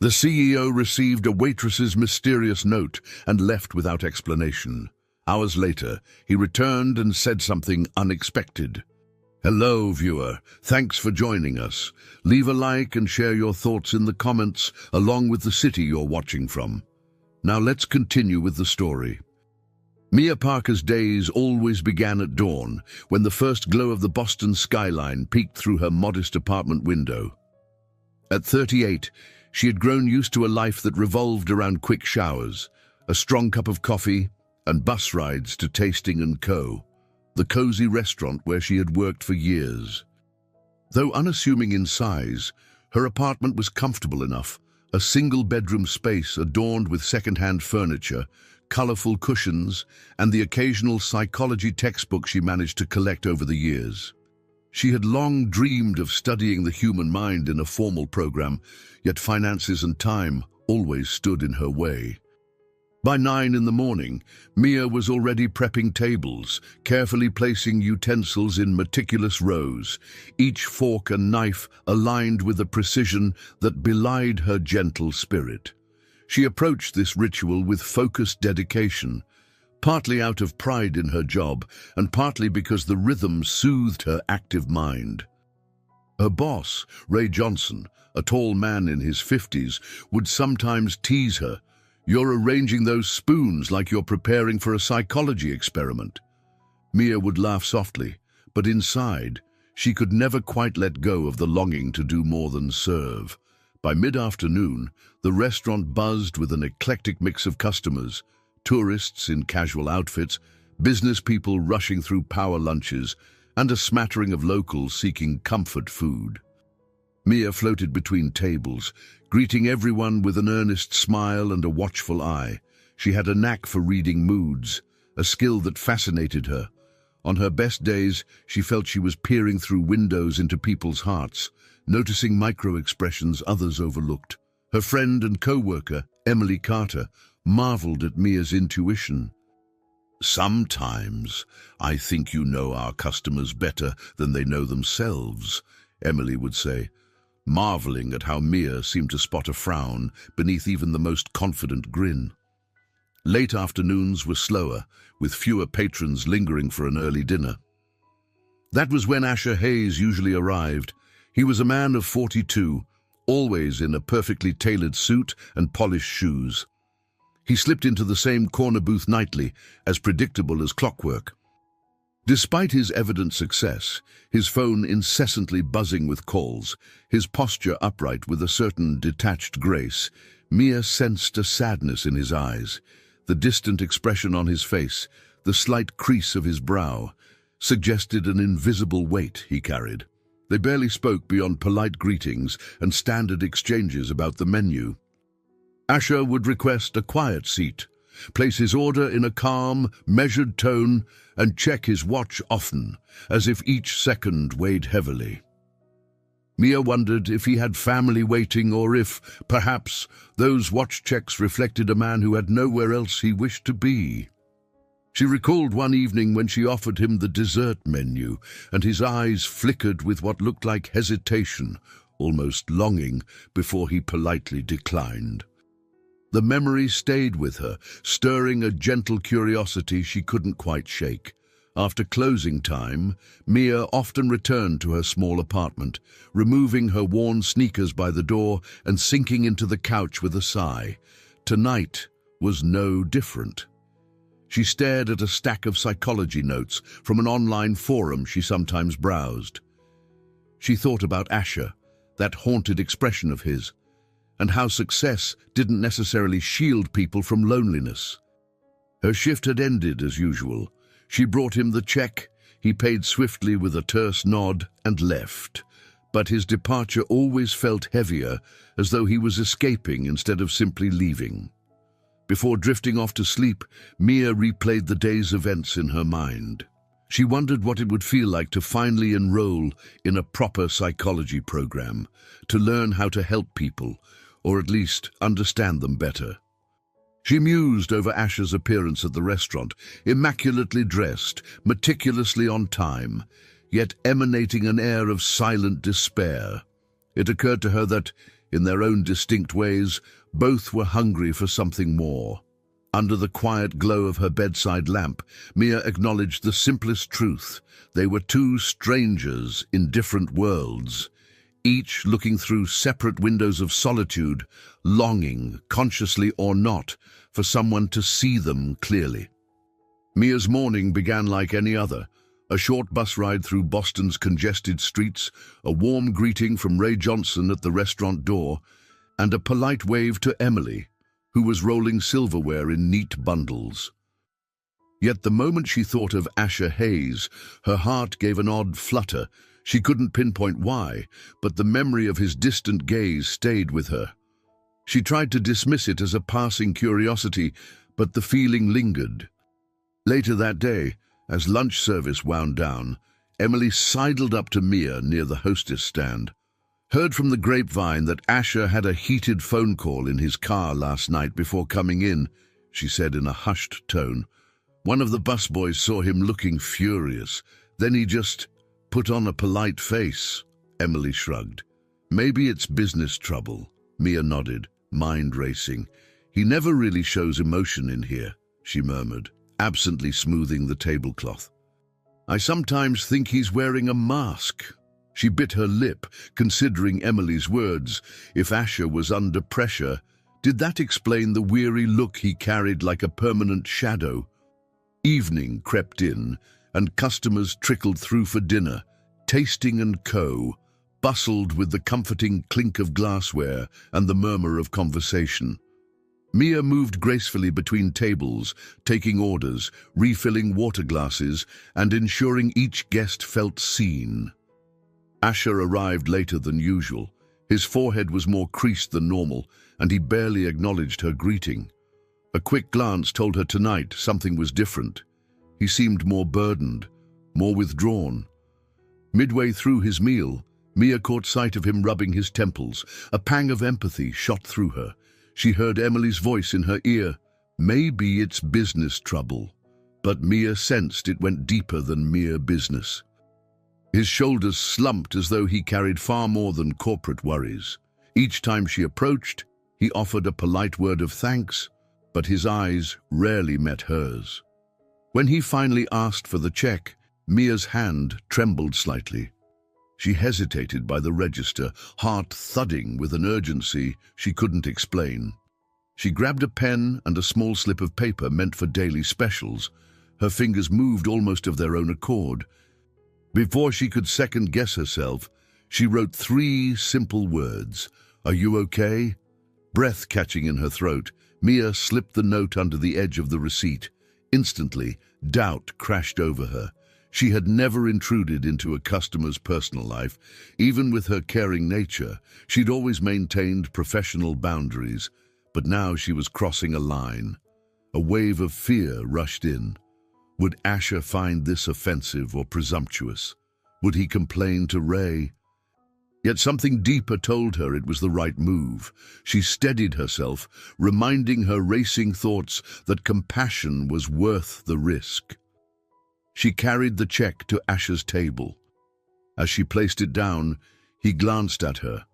The CEO received a waitress's mysterious note and left without explanation. Hours later, he returned and said something unexpected. Hello, viewer. Thanks for joining us. Leave a like and share your thoughts in the comments, along with the city you're watching from. Now let's continue with the story. Mia Parker's days always began at dawn, when the first glow of the Boston skyline peeked through her modest apartment window. At 38, she had grown used to a life that revolved around quick showers, a strong cup of coffee, and bus rides to Tasting & Co., the cozy restaurant where she had worked for years. Though unassuming in size, her apartment was comfortable enough, a single-bedroom space adorned with second-hand furniture, colorful cushions, and the occasional psychology textbook she managed to collect over the years. She had long dreamed of studying the human mind in a formal program, yet finances and time always stood in her way. By 9 in the morning, Mia was already prepping tables, carefully placing utensils in meticulous rows, each fork and knife aligned with a precision that belied her gentle spirit. She approached this ritual with focused dedication, partly out of pride in her job and partly because the rhythm soothed her active mind. Her boss, Ray Johnson, a tall man in his 50s, would sometimes tease her. "You're arranging those spoons like you're preparing for a psychology experiment." Mia would laugh softly, but inside, she could never quite let go of the longing to do more than serve. By mid-afternoon, the restaurant buzzed with an eclectic mix of customers, tourists in casual outfits, business people rushing through power lunches, and a smattering of locals seeking comfort food. Mia floated between tables, greeting everyone with an earnest smile and a watchful eye. She had a knack for reading moods, a skill that fascinated her. On her best days, she felt she was peering through windows into people's hearts, noticing micro-expressions others overlooked. Her friend and co-worker, Emily Carter, marveled at Mia's intuition. "Sometimes, I think you know our customers better than they know themselves," Emily would say, marveling at how Mia seemed to spot a frown beneath even the most confident grin. Late afternoons were slower, with fewer patrons lingering for an early dinner. That was when Asher Hayes usually arrived. He was a man of 42, always in a perfectly tailored suit and polished shoes. He slipped into the same corner booth nightly, as predictable as clockwork. Despite his evident success, his phone incessantly buzzing with calls, his posture upright with a certain detached grace, Mia sensed a sadness in his eyes. The distant expression on his face, the slight crease of his brow, suggested an invisible weight he carried. They barely spoke beyond polite greetings and standard exchanges about the menu. Asher would request a quiet seat, place his order in a calm, measured tone, and check his watch often, as if each second weighed heavily. Mia wondered if he had family waiting or if, perhaps, those watch checks reflected a man who had nowhere else he wished to be. She recalled one evening when she offered him the dessert menu, and his eyes flickered with what looked like hesitation, almost longing, before he politely declined. The memory stayed with her, stirring a gentle curiosity she couldn't quite shake. After closing time, Mia often returned to her small apartment, removing her worn sneakers by the door and sinking into the couch with a sigh. Tonight was no different. She stared at a stack of psychology notes from an online forum she sometimes browsed. She thought about Asher, that haunted expression of his, and how success didn't necessarily shield people from loneliness. Her shift had ended as usual. She brought him the check, he paid swiftly with a terse nod and left. But his departure always felt heavier, as though he was escaping instead of simply leaving. Before drifting off to sleep, Mia replayed the day's events in her mind. She wondered what it would feel like to finally enroll in a proper psychology program, to learn how to help people, or at least understand them better. She mused over Asher's appearance at the restaurant, immaculately dressed, meticulously on time, yet emanating an air of silent despair. It occurred to her that, In their own distinct ways, both were hungry for something more. Under the quiet glow of her bedside lamp, Mia acknowledged the simplest truth. They were two strangers in different worlds, each looking through separate windows of solitude, longing, consciously or not, for someone to see them clearly. Mia's morning began like any other. A short bus ride through Boston's congested streets, a warm greeting from Ray Johnson at the restaurant door, and a polite wave to Emily, who was rolling silverware in neat bundles. Yet the moment she thought of Asher Hayes, her heart gave an odd flutter. She couldn't pinpoint why, but the memory of his distant gaze stayed with her. She tried to dismiss it as a passing curiosity, but the feeling lingered. Later that day, as lunch service wound down, Emily sidled up to Mia near the hostess stand. "Heard from the grapevine that Asher had a heated phone call in his car last night before coming in," she said in a hushed tone. "One of the busboys saw him looking furious. Then he just put on a polite face." Emily shrugged. "Maybe it's business trouble." Mia nodded, mind racing. "He never really shows emotion in here," she murmured, absently smoothing the tablecloth. "I sometimes think he's wearing a mask." She bit her lip, considering Emily's words. If Asher was under pressure, did that explain the weary look he carried like a permanent shadow? Evening crept in, and customers trickled through for dinner. Tasting & Co. bustled with the comforting clink of glassware and the murmur of conversation. Mia moved gracefully between tables, taking orders, refilling water glasses, and ensuring each guest felt seen. Asher arrived later than usual. His forehead was more creased than normal, and he barely acknowledged her greeting. A quick glance told her tonight something was different. He seemed more burdened, more withdrawn. Midway through his meal, Mia caught sight of him rubbing his temples. A pang of empathy shot through her. She heard Emily's voice in her ear. Maybe it's business trouble. But Mia sensed it went deeper than mere business. His shoulders slumped as though he carried far more than corporate worries. Each time she approached, he offered a polite word of thanks, but his eyes rarely met hers. When he finally asked for the check, Mia's hand trembled slightly. She hesitated by the register, heart thudding with an urgency she couldn't explain. She grabbed a pen and a small slip of paper meant for daily specials. Her fingers moved almost of their own accord. Before she could second-guess herself, she wrote 3 simple words. "Are you okay?" Breath catching in her throat, Mia slipped the note under the edge of the receipt. Instantly, doubt crashed over her. She had never intruded into a customer's personal life. Even with her caring nature, she'd always maintained professional boundaries. But now she was crossing a line. A wave of fear rushed in. Would Asher find this offensive or presumptuous? Would he complain to Ray? Yet something deeper told her it was the right move. She steadied herself, reminding her racing thoughts that compassion was worth the risk. She carried the check to Asher's table. As she placed it down, he glanced at her,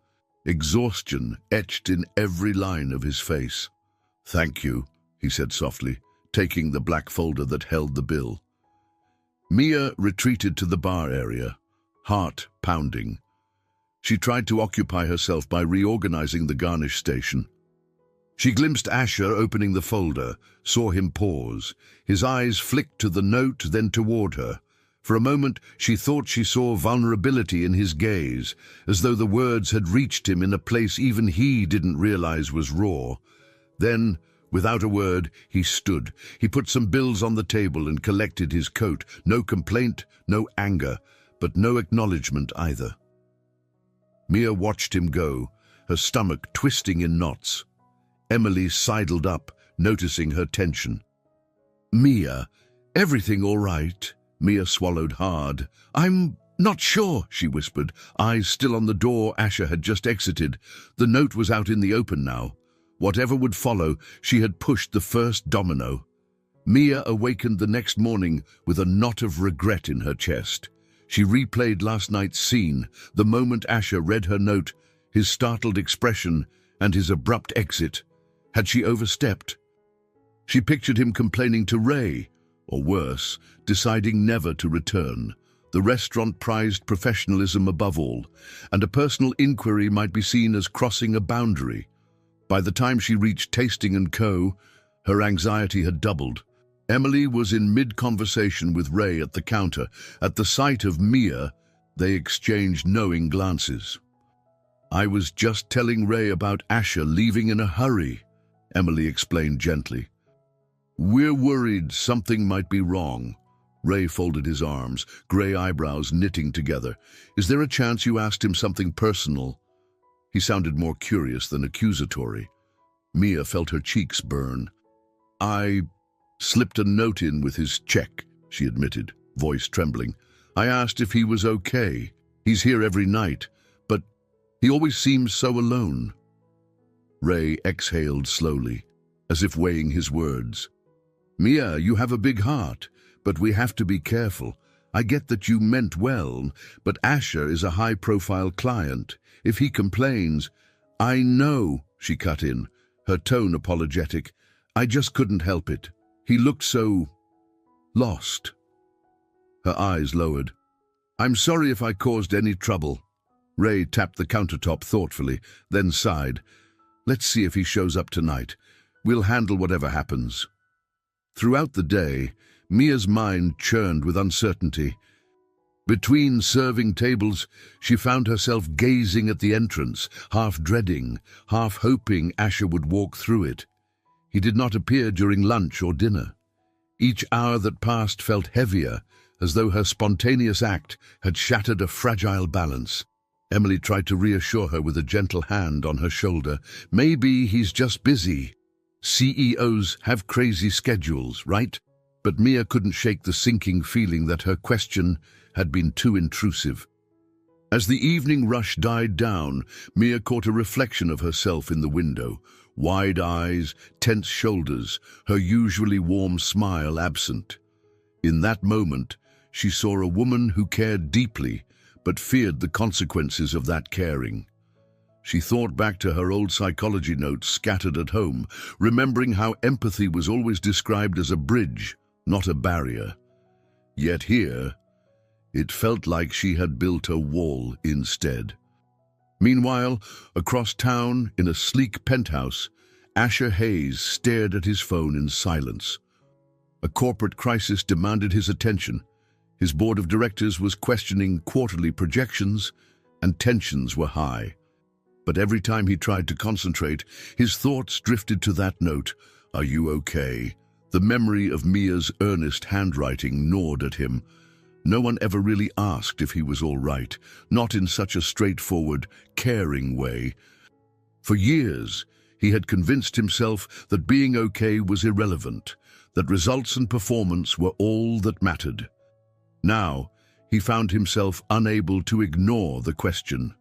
exhaustion etched in every line of his face. "Thank you," he said softly, taking the black folder that held the bill. Mia retreated to the bar area, heart pounding. She tried to occupy herself by reorganizing the garnish station. She glimpsed Asher opening the folder, saw him pause. His eyes flicked to the note, then toward her. For a moment, she thought she saw vulnerability in his gaze, as though the words had reached him in a place even he didn't realize was raw. Then, without a word, he stood. He put some bills on the table and collected his coat. No complaint, no anger, but no acknowledgement either. Mia watched him go, her stomach twisting in knots. Emily sidled up, noticing her tension. "Mia, everything all right?" Mia swallowed hard. "I'm not sure," she whispered, eyes still on the door Asher had just exited. The note was out in the open now. Whatever would follow, she had pushed the first domino. Mia awakened the next morning with a knot of regret in her chest. She replayed last night's scene. The moment Asher read her note, his startled expression, and his abrupt exit. Had she overstepped? She pictured him complaining to Ray, or worse, deciding never to return. The restaurant prized professionalism above all, and a personal inquiry might be seen as crossing a boundary. By the time she reached Tasting and Co., her anxiety had doubled. Emily was in mid-conversation with Ray at the counter. At the sight of Mia, they exchanged knowing glances. "I was just telling Ray about Asher leaving in a hurry," Emily explained gently. "We're worried something might be wrong." Ray folded his arms, grey eyebrows knitting together. "Is there a chance you asked him something personal?" He sounded more curious than accusatory. Mia felt her cheeks burn. "I slipped a note in with his check," she admitted, voice trembling. "I asked if he was okay. He's here every night, but he always seems so alone." Ray exhaled slowly, as if weighing his words. "Mia, you have a big heart, but we have to be careful. I get that you meant well, but Asher is a high-profile client. If he complains—" "I know," she cut in, her tone apologetic. "I just couldn't help it. He looked so lost." Her eyes lowered. "I'm sorry if I caused any trouble." Ray tapped the countertop thoughtfully, then sighed. "Let's see if he shows up tonight. We'll handle whatever happens." Throughout the day, Mia's mind churned with uncertainty. Between serving tables, she found herself gazing at the entrance, half dreading, half hoping Asher would walk through it. He did not appear during lunch or dinner. Each hour that passed felt heavier, as though her spontaneous act had shattered a fragile balance. Emily tried to reassure her with a gentle hand on her shoulder. "Maybe he's just busy. CEOs have crazy schedules, right?" But Mia couldn't shake the sinking feeling that her question had been too intrusive. As the evening rush died down, Mia caught a reflection of herself in the window. Wide eyes, tense shoulders, her usually warm smile absent. In that moment, she saw a woman who cared deeply, but feared the consequences of that caring. She thought back to her old psychology notes scattered at home, remembering how empathy was always described as a bridge, not a barrier. Yet here, it felt like she had built a wall instead. Meanwhile, across town, in a sleek penthouse, Asher Hayes stared at his phone in silence. A corporate crisis demanded his attention. His board of directors was questioning quarterly projections, and tensions were high. But every time he tried to concentrate, his thoughts drifted to that note, "Are you okay?" The memory of Mia's earnest handwriting gnawed at him. No one ever really asked if he was all right, not in such a straightforward, caring way. For years, he had convinced himself that being okay was irrelevant, that results and performance were all that mattered. Now, he found himself unable to ignore the question.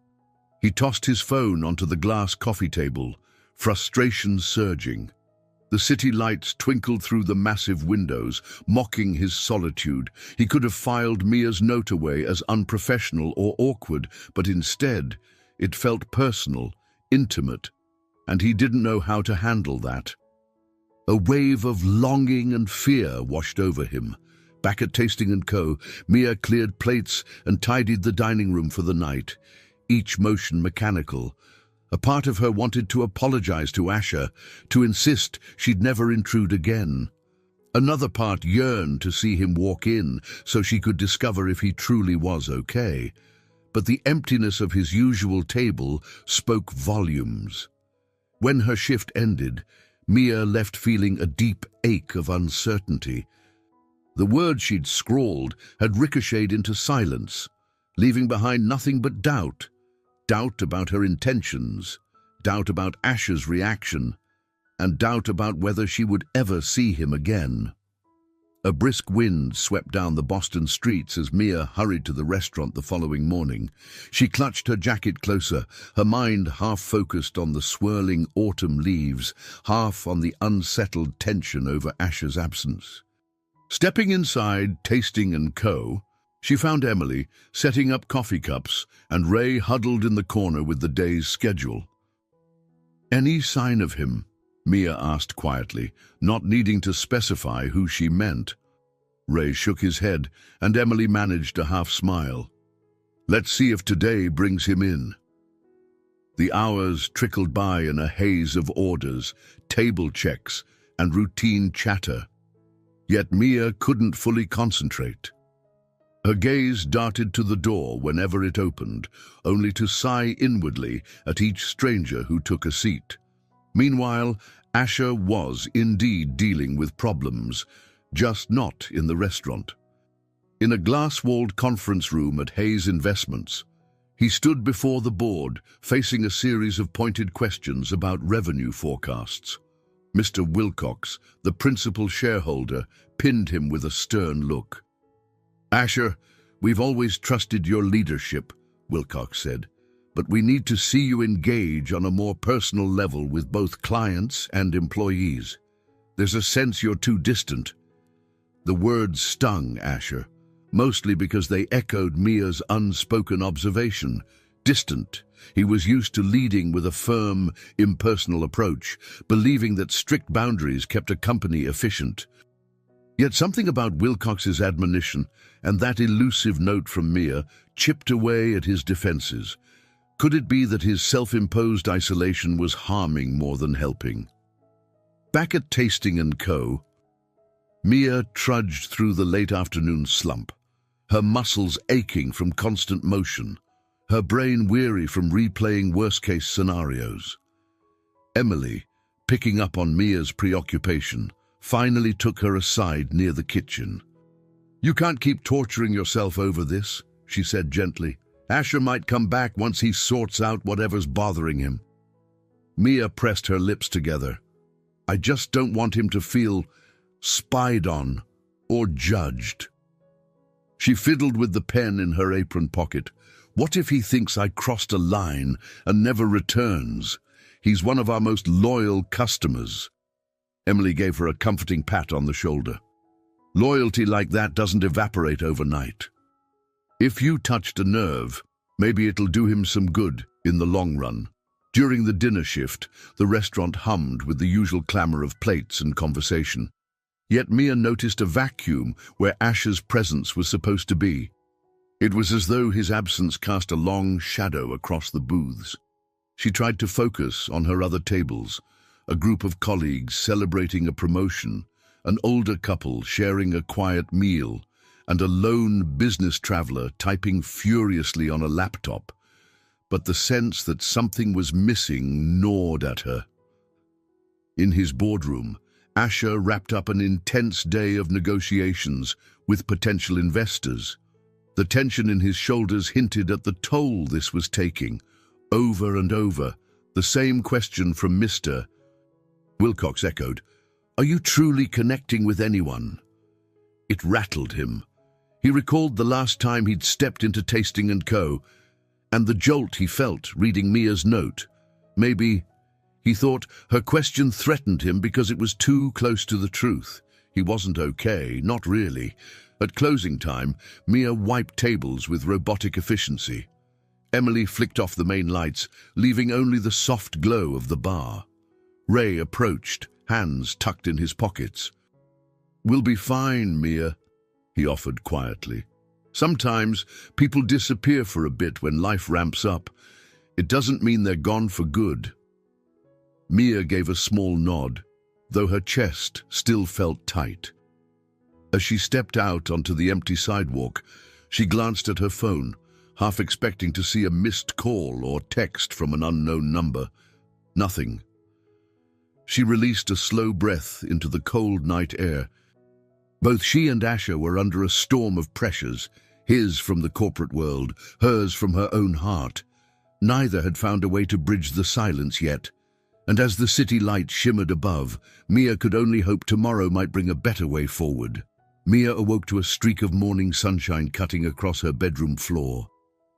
He tossed his phone onto the glass coffee table, frustration surging. The city lights twinkled through the massive windows, mocking his solitude. He could have filed Mia's note away as unprofessional or awkward, but instead, it felt personal, intimate, and he didn't know how to handle that. A wave of longing and fear washed over him. Back at Tasting and Co., Mia cleared plates and tidied the dining room for the night, each motion mechanical. A part of her wanted to apologize to Asher, to insist she'd never intrude again. Another part yearned to see him walk in so she could discover if he truly was okay. But the emptiness of his usual table spoke volumes. When her shift ended, Mia left feeling a deep ache of uncertainty. The words she'd scrawled had ricocheted into silence, leaving behind nothing but doubt. Doubt about her intentions, doubt about Asher's reaction, and doubt about whether she would ever see him again. A brisk wind swept down the Boston streets as Mia hurried to the restaurant the following morning. She clutched her jacket closer, her mind half focused on the swirling autumn leaves, half on the unsettled tension over Asher's absence. Stepping inside Tasting and Co., She found Emily setting up coffee cups and Ray huddled in the corner with the day's schedule. "Any sign of him?" Mia asked quietly, not needing to specify who she meant. Ray shook his head, and Emily managed a half-smile. "Let's see if today brings him in." The hours trickled by in a haze of orders, table checks, and routine chatter. Yet Mia couldn't fully concentrate. Her gaze darted to the door whenever it opened, only to sigh inwardly at each stranger who took a seat. Meanwhile, Asher was indeed dealing with problems, just not in the restaurant. In a glass-walled conference room at Hayes Investments, he stood before the board, facing a series of pointed questions about revenue forecasts. Mr. Wilcox, the principal shareholder, pinned him with a stern look. "Asher, we've always trusted your leadership," Wilcox said, "but we need to see you engage on a more personal level with both clients and employees. There's a sense you're too distant." The words stung Asher, mostly because they echoed Mia's unspoken observation. Distant. He was used to leading with a firm, impersonal approach, believing that strict boundaries kept a company efficient. Yet something about Wilcox's admonition and that elusive note from Mia chipped away at his defenses. Could it be that his self-imposed isolation was harming more than helping? Back at Tasting & Co., Mia trudged through the late afternoon slump, her muscles aching from constant motion, her brain weary from replaying worst-case scenarios. Emily, picking up on Mia's preoccupation, finally took her aside near the kitchen. "You can't keep torturing yourself over this," she said gently. "Asher might come back once he sorts out whatever's bothering him." Mia pressed her lips together. "I just don't want him to feel spied on or judged." She fiddled with the pen in her apron pocket. "What if he thinks I crossed a line and never returns? He's one of our most loyal customers." Emily gave her a comforting pat on the shoulder. "Loyalty like that doesn't evaporate overnight. If you touched a nerve, maybe it'll do him some good in the long run." During the dinner shift, the restaurant hummed with the usual clamor of plates and conversation. Yet Mia noticed a vacuum where Asher's presence was supposed to be. It was as though his absence cast a long shadow across the booths. She tried to focus on her other tables, a group of colleagues celebrating a promotion, an older couple sharing a quiet meal, and a lone business traveler typing furiously on a laptop. But the sense that something was missing gnawed at her. In his boardroom, Asher wrapped up an intense day of negotiations with potential investors. The tension in his shoulders hinted at the toll this was taking. Over and over, the same question from Mr. Wilcox echoed, "Are you truly connecting with anyone?" It rattled him. He recalled the last time he'd stepped into Tasting & Co., and the jolt he felt reading Mia's note. Maybe, he thought, her question threatened him because it was too close to the truth. He wasn't okay, not really. At closing time, Mia wiped tables with robotic efficiency. Emily flicked off the main lights, leaving only the soft glow of the bar. Ray approached, hands tucked in his pockets. "We'll be fine, Mia," he offered quietly. "Sometimes people disappear for a bit when life ramps up. It doesn't mean they're gone for good." Mia gave a small nod, though her chest still felt tight. As she stepped out onto the empty sidewalk, she glanced at her phone, half expecting to see a missed call or text from an unknown number. Nothing. She released a slow breath into the cold night air. Both she and Asher were under a storm of pressures, his from the corporate world, hers from her own heart. Neither had found a way to bridge the silence yet. And as the city lights shimmered above, Mia could only hope tomorrow might bring a better way forward. Mia awoke to a streak of morning sunshine cutting across her bedroom floor.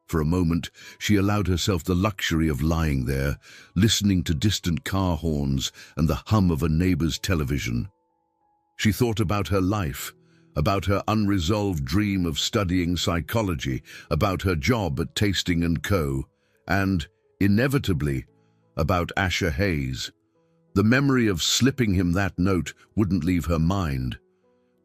For a moment, she allowed herself the luxury of lying there, listening to distant car horns and the hum of a neighbor's television. She thought about her life, about her unresolved dream of studying psychology, about her job at Tasting & Co., and, inevitably, about Asher Hayes. The memory of slipping him that note wouldn't leave her mind.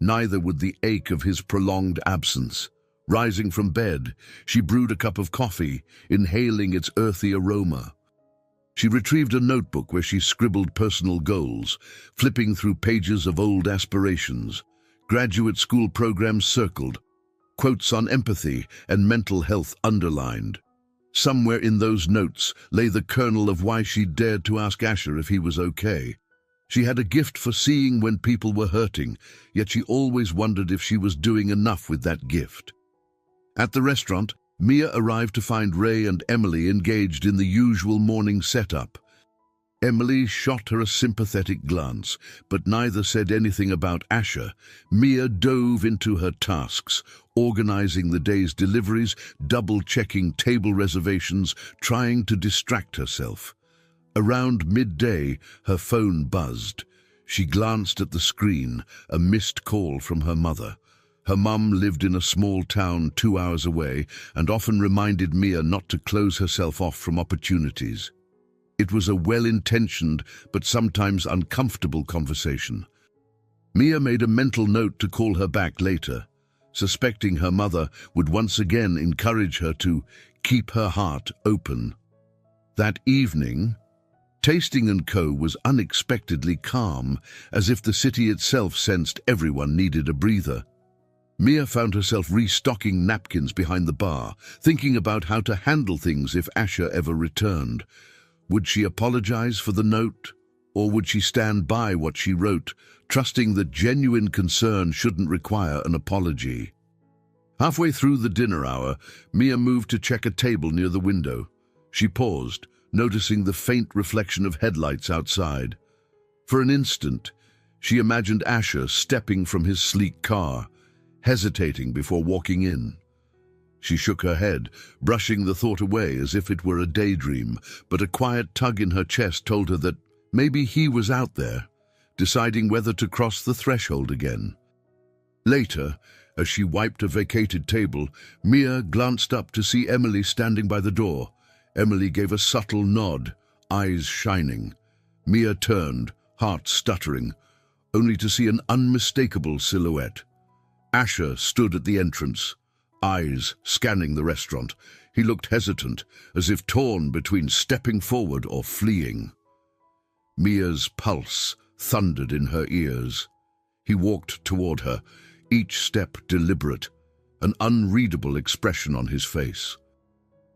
Neither would the ache of his prolonged absence. Rising from bed, she brewed a cup of coffee, inhaling its earthy aroma. She retrieved a notebook where she scribbled personal goals, flipping through pages of old aspirations, graduate school programs circled, quotes on empathy and mental health underlined. Somewhere in those notes lay the kernel of why she dared to ask Asher if he was okay. She had a gift for seeing when people were hurting, yet she always wondered if she was doing enough with that gift. At the restaurant, Mia arrived to find Ray and Emily engaged in the usual morning setup. Emily shot her a sympathetic glance, but neither said anything about Asher. Mia dove into her tasks, organizing the day's deliveries, double-checking table reservations, trying to distract herself. Around midday, her phone buzzed. She glanced at the screen, a missed call from her mother. Her mum lived in a small town 2 hours away and often reminded Mia not to close herself off from opportunities. It was a well-intentioned but sometimes uncomfortable conversation. Mia made a mental note to call her back later, suspecting her mother would once again encourage her to keep her heart open. That evening, Tasting & Co. was unexpectedly calm, as if the city itself sensed everyone needed a breather. Mia found herself restocking napkins behind the bar, thinking about how to handle things if Asher ever returned. Would she apologize for the note, or would she stand by what she wrote, trusting that genuine concern shouldn't require an apology? Halfway through the dinner hour, Mia moved to check a table near the window. She paused, noticing the faint reflection of headlights outside. For an instant, she imagined Asher stepping from his sleek car, hesitating before walking in. She shook her head, brushing the thought away as if it were a daydream, but a quiet tug in her chest told her that maybe he was out there, deciding whether to cross the threshold again. Later, as she wiped a vacated table, Mia glanced up to see Emily standing by the door. Emily gave a subtle nod, eyes shining. Mia turned, heart stuttering, only to see an unmistakable silhouette. Asher stood at the entrance, eyes scanning the restaurant. He looked hesitant, as if torn between stepping forward or fleeing. Mia's pulse thundered in her ears. He walked toward her, each step deliberate, an unreadable expression on his face.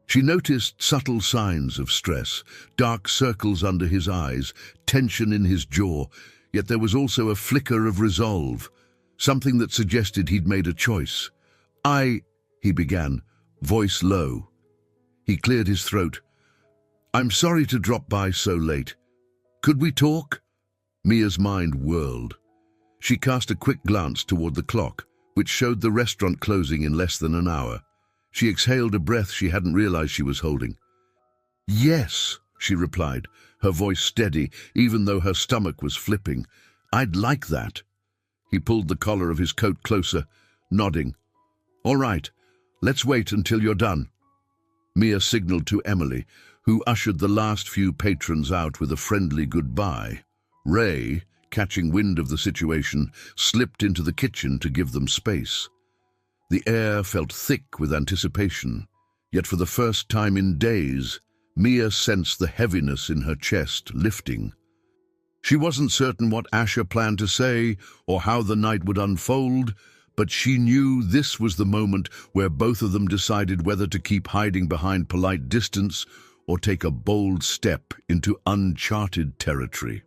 She noticed subtle signs of stress, dark circles under his eyes, tension in his jaw, yet there was also a flicker of resolve, something that suggested he'd made a choice. He began, voice low. He cleared his throat. I'm sorry to drop by so late. Could we talk? Mia's mind whirled. She cast a quick glance toward the clock, which showed the restaurant closing in less than an hour. She exhaled a breath she hadn't realized she was holding. Yes, she replied, her voice steady, even though her stomach was flipping. I'd like that. He pulled the collar of his coat closer, nodding. All right, let's wait until you're done. Mia signaled to Emily, who ushered the last few patrons out with a friendly goodbye. Ray, catching wind of the situation, slipped into the kitchen to give them space. The air felt thick with anticipation, yet for the first time in days, Mia sensed the heaviness in her chest lifting. She wasn't certain what Asher planned to say or how the night would unfold, but she knew this was the moment where both of them decided whether to keep hiding behind polite distance or take a bold step into uncharted territory.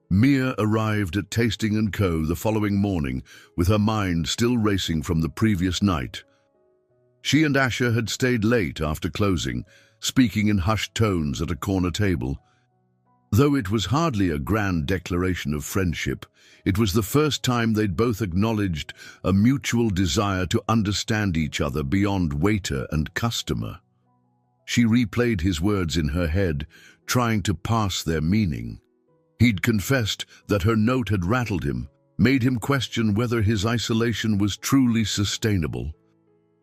Mia arrived at Tasting & Co. the following morning, with her mind still racing from the previous night. She and Asher had stayed late after closing, speaking in hushed tones at a corner table. Though it was hardly a grand declaration of friendship, it was the first time they'd both acknowledged a mutual desire to understand each other beyond waiter and customer. She replayed his words in her head, trying to parse their meaning. He'd confessed that her note had rattled him, made him question whether his isolation was truly sustainable.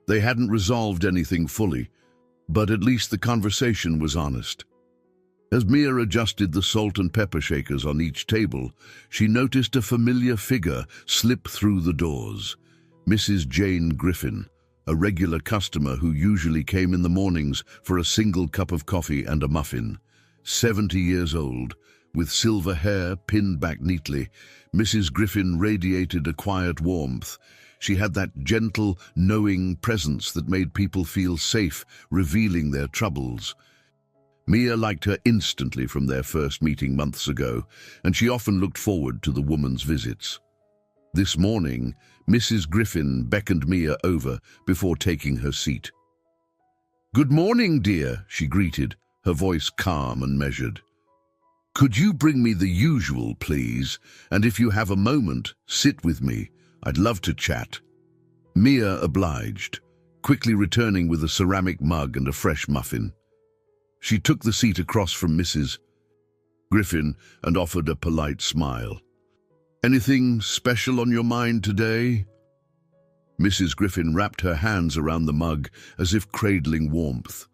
They hadn't resolved anything fully, but at least the conversation was honest. As Mia adjusted the salt and pepper shakers on each table, she noticed a familiar figure slip through the doors. Mrs. Jane Griffin, a regular customer who usually came in the mornings for a single cup of coffee and a muffin. 70 years old, with silver hair pinned back neatly, Mrs. Griffin radiated a quiet warmth. She had that gentle, knowing presence that made people feel safe, revealing their troubles. Mia liked her instantly from their first meeting months ago, and she often looked forward to the woman's visits. This morning, Mrs. Griffin beckoned Mia over before taking her seat. "Good morning, dear," she greeted, her voice calm and measured. "Could you bring me the usual, please? And if you have a moment, sit with me. I'd love to chat." Mia obliged, quickly returning with a ceramic mug and a fresh muffin. She took the seat across from Mrs. Griffin and offered a polite smile. "Anything special on your mind today?" Mrs. Griffin wrapped her hands around the mug as if cradling warmth.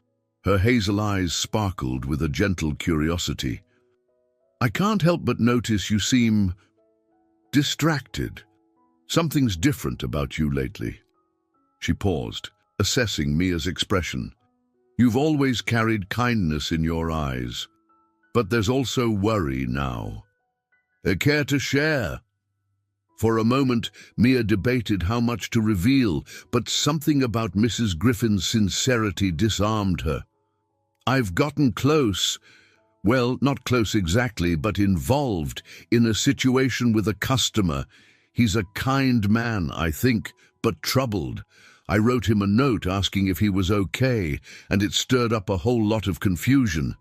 Her hazel eyes sparkled with a gentle curiosity. "I can't help but notice you seem distracted. Something's different about you lately." She paused, assessing Mia's expression. "You've always carried kindness in your eyes, but there's also worry now. Care to share?" For a moment, Mia debated how much to reveal, but something about Mrs. Griffin's sincerity disarmed her. "I've gotten close. Well, not close exactly, but involved in a situation with a customer. He's a kind man, I think, but troubled. I wrote him a note asking if he was okay, and it stirred up a whole lot of confusion.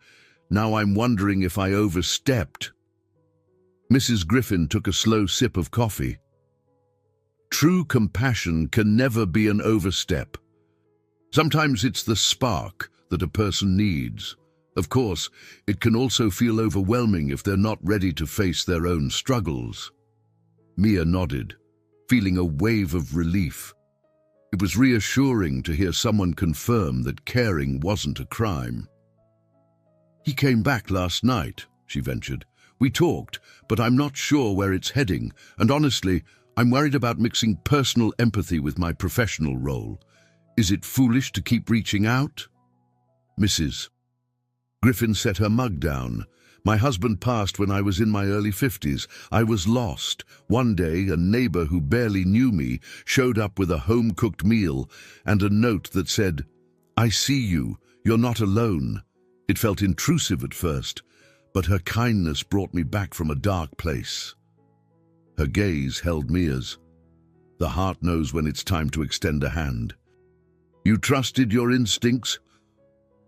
Now I'm wondering if I overstepped." Mrs. Griffin took a slow sip of coffee. "True compassion can never be an overstep. Sometimes it's the spark that a person needs. Of course, it can also feel overwhelming if they're not ready to face their own struggles." Mia nodded, feeling a wave of relief. It was reassuring to hear someone confirm that caring wasn't a crime. "He came back last night," she ventured. "We talked, but I'm not sure where it's heading, and honestly, I'm worried about mixing personal empathy with my professional role. Is it foolish to keep reaching out?" Mrs. Griffin set her mug down. "My husband passed when I was in my early 50s. I was lost. One day, a neighbor who barely knew me showed up with a home-cooked meal and a note that said, 'I see you. You're not alone.' It felt intrusive at first, but her kindness brought me back from a dark place." Her gaze held Mia's. The heart knows when it's time to extend a hand. "You trusted your instincts?"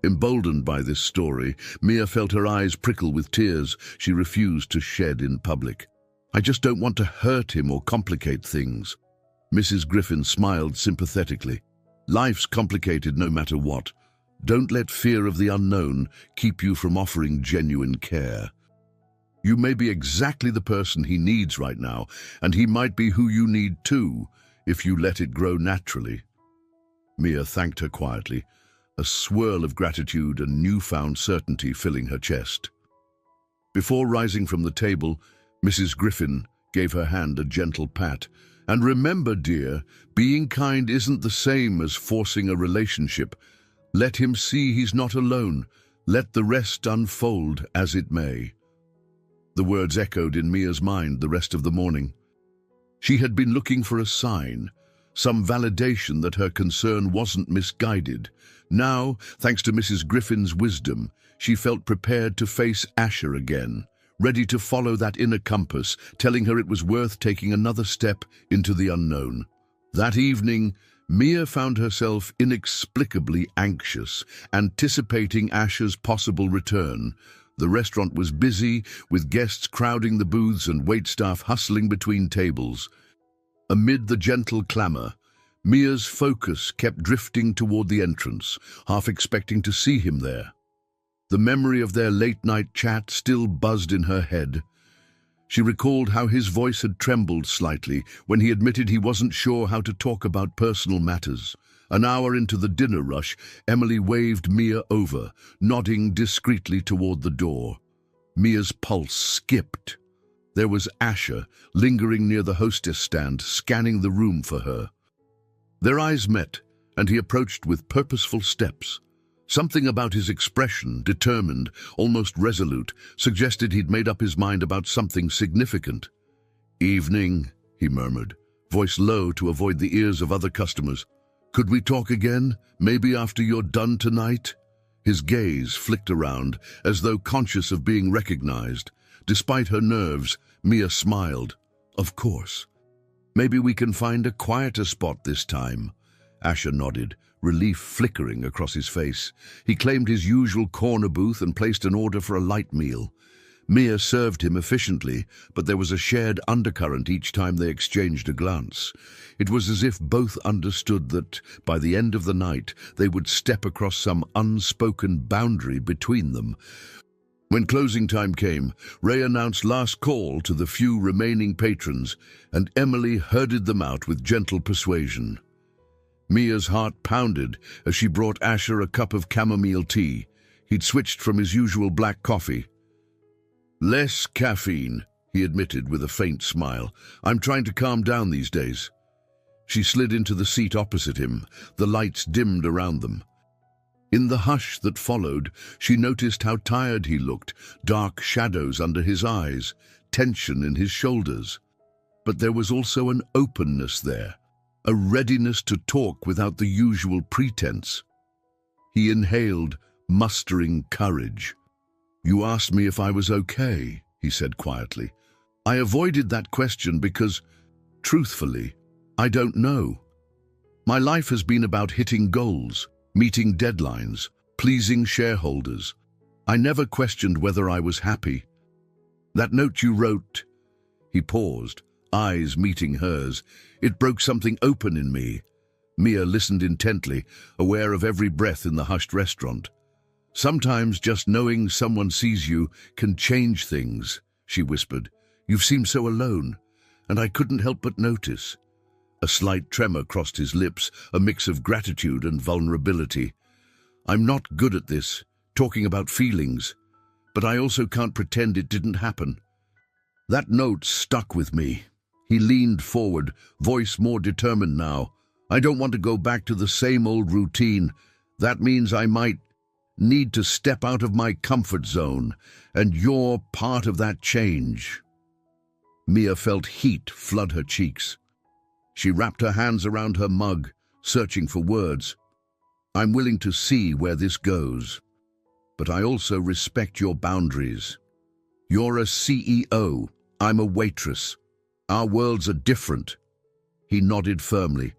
Emboldened by this story, Mia felt her eyes prickle with tears she refused to shed in public. "I just don't want to hurt him or complicate things." Mrs. Griffin smiled sympathetically. "Life's complicated no matter what. Don't let fear of the unknown keep you from offering genuine care. You may be exactly the person he needs right now, and he might be who you need too, if you let it grow naturally." Mia thanked her quietly, a swirl of gratitude and newfound certainty filling her chest. Before rising from the table, Mrs. Griffin gave her hand a gentle pat. "And remember, dear, being kind isn't the same as forcing a relationship. Let him see he's not alone. Let the rest unfold as it may." The words echoed in Mia's mind the rest of the morning. She had been looking for a sign, some validation that her concern wasn't misguided. Now, thanks to Mrs. Griffin's wisdom, she felt prepared to face Asher again, ready to follow that inner compass, telling her it was worth taking another step into the unknown. That evening, Mia found herself inexplicably anxious, anticipating Asher's possible return. The restaurant was busy, with guests crowding the booths and waitstaff hustling between tables. Amid the gentle clamor, Mia's focus kept drifting toward the entrance, half expecting to see him there. The memory of their late-night chat still buzzed in her head. She recalled how his voice had trembled slightly when he admitted he wasn't sure how to talk about personal matters. An hour into the dinner rush, Emily waved Mia over, nodding discreetly toward the door. Mia's pulse skipped. There was Asher, lingering near the hostess stand, scanning the room for her. Their eyes met, and he approached with purposeful steps. Something about his expression, determined, almost resolute, suggested he'd made up his mind about something significant. "Evening," he murmured, voice low to avoid the ears of other customers. "Could we talk again? Maybe after you're done tonight?" His gaze flicked around, as though conscious of being recognized. Despite her nerves, Mia smiled. "Of course. Maybe we can find a quieter spot this time." Asher nodded, relief flickering across his face. He claimed his usual corner booth and placed an order for a light meal. Mia served him efficiently, but there was a shared undercurrent each time they exchanged a glance. It was as if both understood that, by the end of the night, they would step across some unspoken boundary between them. When closing time came, Ray announced last call to the few remaining patrons, and Emily herded them out with gentle persuasion. Mia's heart pounded as she brought Asher a cup of chamomile tea. He'd switched from his usual black coffee. "Less caffeine," he admitted with a faint smile. "I'm trying to calm down these days." She slid into the seat opposite him, the lights dimmed around them. In the hush that followed, she noticed how tired he looked, dark shadows under his eyes, tension in his shoulders. But there was also an openness there, a readiness to talk without the usual pretense. He inhaled, mustering courage. "You asked me if I was okay," he said quietly. "I avoided that question because, truthfully, I don't know. My life has been about hitting goals, meeting deadlines, pleasing shareholders. I never questioned whether I was happy. That note you wrote..." He paused, eyes meeting hers. "It broke something open in me." Mia listened intently, aware of every breath in the hushed restaurant. "Sometimes just knowing someone sees you can change things," she whispered. "You've seemed so alone, and I couldn't help but notice." A slight tremor crossed his lips, a mix of gratitude and vulnerability. "I'm not good at this, talking about feelings, but I also can't pretend it didn't happen." That note stuck with me. He leaned forward, voice more determined now. "I don't want to go back to the same old routine. That means I might need to step out of my comfort zone, and you're part of that change." Mia felt heat flood her cheeks. She wrapped her hands around her mug, searching for words. "I'm willing to see where this goes, but I also respect your boundaries. You're a CEO, I'm a waitress. Our worlds are different." He nodded firmly.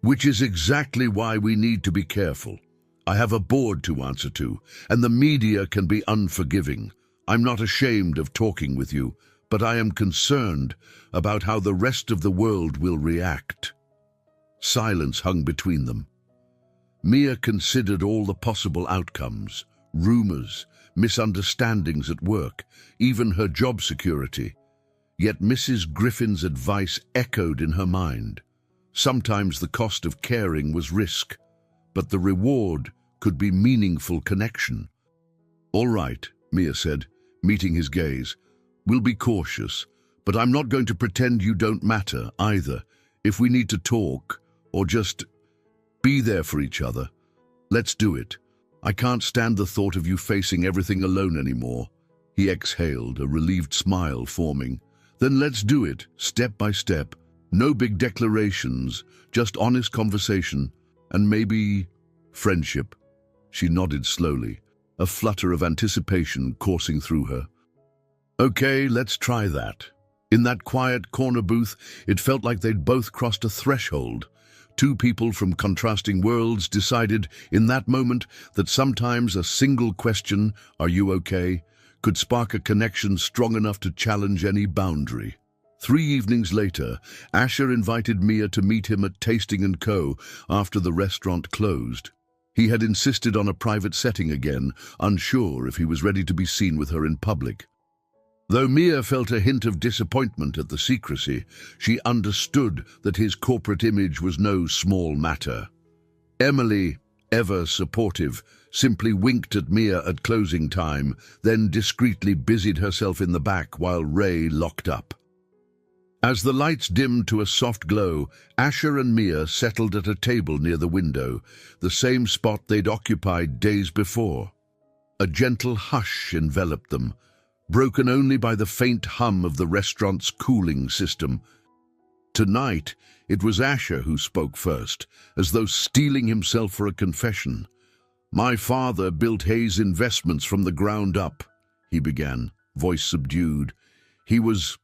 "Which is exactly why we need to be careful. I have a board to answer to, and the media can be unforgiving. I'm not ashamed of talking with you, but I am concerned about how the rest of the world will react." Silence hung between them. Mia considered all the possible outcomes, rumors, misunderstandings at work, even her job security. Yet Mrs. Griffin's advice echoed in her mind. Sometimes the cost of caring was risk, but the reward could be meaningful connection. "All right," Mia said, meeting his gaze. "We'll be cautious, but I'm not going to pretend you don't matter either. If we need to talk, or just be there for each other, let's do it. I can't stand the thought of you facing everything alone anymore." He exhaled, a relieved smile forming. "Then let's do it, step by step. No big declarations, just honest conversation, and maybe friendship." She nodded slowly, a flutter of anticipation coursing through her. "Okay, let's try that." In that quiet corner booth, it felt like they'd both crossed a threshold. Two people from contrasting worlds decided in that moment that sometimes a single question, "Are you okay?" could spark a connection strong enough to challenge any boundary. 3 evenings later, Asher invited Mia to meet him at Tasting & Co. after the restaurant closed. He had insisted on a private setting again, unsure if he was ready to be seen with her in public. Though Mia felt a hint of disappointment at the secrecy, she understood that his corporate image was no small matter. Emily, ever supportive, simply winked at Mia at closing time, then discreetly busied herself in the back while Ray locked up. As the lights dimmed to a soft glow, Asher and Mia settled at a table near the window, the same spot they'd occupied days before. A gentle hush enveloped them, broken only by the faint hum of the restaurant's cooling system. Tonight, it was Asher who spoke first, as though steeling himself for a confession. "My father built Hayes Investments from the ground up," he began, voice subdued. "He was,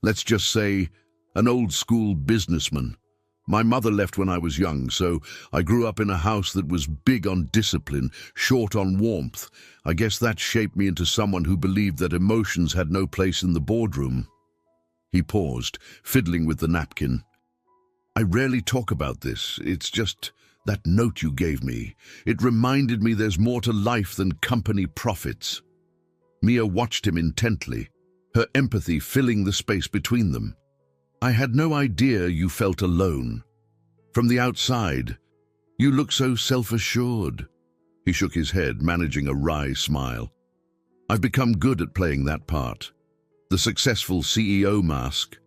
let's just say, an old-school businessman. My mother left when I was young, so I grew up in a house that was big on discipline, short on warmth. I guess that shaped me into someone who believed that emotions had no place in the boardroom." He paused, fiddling with the napkin. "I rarely talk about this. It's just that note you gave me. It reminded me there's more to life than company profits." Mia watched him intently, her empathy filling the space between them. "I had no idea you felt alone. From the outside, you look so self-assured." He shook his head, managing a wry smile. "I've become good at playing that part, the successful CEO mask.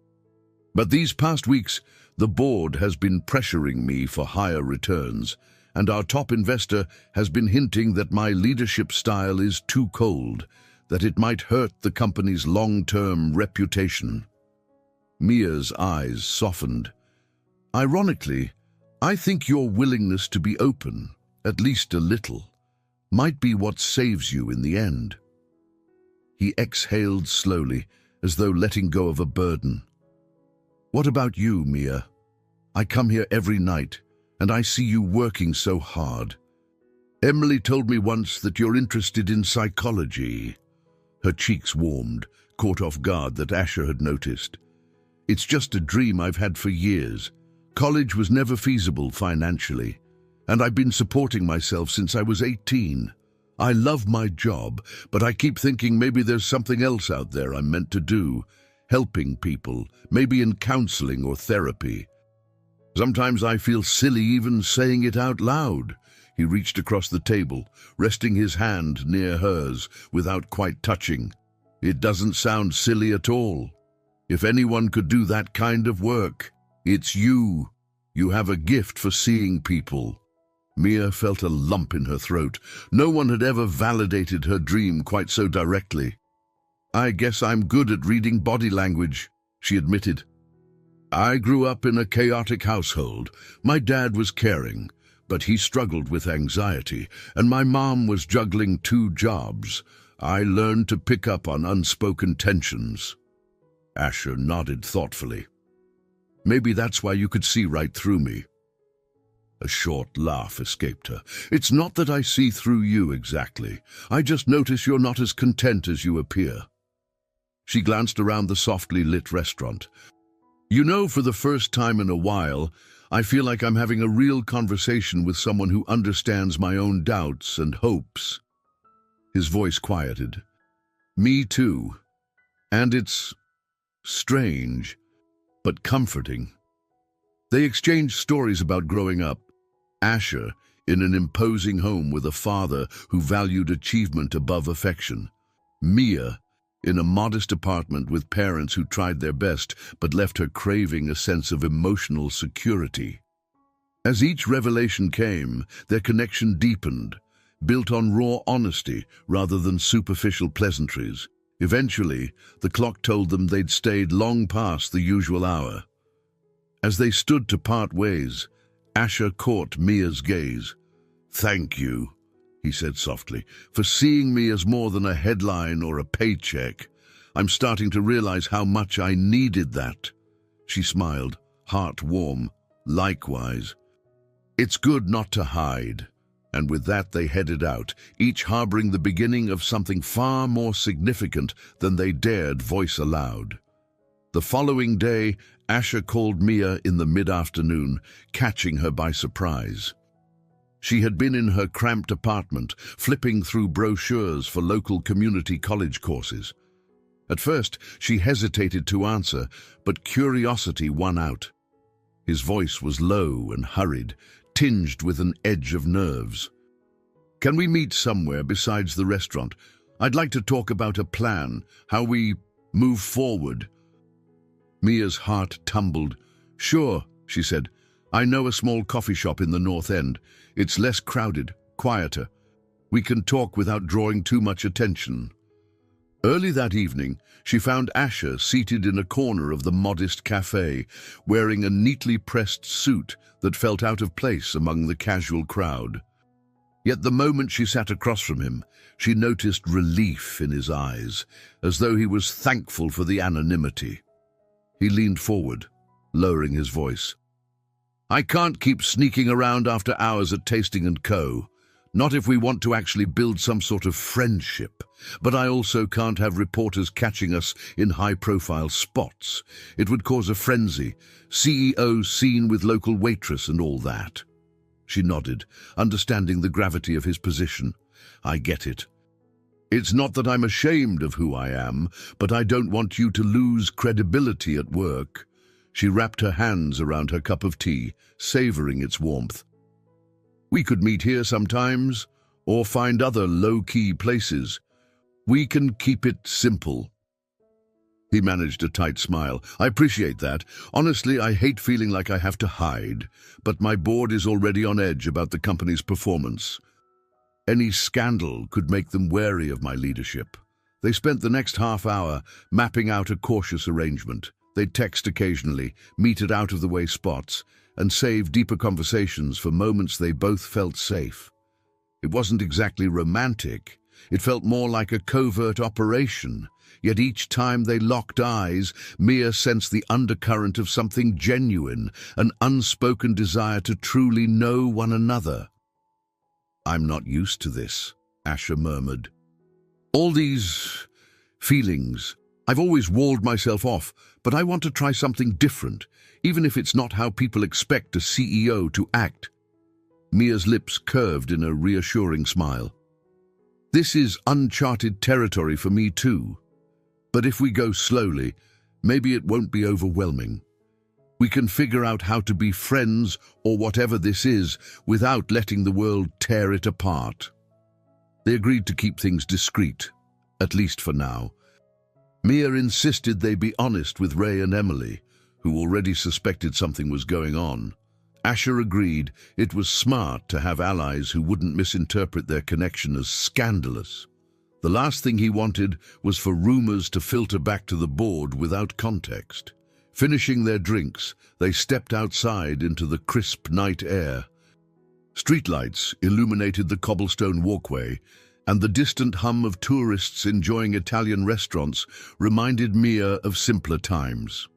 But these past weeks, the board has been pressuring me for higher returns, and our top investor has been hinting that my leadership style is too cold, that it might hurt the company's long-term reputation." Mia's eyes softened. "Ironically, I think your willingness to be open, at least a little, might be what saves you in the end." He exhaled slowly, as though letting go of a burden. "What about you, Mia? I come here every night, and I see you working so hard. Emily told me once that you're interested in psychology." Her cheeks warmed, caught off guard that Asher had noticed. "It's just a dream I've had for years. College was never feasible financially, and I've been supporting myself since I was 18. I love my job, but I keep thinking maybe there's something else out there I'm meant to do, helping people, maybe in counseling or therapy. Sometimes I feel silly even saying it out loud." He reached across the table, resting his hand near hers without quite touching. "It doesn't sound silly at all. If anyone could do that kind of work, it's you. You have a gift for seeing people." Mia felt a lump in her throat. No one had ever validated her dream quite so directly. "I guess I'm good at reading body language," she admitted. "I grew up in a chaotic household. My dad was caring, but he struggled with anxiety, and my mom was juggling 2 jobs. I learned to pick up on unspoken tensions." Asher nodded thoughtfully. "Maybe that's why you could see right through me." A short laugh escaped her. "It's not that I see through you exactly. I just notice you're not as content as you appear." She glanced around the softly lit restaurant. "You know, for the first time in a while, I feel like I'm having a real conversation with someone who understands my own doubts and hopes." His voice quieted. "Me too. And it's strange, but comforting." They exchanged stories about growing up. Asher, in an imposing home with a father who valued achievement above affection. Mia, in a modest apartment with parents who tried their best but left her craving a sense of emotional security. As each revelation came, their connection deepened, built on raw honesty rather than superficial pleasantries. Eventually, the clock told them they'd stayed long past the usual hour. As they stood to part ways, Asher caught Mia's gaze. "Thank you," he said softly, "for seeing me as more than a headline or a paycheck. I'm starting to realize how much I needed that." She smiled, heart warm. "Likewise. It's good not to hide." And with that they headed out, each harboring the beginning of something far more significant than they dared voice aloud. The following day, Asher called Mia in the mid-afternoon, catching her by surprise. She had been in her cramped apartment, flipping through brochures for local community college courses. At first, she hesitated to answer, but curiosity won out. His voice was low and hurried, tinged with an edge of nerves. "Can we meet somewhere besides the restaurant? I'd like to talk about a plan, how we move forward." Mia's heart tumbled. "Sure," she said. "I know a small coffee shop in the North End. It's less crowded, quieter. We can talk without drawing too much attention." Early that evening, she found Asher seated in a corner of the modest cafe, wearing a neatly pressed suit that felt out of place among the casual crowd. Yet the moment she sat across from him, she noticed relief in his eyes, as though he was thankful for the anonymity. He leaned forward, lowering his voice. "I can't keep sneaking around after hours at Tasting & Co. Not if we want to actually build some sort of friendship. But I also can't have reporters catching us in high-profile spots. It would cause a frenzy. CEO seen with local waitress and all that." She nodded, understanding the gravity of his position. "I get it. It's not that I'm ashamed of who I am, but I don't want you to lose credibility at work." She wrapped her hands around her cup of tea, savoring its warmth. "We could meet here sometimes, or find other low-key places. We can keep it simple." He managed a tight smile. "I appreciate that. Honestly, I hate feeling like I have to hide, but my board is already on edge about the company's performance. Any scandal could make them wary of my leadership." They spent the next half hour mapping out a cautious arrangement. They'd text occasionally, meet at out-of-the-way spots, and save deeper conversations for moments they both felt safe. It wasn't exactly romantic. It felt more like a covert operation. Yet each time they locked eyes, Mia sensed the undercurrent of something genuine, an unspoken desire to truly know one another. "I'm not used to this," Asher murmured. "All these feelings. I've always walled myself off, but I want to try something different, even if it's not how people expect a CEO to act." Mia's lips curved in a reassuring smile. "This is uncharted territory for me too. But if we go slowly, maybe it won't be overwhelming. We can figure out how to be friends or whatever this is without letting the world tear it apart." They agreed to keep things discreet, at least for now. Mia insisted they be honest with Ray and Emily, who already suspected something was going on. Asher agreed it was smart to have allies who wouldn't misinterpret their connection as scandalous. The last thing he wanted was for rumors to filter back to the board without context. Finishing their drinks, they stepped outside into the crisp night air. Streetlights illuminated the cobblestone walkway, and the distant hum of tourists enjoying Italian restaurants reminded Mia of simpler times.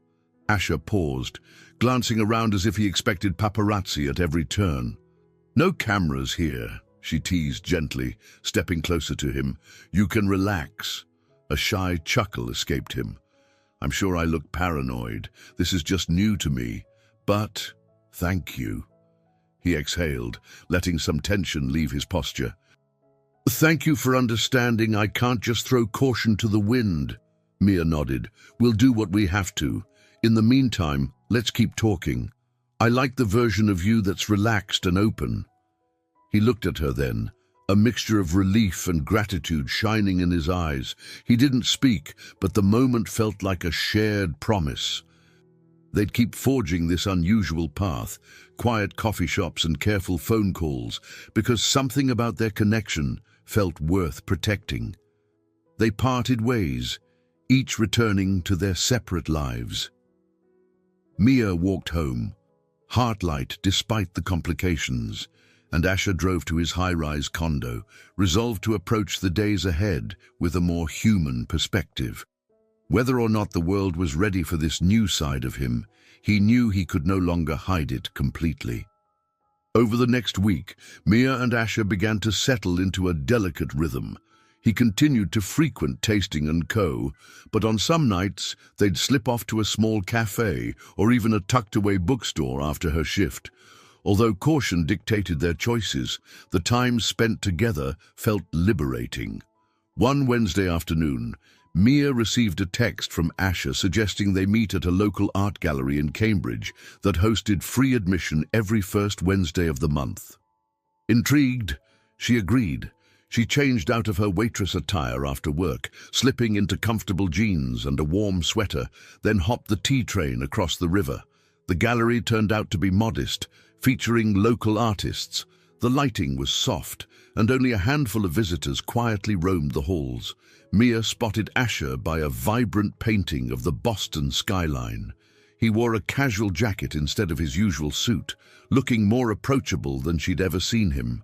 Asher paused, glancing around as if he expected paparazzi at every turn. "No cameras here," she teased gently, stepping closer to him. "You can relax." A shy chuckle escaped him. "I'm sure I look paranoid. This is just new to me. But thank you." He exhaled, letting some tension leave his posture. "Thank you for understanding. I can't just throw caution to the wind." Mia nodded. "We'll do what we have to. In the meantime, let's keep talking. I like the version of you that's relaxed and open." He looked at her then, a mixture of relief and gratitude shining in his eyes. He didn't speak, but the moment felt like a shared promise. They'd keep forging this unusual path, quiet coffee shops and careful phone calls, because something about their connection felt worth protecting. They parted ways, each returning to their separate lives. Mia walked home, heart light despite the complications, and Asher drove to his high-rise condo, resolved to approach the days ahead with a more human perspective. Whether or not the world was ready for this new side of him, he knew he could no longer hide it completely. Over the next week, Mia and Asher began to settle into a delicate rhythm. He continued to frequent Tasting & Co., but on some nights they'd slip off to a small cafe or even a tucked-away bookstore after her shift. Although caution dictated their choices, the time spent together felt liberating. One Wednesday afternoon, Mia received a text from Asher suggesting they meet at a local art gallery in Cambridge that hosted free admission every first Wednesday of the month. Intrigued, she agreed. She changed out of her waitress attire after work, slipping into comfortable jeans and a warm sweater, then hopped the tea train across the river. The gallery turned out to be modest, featuring local artists. The lighting was soft, and only a handful of visitors quietly roamed the halls. Mia spotted Asher by a vibrant painting of the Boston skyline. He wore a casual jacket instead of his usual suit, looking more approachable than she'd ever seen him.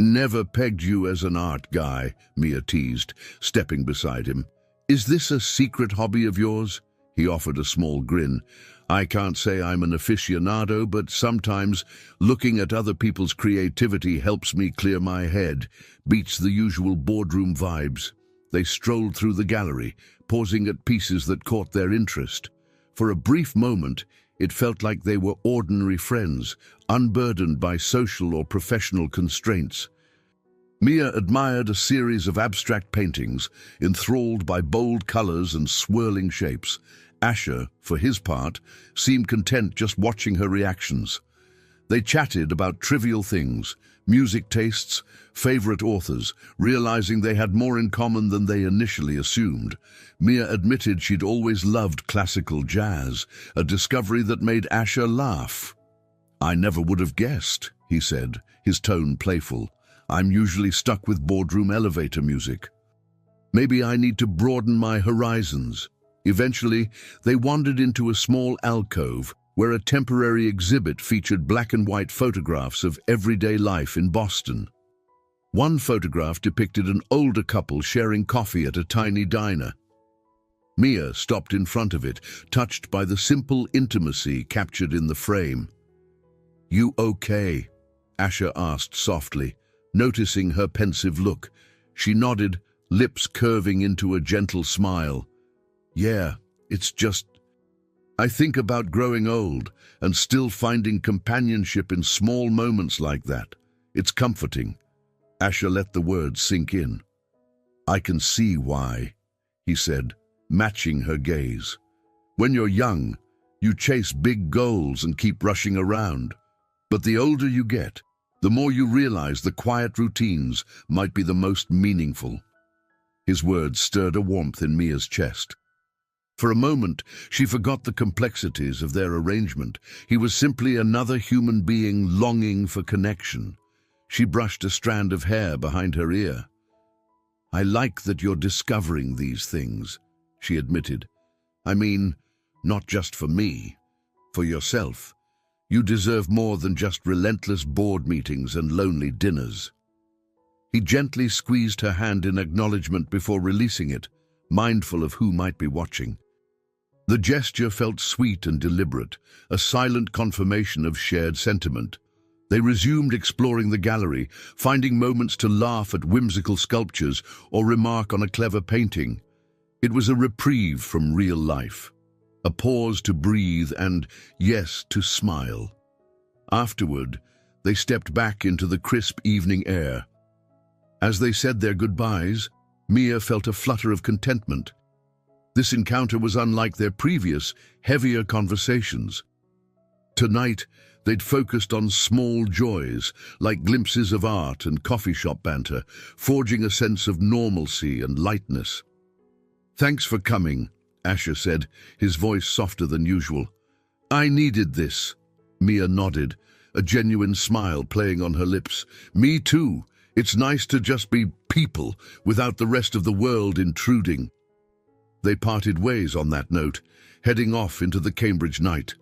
"Never pegged you as an art guy," Mia teased, stepping beside him. "Is this a secret hobby of yours?" He offered a small grin. "I can't say I'm an aficionado, but sometimes looking at other people's creativity helps me clear my head, beats the usual boardroom vibes." They strolled through the gallery, pausing at pieces that caught their interest. For a brief moment, it felt like they were ordinary friends, unburdened by social or professional constraints. Mia admired a series of abstract paintings, enthralled by bold colors and swirling shapes. Asher, for his part, seemed content just watching her reactions. They chatted about trivial things, music tastes, favorite authors, realizing they had more in common than they initially assumed. Mia admitted she'd always loved classical jazz, a discovery that made Asher laugh. "I never would have guessed," he said, his tone playful. "I'm usually stuck with boardroom elevator music. Maybe I need to broaden my horizons." Eventually, they wandered into a small alcove where a temporary exhibit featured black and white photographs of everyday life in Boston. One photograph depicted an older couple sharing coffee at a tiny diner. Mia stopped in front of it, touched by the simple intimacy captured in the frame. "You okay?" Asher asked softly, noticing her pensive look. She nodded, lips curving into a gentle smile. "Yeah, it's just... I think about growing old and still finding companionship in small moments like that. It's comforting." Asher let the words sink in. "I can see why," he said, matching her gaze. "When you're young, you chase big goals and keep rushing around. But the older you get, the more you realize the quiet routines might be the most meaningful." His words stirred a warmth in Mia's chest. For a moment, she forgot the complexities of their arrangement. He was simply another human being longing for connection. She brushed a strand of hair behind her ear. "I like that you're discovering these things," she admitted. "I mean, not just for me, for yourself. You deserve more than just relentless board meetings and lonely dinners." He gently squeezed her hand in acknowledgement before releasing it, mindful of who might be watching. The gesture felt sweet and deliberate, a silent confirmation of shared sentiment. They resumed exploring the gallery, finding moments to laugh at whimsical sculptures or remark on a clever painting. It was a reprieve from real life, a pause to breathe and, yes, to smile. Afterward, they stepped back into the crisp evening air. As they said their goodbyes, Mia felt a flutter of contentment. This encounter was unlike their previous, heavier conversations. Tonight, they'd focused on small joys, like glimpses of art and coffee shop banter, forging a sense of normalcy and lightness. "Thanks for coming," Asher said, his voice softer than usual. "I needed this." Mia nodded, a genuine smile playing on her lips. "Me too. It's nice to just be people without the rest of the world intruding." They parted ways on that note, heading off into the Cambridge night.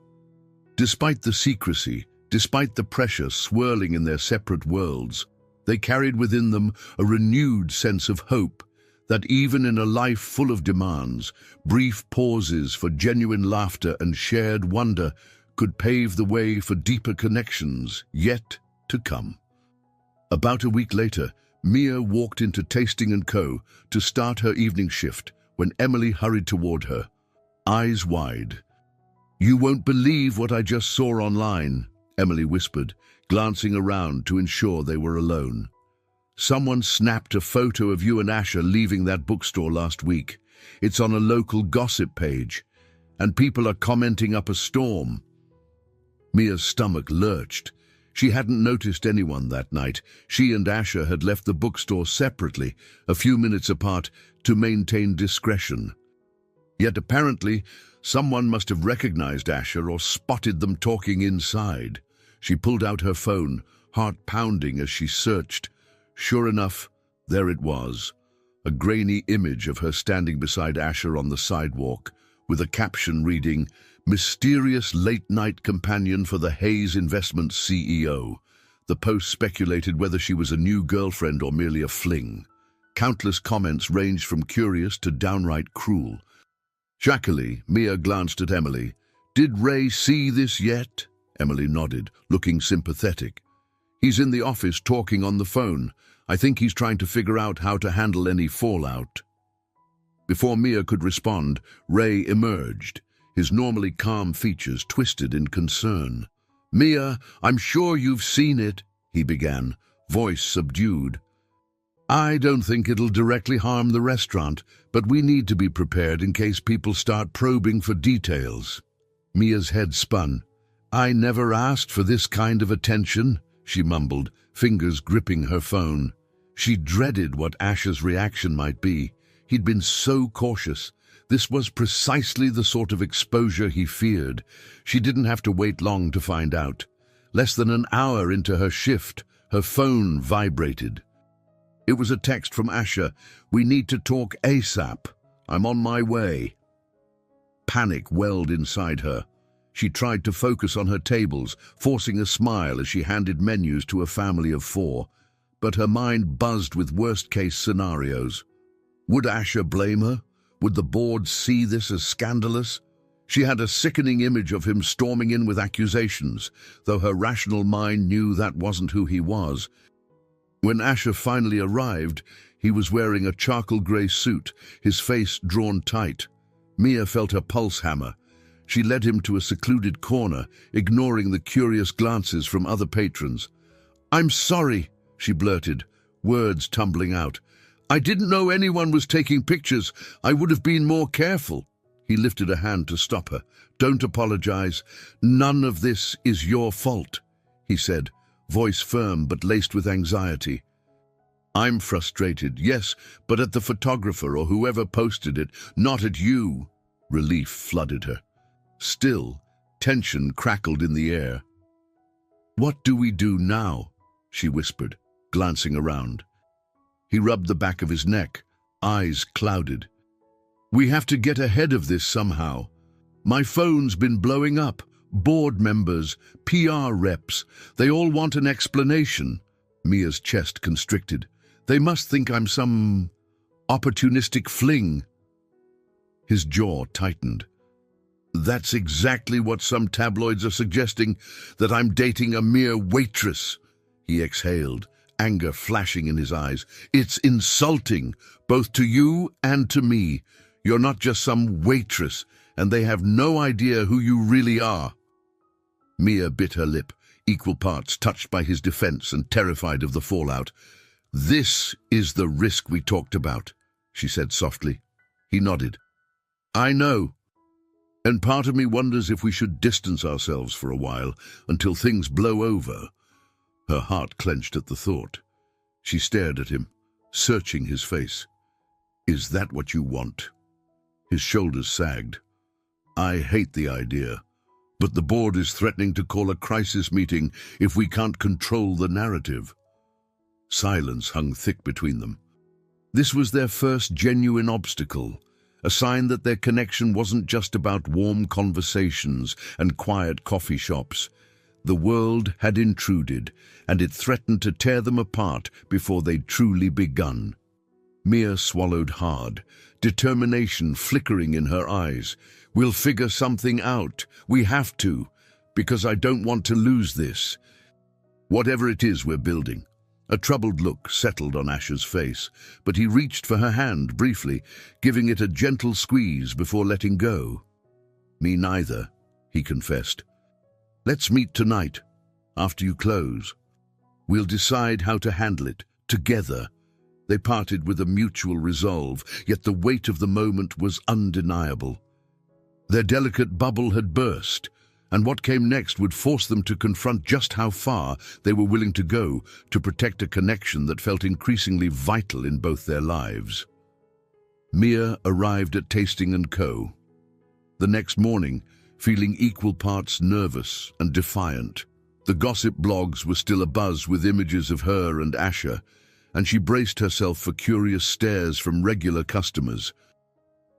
Despite the secrecy, despite the pressure swirling in their separate worlds, they carried within them a renewed sense of hope that even in a life full of demands, brief pauses for genuine laughter and shared wonder could pave the way for deeper connections yet to come. About a week later, Mia walked into Tasting & Co. to start her evening shift when Emily hurried toward her, eyes wide. "You won't believe what I just saw online," Emily whispered, glancing around to ensure they were alone. "Someone snapped a photo of you and Asher leaving that bookstore last week. It's on a local gossip page, and people are commenting up a storm. Mia's stomach lurched. She hadn't noticed anyone that night. She and Asher had left the bookstore separately, a few minutes apart, to maintain discretion. Yet apparently, someone must have recognized Asher or spotted them talking inside. She pulled out her phone, heart pounding as she searched. Sure enough, there it was, a grainy image of her standing beside Asher on the sidewalk, with a caption reading, "Mysterious late-night companion for the Hayes Investments CEO." The post speculated whether she was a new girlfriend or merely a fling. Countless comments ranged from curious to downright cruel. Shakily, Mia glanced at Emily. "Did Ray see this yet?" Emily nodded, looking sympathetic. "He's in the office talking on the phone. I think he's trying to figure out how to handle any fallout." Before Mia could respond, Ray emerged, his normally calm features twisted in concern. "Mia, I'm sure you've seen it," he began, voice subdued. "I don't think it'll directly harm the restaurant, but we need to be prepared in case people start probing for details." Mia's head spun. "I never asked for this kind of attention," she mumbled, fingers gripping her phone. She dreaded what Asher's reaction might be. He'd been so cautious. This was precisely the sort of exposure he feared. She didn't have to wait long to find out. Less than an hour into her shift, her phone vibrated. It was a text from Asher. "We need to talk ASAP. I'm on my way." Panic welled inside her. She tried to focus on her tables, forcing a smile as she handed menus to a family of 4. But her mind buzzed with worst-case scenarios. Would Asher blame her? Would the board see this as scandalous? She had a sickening image of him storming in with accusations, though her rational mind knew that wasn't who he was. When Asher finally arrived, he was wearing a charcoal-grey suit, his face drawn tight. Mia felt her pulse hammer. She led him to a secluded corner, ignoring the curious glances from other patrons. "I'm sorry," she blurted, words tumbling out. "I didn't know anyone was taking pictures. I would have been more careful." He lifted a hand to stop her. "Don't apologize. None of this is your fault," he said, voice firm but laced with anxiety. "I'm frustrated, yes, but at the photographer or whoever posted it, not at you." Relief flooded her. Still, tension crackled in the air. "What do we do now?" she whispered, glancing around. He rubbed the back of his neck, eyes clouded. "We have to get ahead of this somehow. My phone's been blowing up. Board members, PR reps, they all want an explanation." Mia's chest constricted. "They must think I'm some opportunistic fling." His jaw tightened. "That's exactly what some tabloids are suggesting, that I'm dating a mere waitress." He exhaled, anger flashing in his eyes. "It's insulting, both to you and to me. You're not just some waitress, and they have no idea who you really are." Mia bit her lip, equal parts touched by his defense and terrified of the fallout. "This is the risk we talked about," she said softly. He nodded. "I know. And part of me wonders if we should distance ourselves for a while, until things blow over." Her heart clenched at the thought. She stared at him, searching his face. "Is that what you want?" His shoulders sagged. "I hate the idea, but the board is threatening to call a crisis meeting if we can't control the narrative." Silence hung thick between them. This was their first genuine obstacle, a sign that their connection wasn't just about warm conversations and quiet coffee shops. The world had intruded, and it threatened to tear them apart before they'd truly begun. Mia swallowed hard, determination flickering in her eyes. "We'll figure something out. We have to, because I don't want to lose this. Whatever it is we're building." A troubled look settled on Asher's face, but he reached for her hand briefly, giving it a gentle squeeze before letting go. "Me neither," he confessed. "Let's meet tonight, after you close. We'll decide how to handle it, together." They parted with a mutual resolve, yet the weight of the moment was undeniable. Their delicate bubble had burst, and what came next would force them to confront just how far they were willing to go to protect a connection that felt increasingly vital in both their lives. Mia arrived at Tasting & Co. the next morning, feeling equal parts nervous and defiant. The gossip blogs were still abuzz with images of her and Asher, and she braced herself for curious stares from regular customers.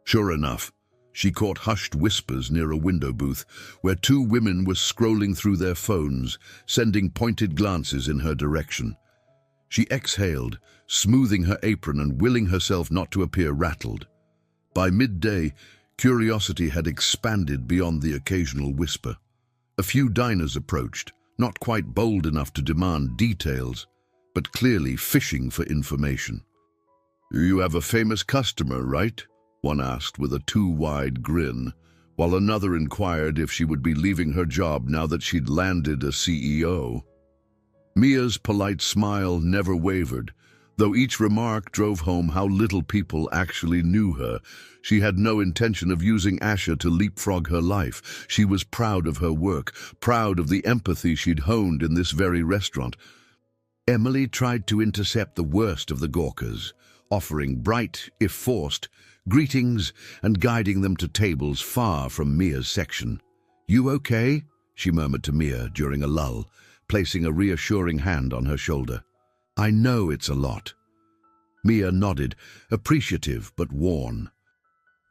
Sure enough, she caught hushed whispers near a window booth where two women were scrolling through their phones, sending pointed glances in her direction. She exhaled, smoothing her apron and willing herself not to appear rattled. By midday, curiosity had expanded beyond the occasional whisper. A few diners approached, not quite bold enough to demand details, but clearly fishing for information. "You have a famous customer, right?" one asked with a too-wide grin, while another inquired if she would be leaving her job now that she'd landed a CEO. Mia's polite smile never wavered, though each remark drove home how little people actually knew her. She had no intention of using Asher to leapfrog her life. She was proud of her work, proud of the empathy she'd honed in this very restaurant. Emily tried to intercept the worst of the gawkers, offering bright, if forced, greetings and guiding them to tables far from Mia's section. "You okay?" she murmured to Mia during a lull, placing a reassuring hand on her shoulder. "I know it's a lot." Mia nodded, appreciative but worn.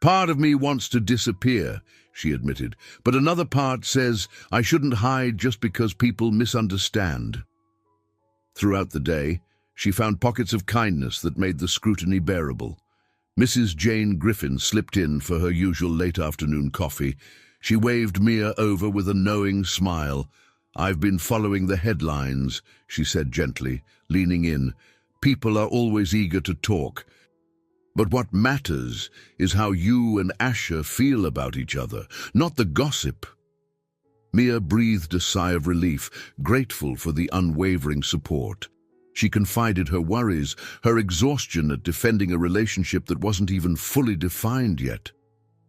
"Part of me wants to disappear," she admitted, "but another part says I shouldn't hide just because people misunderstand." Throughout the day, she found pockets of kindness that made the scrutiny bearable. Mrs. Jane Griffin slipped in for her usual late-afternoon coffee. She waved Mia over with a knowing smile. "I've been following the headlines," she said gently, leaning in. "People are always eager to talk. But what matters is how you and Asher feel about each other, not the gossip." Mia breathed a sigh of relief, grateful for the unwavering support. She confided her worries, her exhaustion at defending a relationship that wasn't even fully defined yet.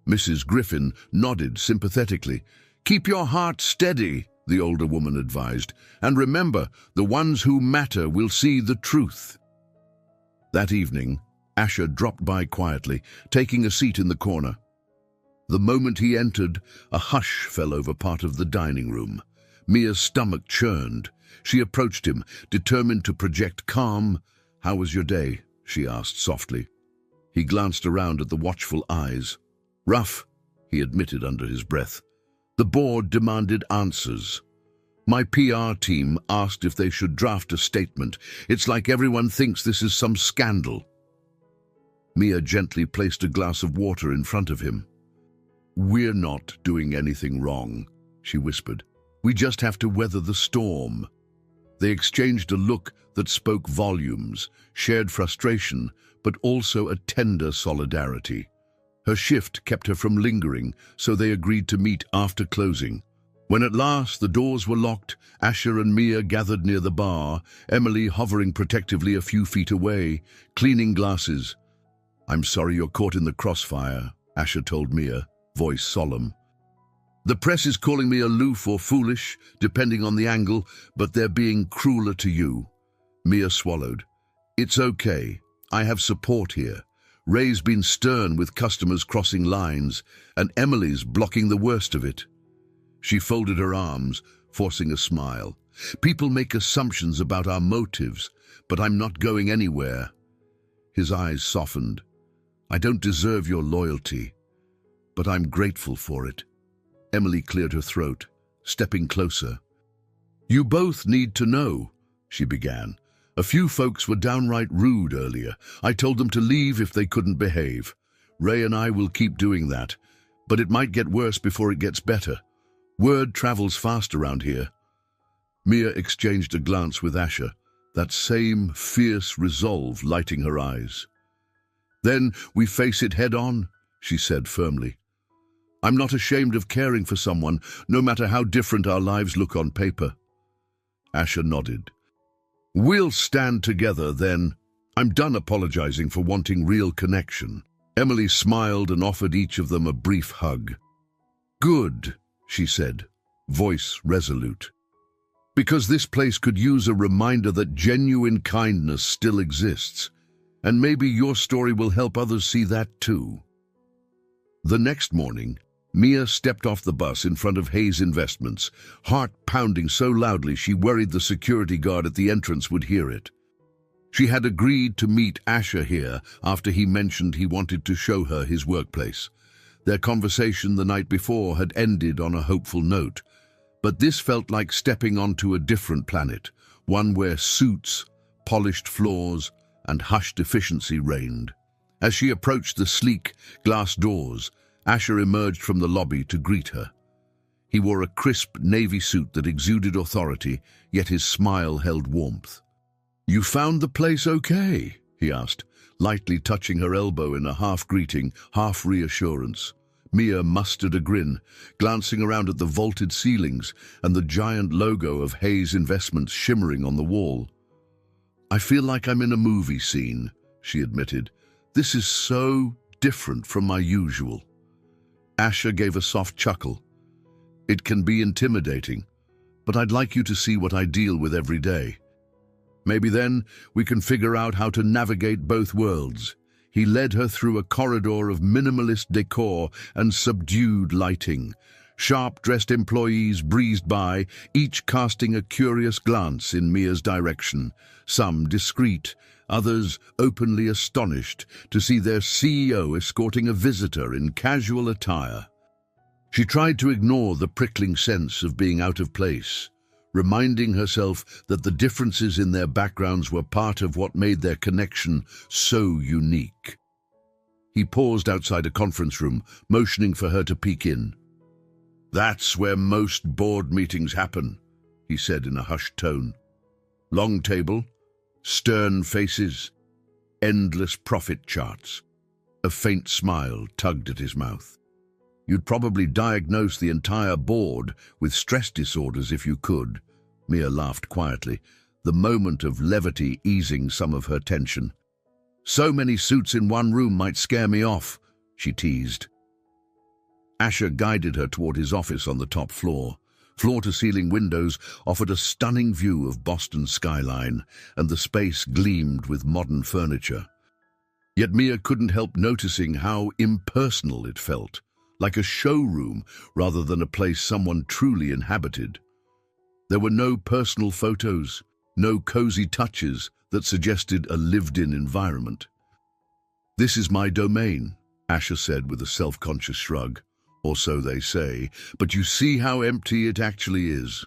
Mrs. Griffin nodded sympathetically. "Keep your heart steady," the older woman advised, "and remember, the ones who matter will see the truth." That evening, Asher dropped by quietly, taking a seat in the corner. The moment he entered, a hush fell over part of the dining room. Mia's stomach churned. She approached him, determined to project calm. "How was your day?" she asked softly. He glanced around at the watchful eyes. "Rough," he admitted under his breath. "The board demanded answers. My PR team asked if they should draft a statement. It's like everyone thinks this is some scandal." Mia gently placed a glass of water in front of him. "We're not doing anything wrong," she whispered. "We just have to weather the storm." They exchanged a look that spoke volumes, shared frustration, but also a tender solidarity. Her shift kept her from lingering, so they agreed to meet after closing. When at last the doors were locked, Asher and Mia gathered near the bar, Emily hovering protectively a few feet away, cleaning glasses. "I'm sorry you're caught in the crossfire," Asher told Mia, voice solemn. "The press is calling me aloof or foolish, depending on the angle, but they're being crueler to you." Mia swallowed. "It's okay. I have support here. Ray's been stern with customers crossing lines, and Emily's blocking the worst of it." She folded her arms, forcing a smile. "People make assumptions about our motives, but I'm not going anywhere." His eyes softened. "I don't deserve your loyalty, but I'm grateful for it." Emily cleared her throat, stepping closer. "You both need to know," she began. "A few folks were downright rude earlier. I told them to leave if they couldn't behave. Ray and I will keep doing that, but it might get worse before it gets better. Word travels fast around here." Mia exchanged a glance with Asher, that same fierce resolve lighting her eyes. "Then we face it head-on," she said firmly. "I'm not ashamed of caring for someone, no matter how different our lives look on paper." Asher nodded. "We'll stand together then. I'm done apologizing for wanting real connection. Emily smiled and offered each of them a brief hug. Good, she said, voice resolute. Because this place could use a reminder that genuine kindness still exists, and maybe your story will help others see that too. The next morning, Mia stepped off the bus in front of Hayes Investments, heart pounding so loudly she worried the security guard at the entrance would hear it. She had agreed to meet Asher here after he mentioned he wanted to show her his workplace. Their conversation the night before had ended on a hopeful note, but this felt like stepping onto a different planet, one where suits, polished floors, and hushed efficiency reigned. As she approached the sleek glass doors, Asher emerged from the lobby to greet her. He wore a crisp navy suit that exuded authority, yet his smile held warmth. "You found the place okay?" he asked, lightly touching her elbow in a half-greeting, half-reassurance. Mia mustered a grin, glancing around at the vaulted ceilings and the giant logo of Hayes Investments shimmering on the wall. "I feel like I'm in a movie scene," she admitted. "This is so different from my usual." Asher gave a soft chuckle. "It can be intimidating, but I'd like you to see what I deal with every day. Maybe then we can figure out how to navigate both worlds." He led her through a corridor of minimalist decor and subdued lighting. Sharp-dressed employees breezed by, each casting a curious glance in Mia's direction, some discreet, others openly astonished to see their CEO escorting a visitor in casual attire. She tried to ignore the prickling sense of being out of place, reminding herself that the differences in their backgrounds were part of what made their connection so unique. He paused outside a conference room, motioning for her to peek in. "That's where most board meetings happen," he said in a hushed tone. "Long table, stern faces, endless profit charts." A faint smile tugged at his mouth. "You'd probably diagnose the entire board with stress disorders if you could." Mia laughed quietly, the moment of levity easing some of her tension. "So many suits in one room might scare me off," she teased. Asher guided her toward his office on the top floor. Floor-to-ceiling windows offered a stunning view of Boston's skyline, and the space gleamed with modern furniture. Yet Mia couldn't help noticing how impersonal it felt, like a showroom rather than a place someone truly inhabited. There were no personal photos, no cozy touches that suggested a lived-in environment. "This is my domain," Asher said with a self-conscious shrug. "Or so they say, but you see how empty it actually is."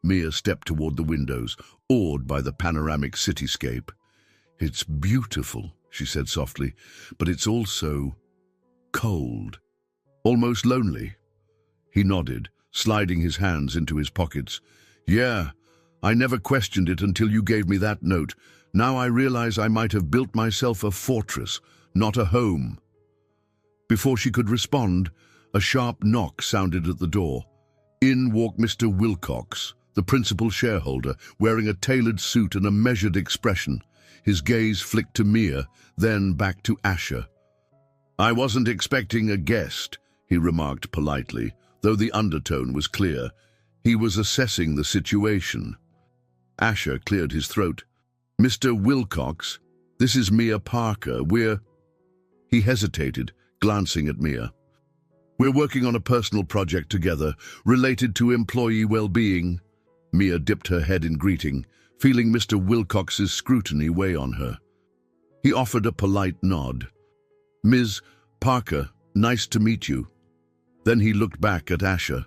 Mia stepped toward the windows, awed by the panoramic cityscape. "It's beautiful," she said softly, "but it's also cold, almost lonely." He nodded, sliding his hands into his pockets. "Yeah, I never questioned it until you gave me that note. Now I realize I might have built myself a fortress, not a home." Before she could respond, a sharp knock sounded at the door. In walked Mr. Wilcox, the principal shareholder, wearing a tailored suit and a measured expression. His gaze flicked to Mia, then back to Asher. "I wasn't expecting a guest," he remarked politely, though the undertone was clear. He was assessing the situation. Asher cleared his throat. "Mr. Wilcox, this is Mia Parker. He hesitated, glancing at Mia. "We're working on a personal project together, related to employee well-being." Mia dipped her head in greeting, feeling Mr. Wilcox's scrutiny weigh on her. He offered a polite nod. "Ms. Parker, nice to meet you." Then he looked back at Asher.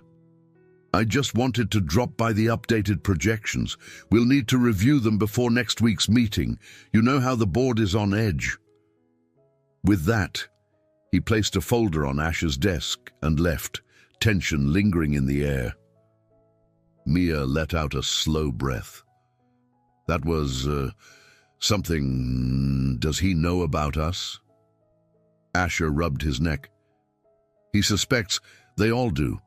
"I just wanted to drop by the updated projections. We'll need to review them before next week's meeting. You know how the board is on edge." With that, he placed a folder on Asher's desk and left, tension lingering in the air. Mia let out a slow breath. That was, something. Does he know about us? Asher rubbed his neck. "He suspects they all do.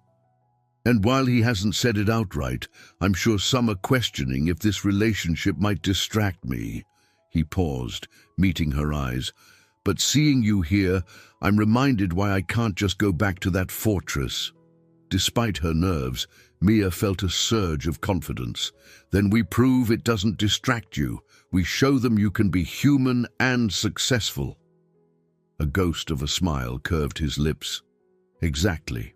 And while he hasn't said it outright, I'm sure some are questioning if this relationship might distract me." He paused, meeting her eyes. "But seeing you here, I'm reminded why I can't just go back to that fortress." Despite her nerves, Mia felt a surge of confidence. "Then we prove it doesn't distract you. We show them you can be human and successful." A ghost of a smile curved his lips. "Exactly.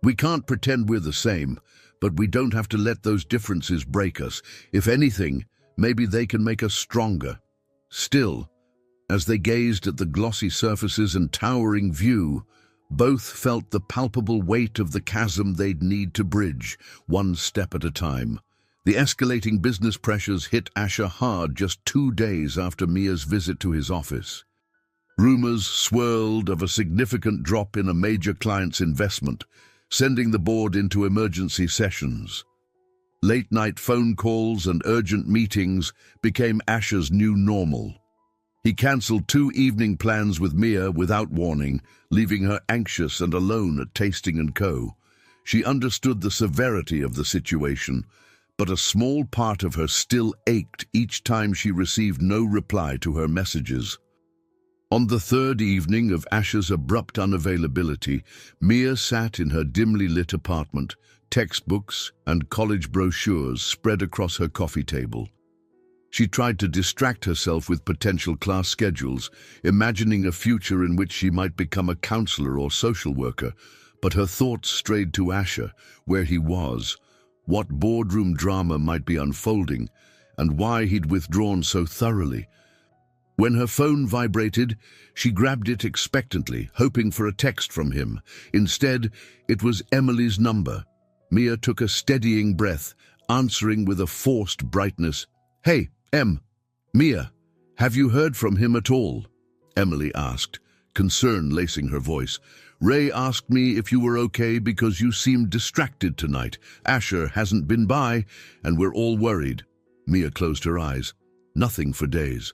We can't pretend we're the same, but we don't have to let those differences break us. If anything, maybe they can make us stronger." Still, as they gazed at the glossy surfaces and towering view, both felt the palpable weight of the chasm they'd need to bridge, one step at a time. The escalating business pressures hit Asher hard just 2 days after Mia's visit to his office. Rumors swirled of a significant drop in a major client's investment, sending the board into emergency sessions. Late-night phone calls and urgent meetings became Asher's new normal. He cancelled 2 evening plans with Mia without warning, leaving her anxious and alone at Tasting & Co. She understood the severity of the situation, but a small part of her still ached each time she received no reply to her messages. On the 3rd evening of Asher's abrupt unavailability, Mia sat in her dimly lit apartment, textbooks and college brochures spread across her coffee table. She tried to distract herself with potential class schedules, imagining a future in which she might become a counselor or social worker, but her thoughts strayed to Asher, where he was, what boardroom drama might be unfolding, and why he'd withdrawn so thoroughly. When her phone vibrated, she grabbed it expectantly, hoping for a text from him. Instead, it was Emily's number. Mia took a steadying breath, answering with a forced brightness. "Hey, Em. Mia, have you heard from him at all?" Emily asked, concern lacing her voice. "Ray asked me if you were okay because you seemed distracted tonight. Asher hasn't been by, and we're all worried." Mia closed her eyes. Nothing for days.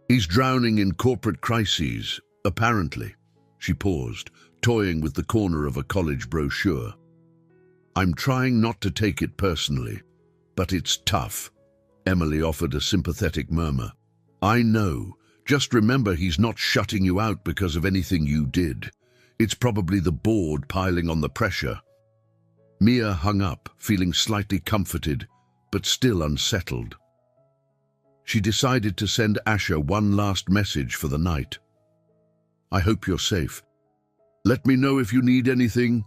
"He's drowning in corporate crises, apparently." She paused, toying with the corner of a college brochure. "I'm trying not to take it personally, but it's tough." Emily offered a sympathetic murmur. "I know. Just remember he's not shutting you out because of anything you did. It's probably the board piling on the pressure." Mia hung up, feeling slightly comforted, but still unsettled. She decided to send Asher one last message for the night. "I hope you're safe. Let me know if you need anything."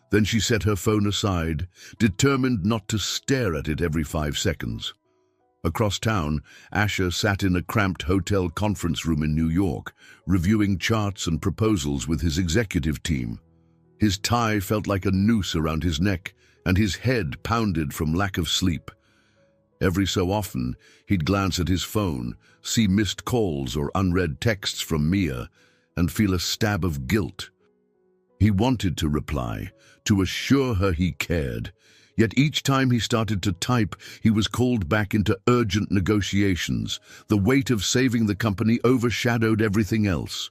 Then she set her phone aside, determined not to stare at it every 5 seconds. Across town, Asher sat in a cramped hotel conference room in New York, reviewing charts and proposals with his executive team. His tie felt like a noose around his neck, and his head pounded from lack of sleep. Every so often, he'd glance at his phone, see missed calls or unread texts from Mia, and feel a stab of guilt. He wanted to reply, to assure her he cared, yet each time he started to type, he was called back into urgent negotiations. The weight of saving the company overshadowed everything else.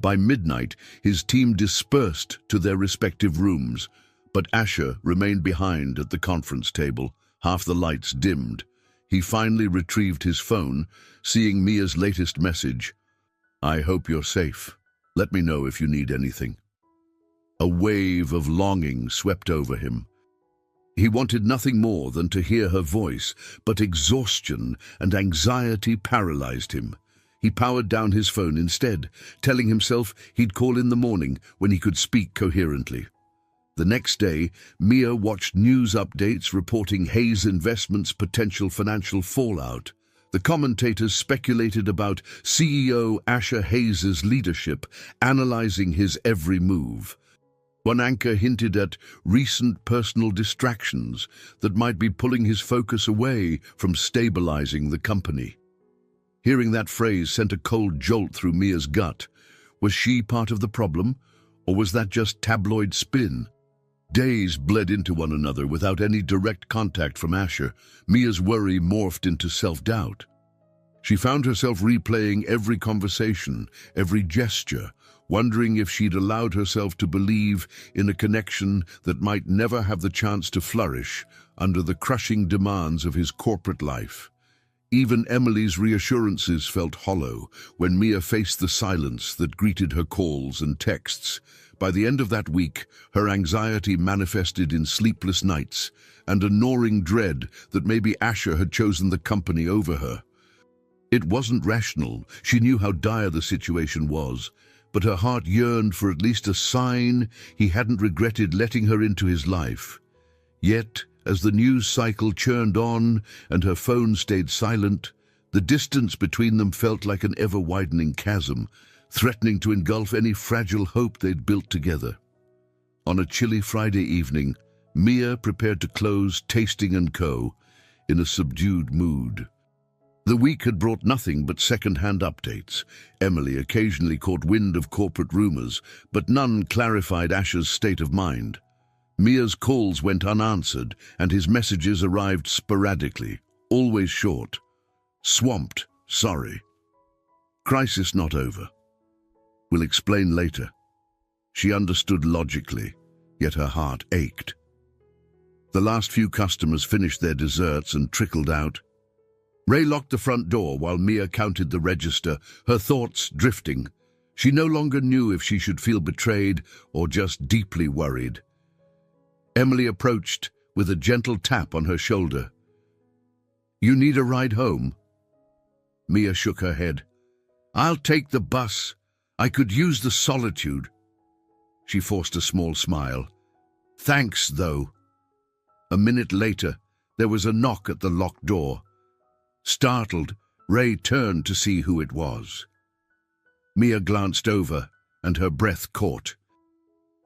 By midnight, his team dispersed to their respective rooms, but Asher remained behind at the conference table, half the lights dimmed. He finally retrieved his phone, seeing Mia's latest message. "I hope you're safe. Let me know if you need anything." A wave of longing swept over him. He wanted nothing more than to hear her voice, but exhaustion and anxiety paralyzed him. He powered down his phone instead, telling himself he'd call in the morning when he could speak coherently. The next day, Mia watched news updates reporting Hayes Investments' potential financial fallout. The commentators speculated about CEO Asher Hayes' leadership, analyzing his every move. One anchor hinted at recent personal distractions that might be pulling his focus away from stabilizing the company. Hearing that phrase sent a cold jolt through Mia's gut. Was she part of the problem, or was that just tabloid spin? Days bled into one another without any direct contact from Asher. Mia's worry morphed into self-doubt. She found herself replaying every conversation, every gesture, wondering if she'd allowed herself to believe in a connection that might never have the chance to flourish under the crushing demands of his corporate life. Even Emily's reassurances felt hollow when Mia faced the silence that greeted her calls and texts. By the end of that week, her anxiety manifested in sleepless nights and a gnawing dread that maybe Asher had chosen the company over her. It wasn't rational. She knew how dire the situation was, but her heart yearned for at least a sign he hadn't regretted letting her into his life. Yet, as the news cycle churned on and her phone stayed silent, the distance between them felt like an ever-widening chasm, threatening to engulf any fragile hope they'd built together. On a chilly Friday evening, Mia prepared to close Tasting & Co. in a subdued mood. The week had brought nothing but second-hand updates. Emily occasionally caught wind of corporate rumors, but none clarified Asher's state of mind. Mia's calls went unanswered, and his messages arrived sporadically, always short. Swamped, sorry. Crisis not over. Will explain later. She understood logically, yet her heart ached. The last few customers finished their desserts and trickled out. Ray locked the front door while Mia counted the register, her thoughts drifting. She no longer knew if she should feel betrayed or just deeply worried. Emily approached with a gentle tap on her shoulder. "You need a ride home?" Mia shook her head. "I'll take the bus. I could use the solitude." She forced a small smile. "Thanks, though." A minute later, there was a knock at the locked door. Startled, Ray turned to see who it was. Mia glanced over, and her breath caught.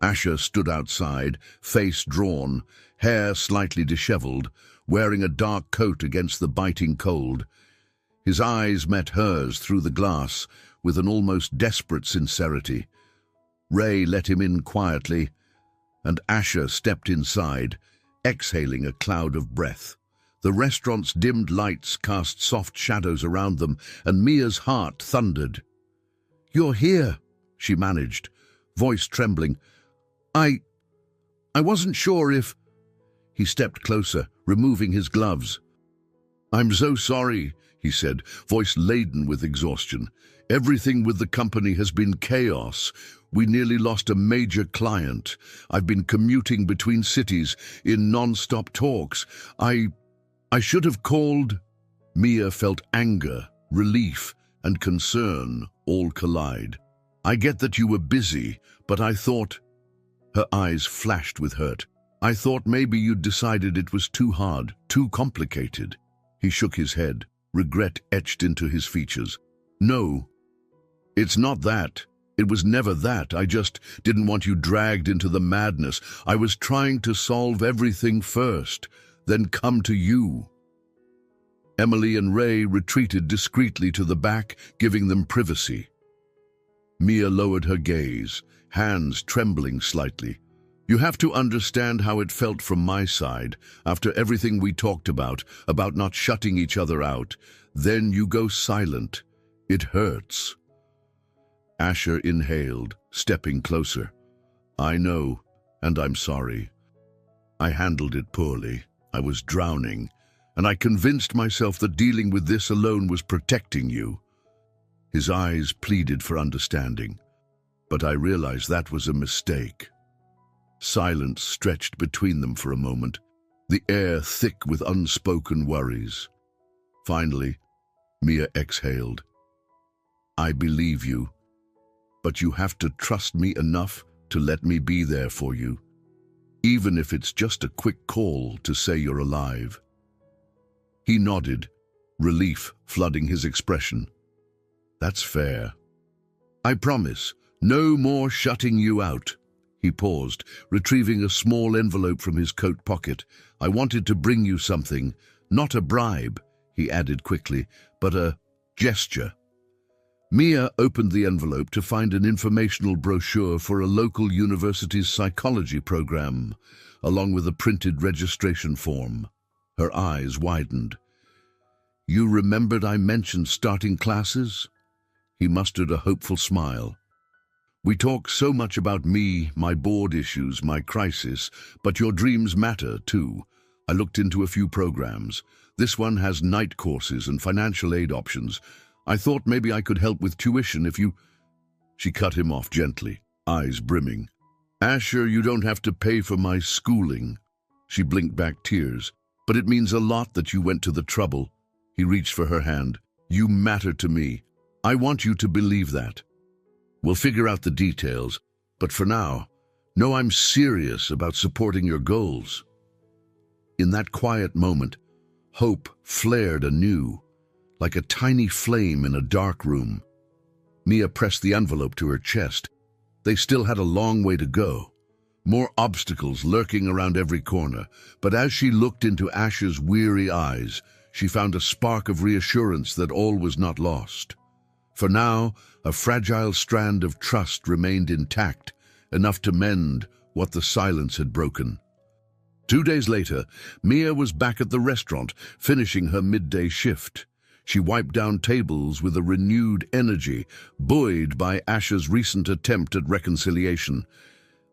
Asher stood outside, face drawn, hair slightly disheveled, wearing a dark coat against the biting cold. His eyes met hers through the glass with an almost desperate sincerity. Ray let him in quietly, and Asher stepped inside, exhaling a cloud of breath. The restaurant's dimmed lights cast soft shadows around them, and Mia's heart thundered. "You're here," she managed, voice trembling. I wasn't sure if—" He stepped closer, removing his gloves. "I'm so sorry," he said, voice laden with exhaustion. "Everything with the company has been chaos. We nearly lost a major client. I've been commuting between cities in non-stop talks. I should have called." Mia felt anger, relief, and concern all collide. "I get that you were busy, but I thought—" Her eyes flashed with hurt. "I thought maybe you'd decided it was too hard, too complicated." He shook his head, regret etched into his features. "No, it's not that. It was never that. I just didn't want you dragged into the madness. I was trying to solve everything first, then come to you." Emily and Ray retreated discreetly to the back, giving them privacy. Mia lowered her gaze, hands trembling slightly. "You have to understand how it felt from my side, after everything we talked about not shutting each other out. Then you go silent. It hurts." Asher inhaled, stepping closer. "I know, and I'm sorry. I handled it poorly. I was drowning, and I convinced myself that dealing with this alone was protecting you." His eyes pleaded for understanding. "But I realized that was a mistake." Silence stretched between them for a moment, the air thick with unspoken worries. Finally, Mia exhaled. "I believe you, but you have to trust me enough to let me be there for you, even if it's just a quick call to say you're alive." He nodded, relief flooding his expression. "That's fair. I promise. No more shutting you out." He paused, retrieving a small envelope from his coat pocket. "I wanted to bring you something. Not a bribe," he added quickly, "but a gesture." Mia opened the envelope to find an informational brochure for a local university's psychology program, along with a printed registration form. Her eyes widened. "You remembered I mentioned starting classes?" He mustered a hopeful smile. "We talk so much about me, my board issues, my crisis, but your dreams matter too. I looked into a few programs. This one has night courses and financial aid options. I thought maybe I could help with tuition if you—" She cut him off gently, eyes brimming. "Asher, you don't have to pay for my schooling." She blinked back tears. "But it means a lot that you went to the trouble." He reached for her hand. "You matter to me. I want you to believe that. We'll figure out the details, but for now, know I'm serious about supporting your goals." In that quiet moment, hope flared anew, like a tiny flame in a dark room. Mia pressed the envelope to her chest. They still had a long way to go, more obstacles lurking around every corner, but as she looked into Asher's weary eyes, she found a spark of reassurance that all was not lost. For now, a fragile strand of trust remained intact, enough to mend what the silence had broken. 2 days later, Mia was back at the restaurant, finishing her midday shift. She wiped down tables with a renewed energy, buoyed by Asher's recent attempt at reconciliation.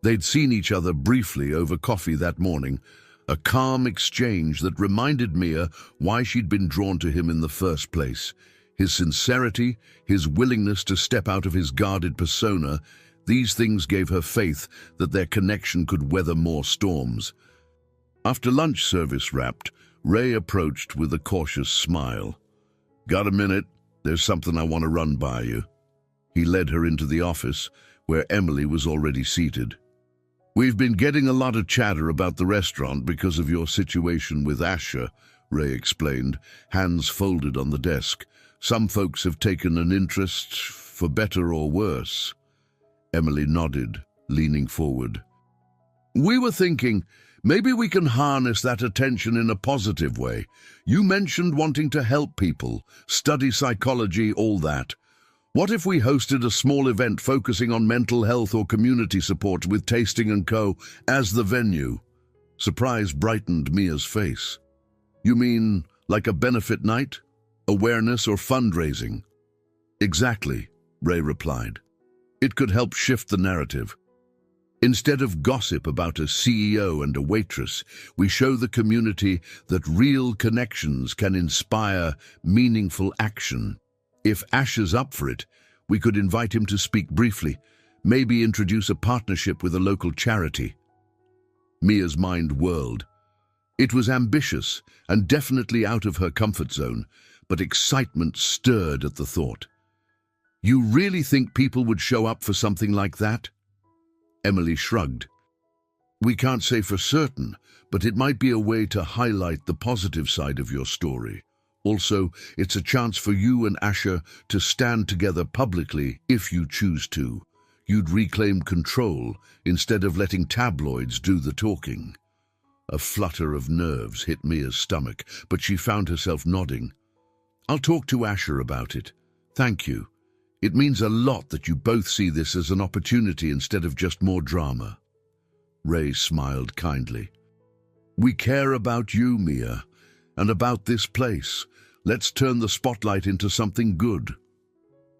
They'd seen each other briefly over coffee that morning, a calm exchange that reminded Mia why she'd been drawn to him in the first place. His sincerity, his willingness to step out of his guarded persona, these things gave her faith that their connection could weather more storms. After lunch service wrapped, Ray approached with a cautious smile. "Got a minute? There's something I want to run by you." He led her into the office, where Emily was already seated. "We've been getting a lot of chatter about the restaurant because of your situation with Asher," Ray explained, hands folded on the desk. "Some folks have taken an interest, for better or worse." Emily nodded, leaning forward. "We were thinking, maybe we can harness that attention in a positive way. You mentioned wanting to help people, study psychology, all that. What if we hosted a small event focusing on mental health or community support with Tasting & Co. as the venue?" Surprise brightened Mia's face. "You mean like a benefit night? Awareness or fundraising?" "Exactly," Ray replied. "It could help shift the narrative. Instead of gossip about a CEO and a waitress, we show the community that real connections can inspire meaningful action. If Asher's up for it, we could invite him to speak briefly, maybe introduce a partnership with a local charity." Mia's mind whirled. It was ambitious and definitely out of her comfort zone, but excitement stirred at the thought. "You really think people would show up for something like that?" Emily shrugged. "We can't say for certain, but it might be a way to highlight the positive side of your story. Also, it's a chance for you and Asher to stand together publicly if you choose to. You'd reclaim control instead of letting tabloids do the talking." A flutter of nerves hit Mia's stomach, but she found herself nodding. "I'll talk to Asher about it. Thank you. It means a lot that you both see this as an opportunity instead of just more drama." Ray smiled kindly. "We care about you, Mia, and about this place. Let's turn the spotlight into something good."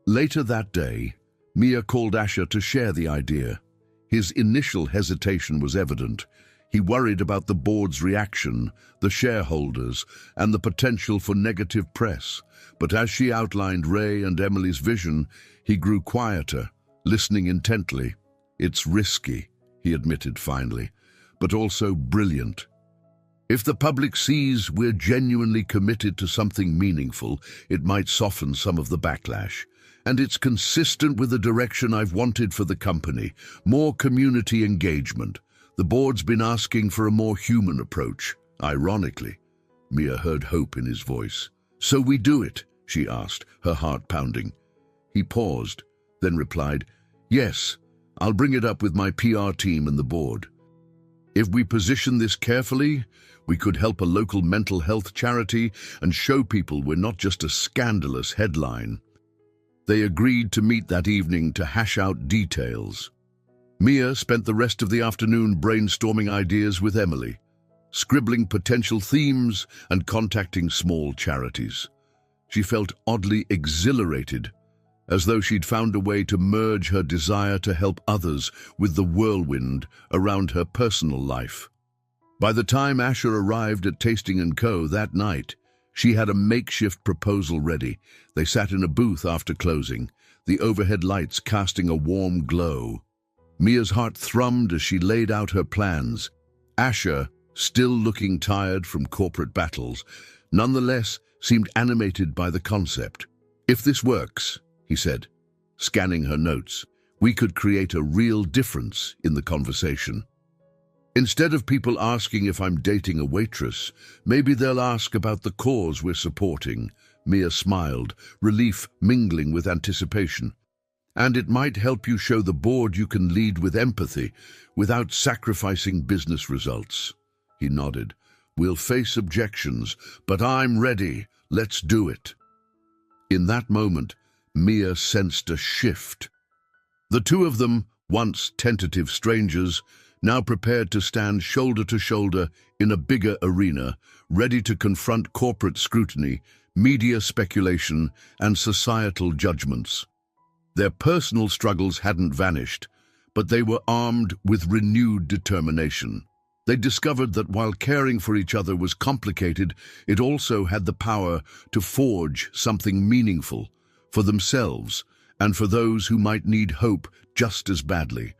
Later that day, Mia called Asher to share the idea. His initial hesitation was evident. He worried about the board's reaction, the shareholders, and the potential for negative press. But as she outlined Ray and Emily's vision, he grew quieter, listening intently. "It's risky," he admitted finally, "but also brilliant. If the public sees we're genuinely committed to something meaningful, it might soften some of the backlash. And it's consistent with the direction I've wanted for the company, more community engagement. The board's been asking for a more human approach." Ironically, Mia heard hope in his voice. "So we do it?" she asked, her heart pounding. He paused, then replied, "Yes, I'll bring it up with my PR team and the board. If we position this carefully, we could help a local mental health charity and show people we're not just a scandalous headline." They agreed to meet that evening to hash out details. Mia spent the rest of the afternoon brainstorming ideas with Emily, scribbling potential themes and contacting small charities. She felt oddly exhilarated, as though she'd found a way to merge her desire to help others with the whirlwind around her personal life. By the time Asher arrived at Tasting & Co. that night, She had a makeshift proposal ready. They sat in a booth after closing, the overhead lights casting a warm glow. Mia's heart thrummed as she laid out her plans. Asher, still looking tired from corporate battles, nonetheless seemed animated by the concept. "If this works," he said, scanning her notes, "we could create a real difference in the conversation. Instead of people asking if I'm dating a waitress, maybe they'll ask about the cause we're supporting." Mia smiled, relief mingling with anticipation. "And it might help you show the board you can lead with empathy without sacrificing business results." He nodded. "We'll face objections, but I'm ready. Let's do it." In that moment, Mia sensed a shift. The two of them, once tentative strangers, now prepared to stand shoulder to shoulder in a bigger arena, ready to confront corporate scrutiny, media speculation, and societal judgments. Their personal struggles hadn't vanished, but they were armed with renewed determination. They discovered that while caring for each other was complicated, it also had the power to forge something meaningful for themselves and for those who might need hope just as badly.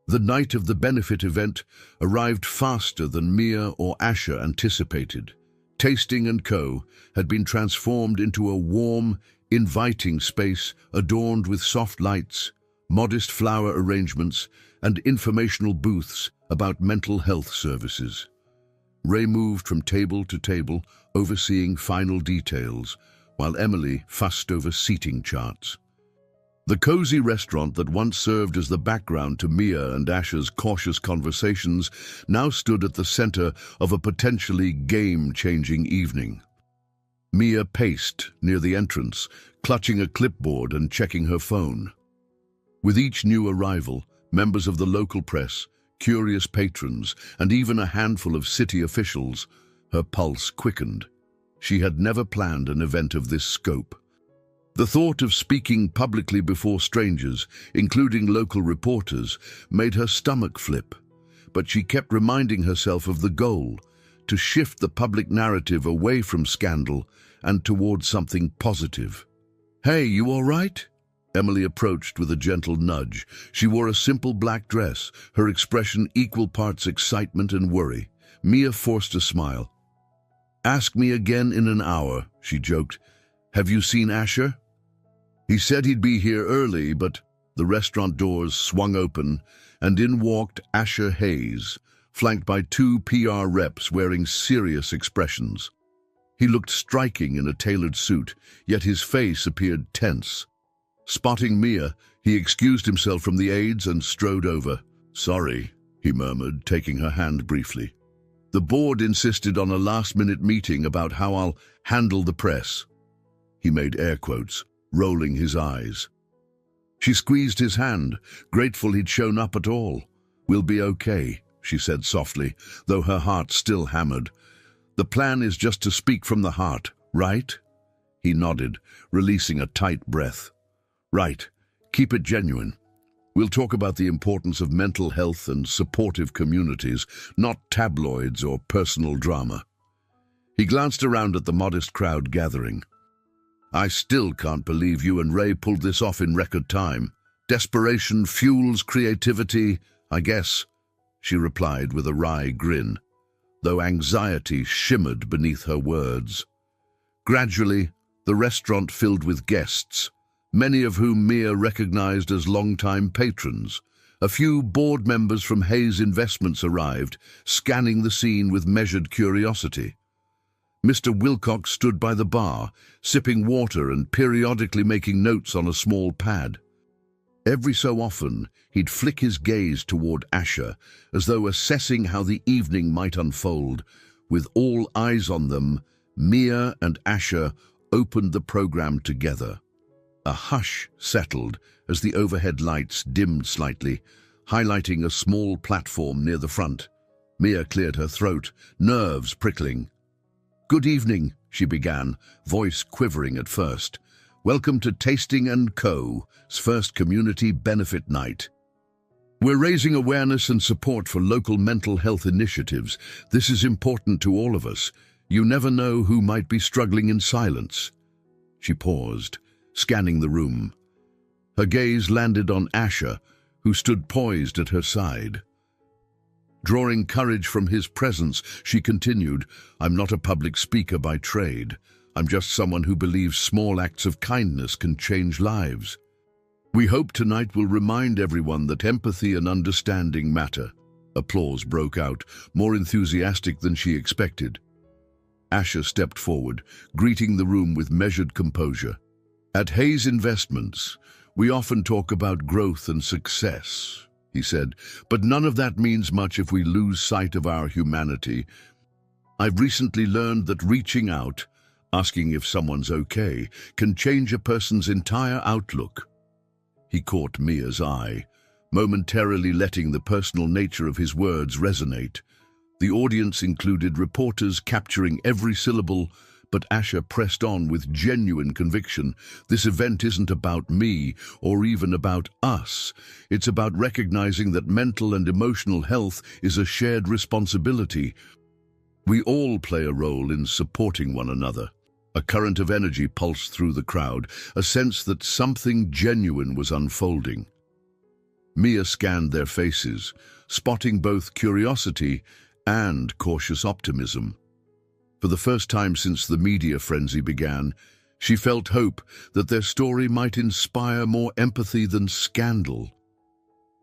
The night of the benefit event arrived faster than Mia or Asher anticipated. Tasting & Co. had been transformed into a warm, inviting space adorned with soft lights, modest flower arrangements, and informational booths about mental health services. Ray moved from table to table, overseeing final details, while Emily fussed over seating charts. The cozy restaurant that once served as the background to Mia and Asher's cautious conversations now stood at the center of a potentially game-changing evening. Mia paced near the entrance, clutching a clipboard and checking her phone. With each new arrival, members of the local press, curious patrons, and even a handful of city officials, her pulse quickened. She had never planned an event of this scope. The thought of speaking publicly before strangers, including local reporters, made her stomach flip. But she kept reminding herself of the goal, to shift the public narrative away from scandal and towards something positive. "Hey, you all right?" Emily approached with a gentle nudge. She wore a simple black dress, her expression equal parts excitement and worry. Mia forced a smile. "Ask me again in an hour," she joked. "Have you seen Asher?" "He said he'd be here early, but..." The restaurant doors swung open, and in walked Asher Hayes, flanked by two PR reps wearing serious expressions. He looked striking in a tailored suit, yet his face appeared tense. Spotting Mia, he excused himself from the aides and strode over. "Sorry," he murmured, taking her hand briefly. "The board insisted on a last-minute meeting about how I'll handle the press." He made air quotes, rolling his eyes. She squeezed his hand, grateful he'd shown up at all. "We'll be okay," she said softly, though her heart still hammered. "The plan is just to speak from the heart, right?" He nodded, releasing a tight breath. "Right. Keep it genuine. We'll talk about the importance of mental health and supportive communities, not tabloids or personal drama." He glanced around at the modest crowd gathering. "I still can't believe you and Ray pulled this off in record time. Desperation fuels creativity, I guess," she replied with a wry grin, though anxiety shimmered beneath her words. Gradually, the restaurant filled with guests, many of whom Mia recognized as longtime patrons. A few board members from Hayes Investments arrived, scanning the scene with measured curiosity. Mr. Wilcox stood by the bar, sipping water and periodically making notes on a small pad. Every so often, he'd flick his gaze toward Asher, as though assessing how the evening might unfold. With all eyes on them, Mia and Asher opened the program together. A hush settled as the overhead lights dimmed slightly, highlighting a small platform near the front. Mia cleared her throat, nerves prickling. "Good evening," she began, voice quivering at first. "Welcome to Tasting & Co.'s first community benefit night. We're raising awareness and support for local mental health initiatives. This is important to all of us. You never know who might be struggling in silence. She paused, scanning the room. Her gaze landed on Asher, who stood poised at her side. Drawing courage from his presence, she continued, I'm not a public speaker by trade. I'm just someone who believes small acts of kindness can change lives. We hope tonight will remind everyone that empathy and understanding matter. Applause broke out, more enthusiastic than she expected. Asher stepped forward, greeting the room with measured composure. At Hayes Investments, we often talk about growth and success, he said, but none of that means much if we lose sight of our humanity. I've recently learned that reaching out, asking if someone's okay, can change a person's entire outlook. He caught Mia's eye, momentarily letting the personal nature of his words resonate. The audience included reporters capturing every syllable, but Asher pressed on with genuine conviction. This event isn't about me or even about us. It's about recognizing that mental and emotional health is a shared responsibility. We all play a role in supporting one another. A current of energy pulsed through the crowd, a sense that something genuine was unfolding. Mia scanned their faces, spotting both curiosity and cautious optimism. For the first time since the media frenzy began, she felt hope that their story might inspire more empathy than scandal.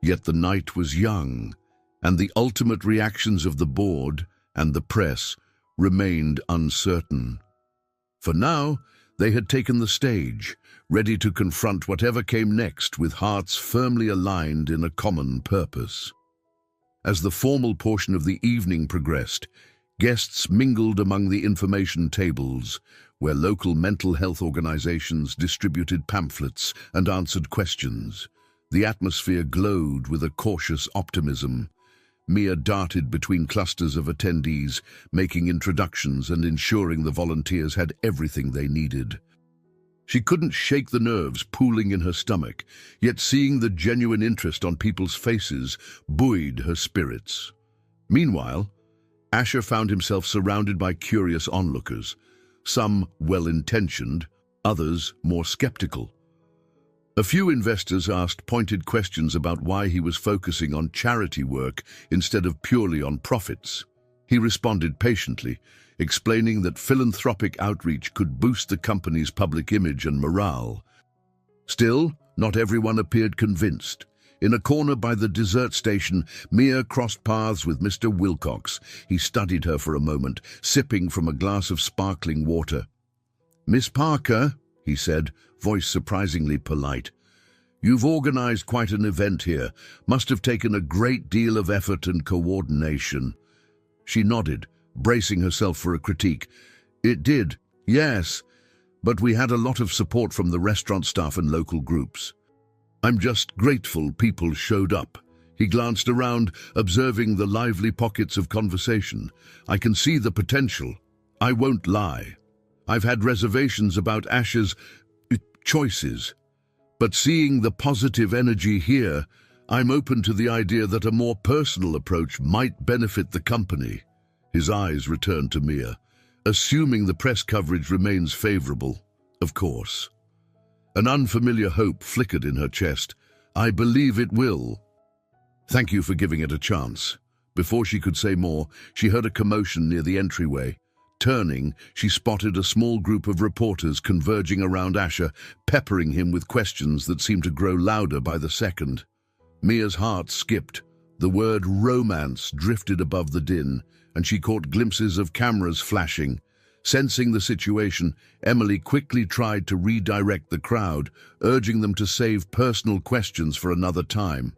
Yet the night was young, and the ultimate reactions of the board and the press remained uncertain. For now, they had taken the stage, ready to confront whatever came next with hearts firmly aligned in a common purpose. As the formal portion of the evening progressed, guests mingled among the information tables, where local mental health organizations distributed pamphlets and answered questions. The atmosphere glowed with a cautious optimism. Mia darted between clusters of attendees, making introductions and ensuring the volunteers had everything they needed. She couldn't shake the nerves pooling in her stomach, yet seeing the genuine interest on people's faces buoyed her spirits. Meanwhile, Asher found himself surrounded by curious onlookers, some well-intentioned, others more skeptical. A few investors asked pointed questions about why he was focusing on charity work instead of purely on profits. He responded patiently, explaining that philanthropic outreach could boost the company's public image and morale. Still, not everyone appeared convinced. In a corner by the dessert station, Mia crossed paths with Mr. Wilcox. He studied her for a moment, sipping from a glass of sparkling water. "Miss Parker," he said, voice surprisingly polite, "you've organized quite an event here. Must have taken a great deal of effort and coordination." She nodded, bracing herself for a critique. "It did, yes, but we had a lot of support from the restaurant staff and local groups. I'm just grateful people showed up." He glanced around, observing the lively pockets of conversation. "I can see the potential. I won't lie. I've had reservations about Asher's choices, but seeing the positive energy here, I'm open to the idea that a more personal approach might benefit the company." His eyes returned to Mia. "Assuming the press coverage remains favorable, of course." An unfamiliar hope flickered in her chest. "I believe it will." "Thank you for giving it a chance." Before she could say more, she heard a commotion near the entryway. Turning, she spotted a small group of reporters converging around Asher, peppering him with questions that seemed to grow louder by the second. Mia's heart skipped. The word romance drifted above the din, and she caught glimpses of cameras flashing. Sensing the situation, Emily quickly tried to redirect the crowd, urging them to save personal questions for another time.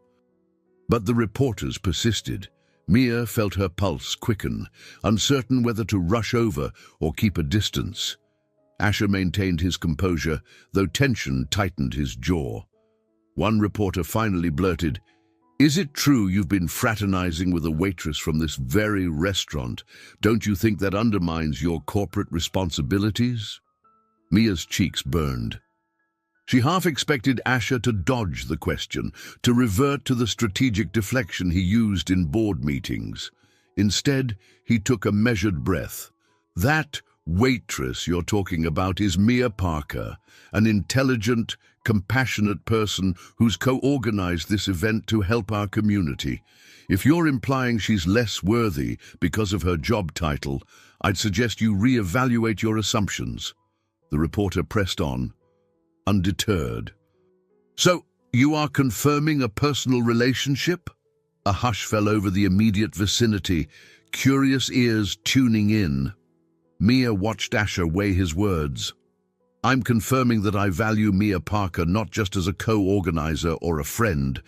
But the reporters persisted. Mia felt her pulse quicken, uncertain whether to rush over or keep a distance. Asher maintained his composure, though tension tightened his jaw. One reporter finally blurted, "Is it true you've been fraternizing with a waitress from this very restaurant? Don't you think that undermines your corporate responsibilities?" Mia's cheeks burned. She half expected Asher to dodge the question, to revert to the strategic deflection he used in board meetings. Instead, he took a measured breath. That waitress you're talking about is Mia Parker, an intelligent, compassionate person who's co-organized this event to help our community. If you're implying she's less worthy because of her job title, I'd suggest you re-evaluate your assumptions. The reporter pressed on, undeterred. So, you are confirming a personal relationship? A hush fell over the immediate vicinity, curious ears tuning in. Mia watched Asher weigh his words. I'm confirming that I value Mia Parker not just as a co-organizer or a friend,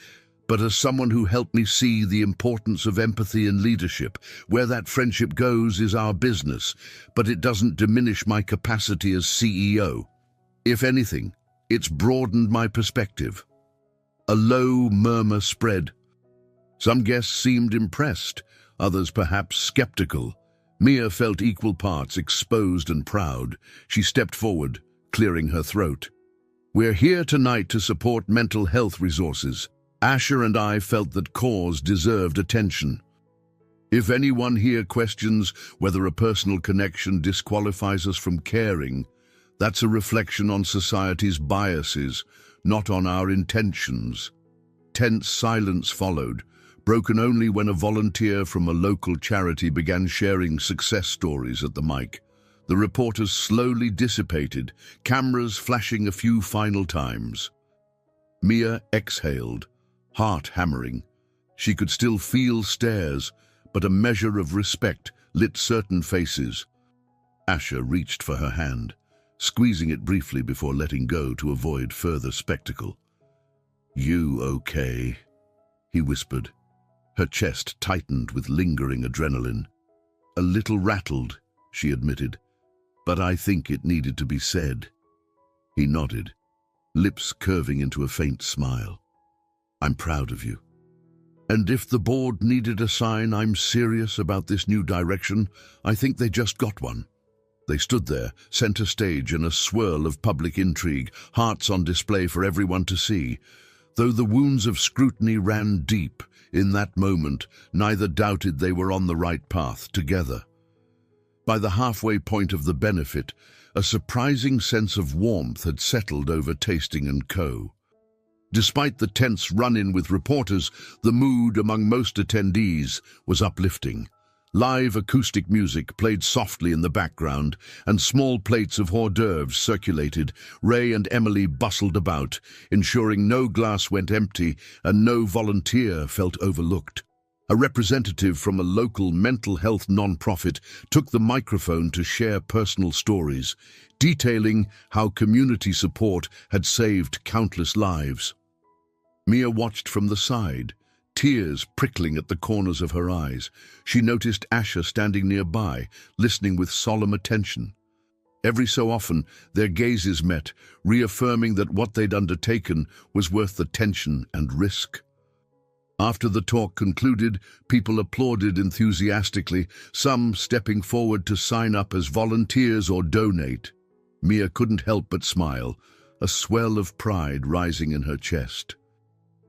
but as someone who helped me see the importance of empathy and leadership. Where that friendship goes is our business, but it doesn't diminish my capacity as CEO. If anything, it's broadened my perspective. A low murmur spread. Some guests seemed impressed, others perhaps skeptical. Mia felt equal parts exposed and proud. She stepped forward, clearing her throat. We're here tonight to support mental health resources. Asher and I felt that cause deserved attention. If anyone here questions whether a personal connection disqualifies us from caring, that's a reflection on society's biases, not on our intentions. Tense silence followed, broken only when a volunteer from a local charity began sharing success stories at the mic. The reporters slowly dissipated, cameras flashing a few final times. Mia exhaled, heart hammering. She could still feel stares, but a measure of respect lit certain faces. Asher reached for her hand, squeezing it briefly before letting go to avoid further spectacle. You okay? He whispered. Her chest tightened with lingering adrenaline. A little rattled, she admitted, but I think it needed to be said. He nodded, lips curving into a faint smile. I'm proud of you. And if the board needed a sign I'm serious about this new direction, I think they just got one. They stood there, center stage in a swirl of public intrigue, hearts on display for everyone to see. Though the wounds of scrutiny ran deep, in that moment, neither doubted they were on the right path together. By the halfway point of the benefit, a surprising sense of warmth had settled over Tasting & Co. Despite the tense run-in with reporters, the mood among most attendees was uplifting. Live acoustic music played softly in the background, and small plates of hors d'oeuvres circulated. Ray and Emily bustled about, ensuring no glass went empty and no volunteer felt overlooked. A representative from a local mental health non-profit took the microphone to share personal stories, detailing how community support had saved countless lives. Mia watched from the side, tears prickling at the corners of her eyes. She noticed Asher standing nearby, listening with solemn attention. Every so often, their gazes met, reaffirming that what they'd undertaken was worth the tension and risk. After the talk concluded, people applauded enthusiastically, some stepping forward to sign up as volunteers or donate. Mia couldn't help but smile, a swell of pride rising in her chest.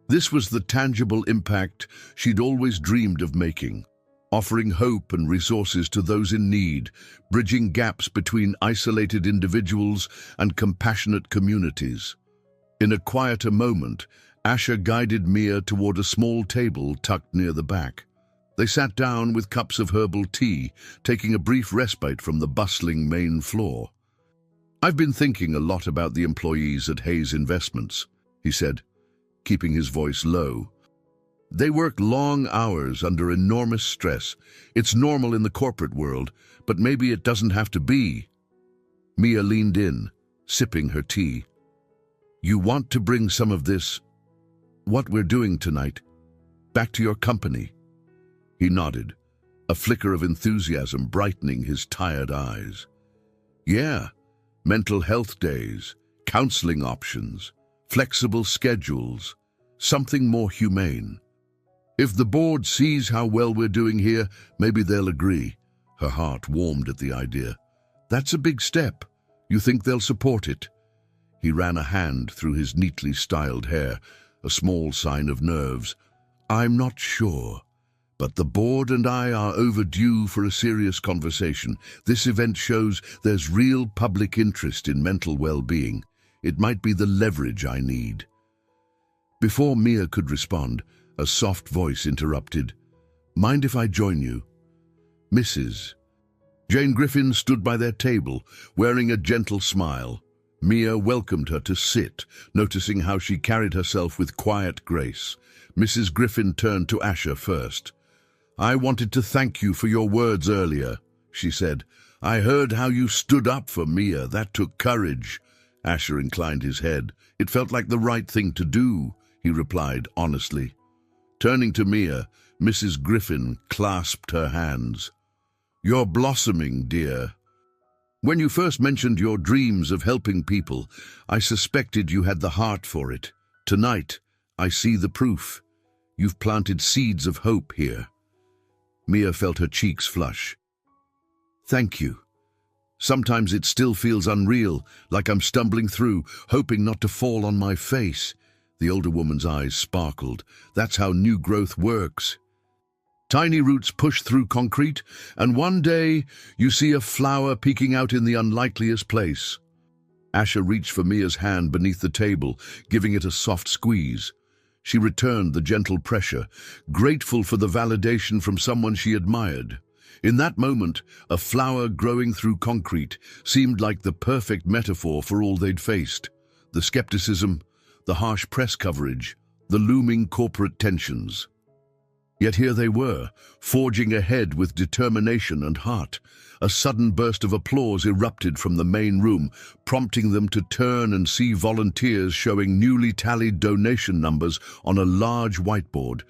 This was the tangible impact she'd always dreamed of making, offering hope and resources to those in need, bridging gaps between isolated individuals and compassionate communities. In a quieter moment, Asher guided Mia toward a small table tucked near the back. They sat down with cups of herbal tea, taking a brief respite from the bustling main floor. I've been thinking a lot about the employees at Hayes Investments, he said, keeping his voice low. They work long hours under enormous stress. It's normal in the corporate world, but maybe it doesn't have to be. Mia leaned in, sipping her tea. You want to bring some of this, what we're doing tonight, back to your company? He nodded, a flicker of enthusiasm brightening his tired eyes. Yeah, mental health days, counseling options, flexible schedules, something more humane. If the board sees how well we're doing here, maybe they'll agree. Her heart warmed at the idea. That's a big step. You think they'll support it? He ran a hand through his neatly styled hair, a small sign of nerves. I'm not sure. But the board and I are overdue for a serious conversation. This event shows there's real public interest in mental well-being. It might be the leverage I need." Before Mia could respond, a soft voice interrupted. "Mind if I join you?" "Mrs." Jane Griffin stood by their table, wearing a gentle smile. Mia welcomed her to sit, noticing how she carried herself with quiet grace. Mrs. Griffin turned to Asher first. "I wanted to thank you for your words earlier," she said. "I heard how you stood up for Mia. That took courage." Asher inclined his head. "It felt like the right thing to do," he replied honestly. Turning to Mia, Mrs. Griffin clasped her hands. "You're blossoming, dear. When you first mentioned your dreams of helping people, I suspected you had the heart for it. Tonight, I see the proof. You've planted seeds of hope here." Mia felt her cheeks flush. "Thank you. Sometimes it still feels unreal, like I'm stumbling through, hoping not to fall on my face." The older woman's eyes sparkled. "That's how new growth works. Tiny roots push through concrete, and one day you see a flower peeking out in the unlikeliest place." Asher reached for Mia's hand beneath the table, giving it a soft squeeze. She returned the gentle pressure, grateful for the validation from someone she admired. In that moment, a flower growing through concrete seemed like the perfect metaphor for all they'd faced. The skepticism, the harsh press coverage, the looming corporate tensions. Yet here they were, forging ahead with determination and heart. A sudden burst of applause erupted from the main room, prompting them to turn and see volunteers showing newly tallied donation numbers on a large whiteboard.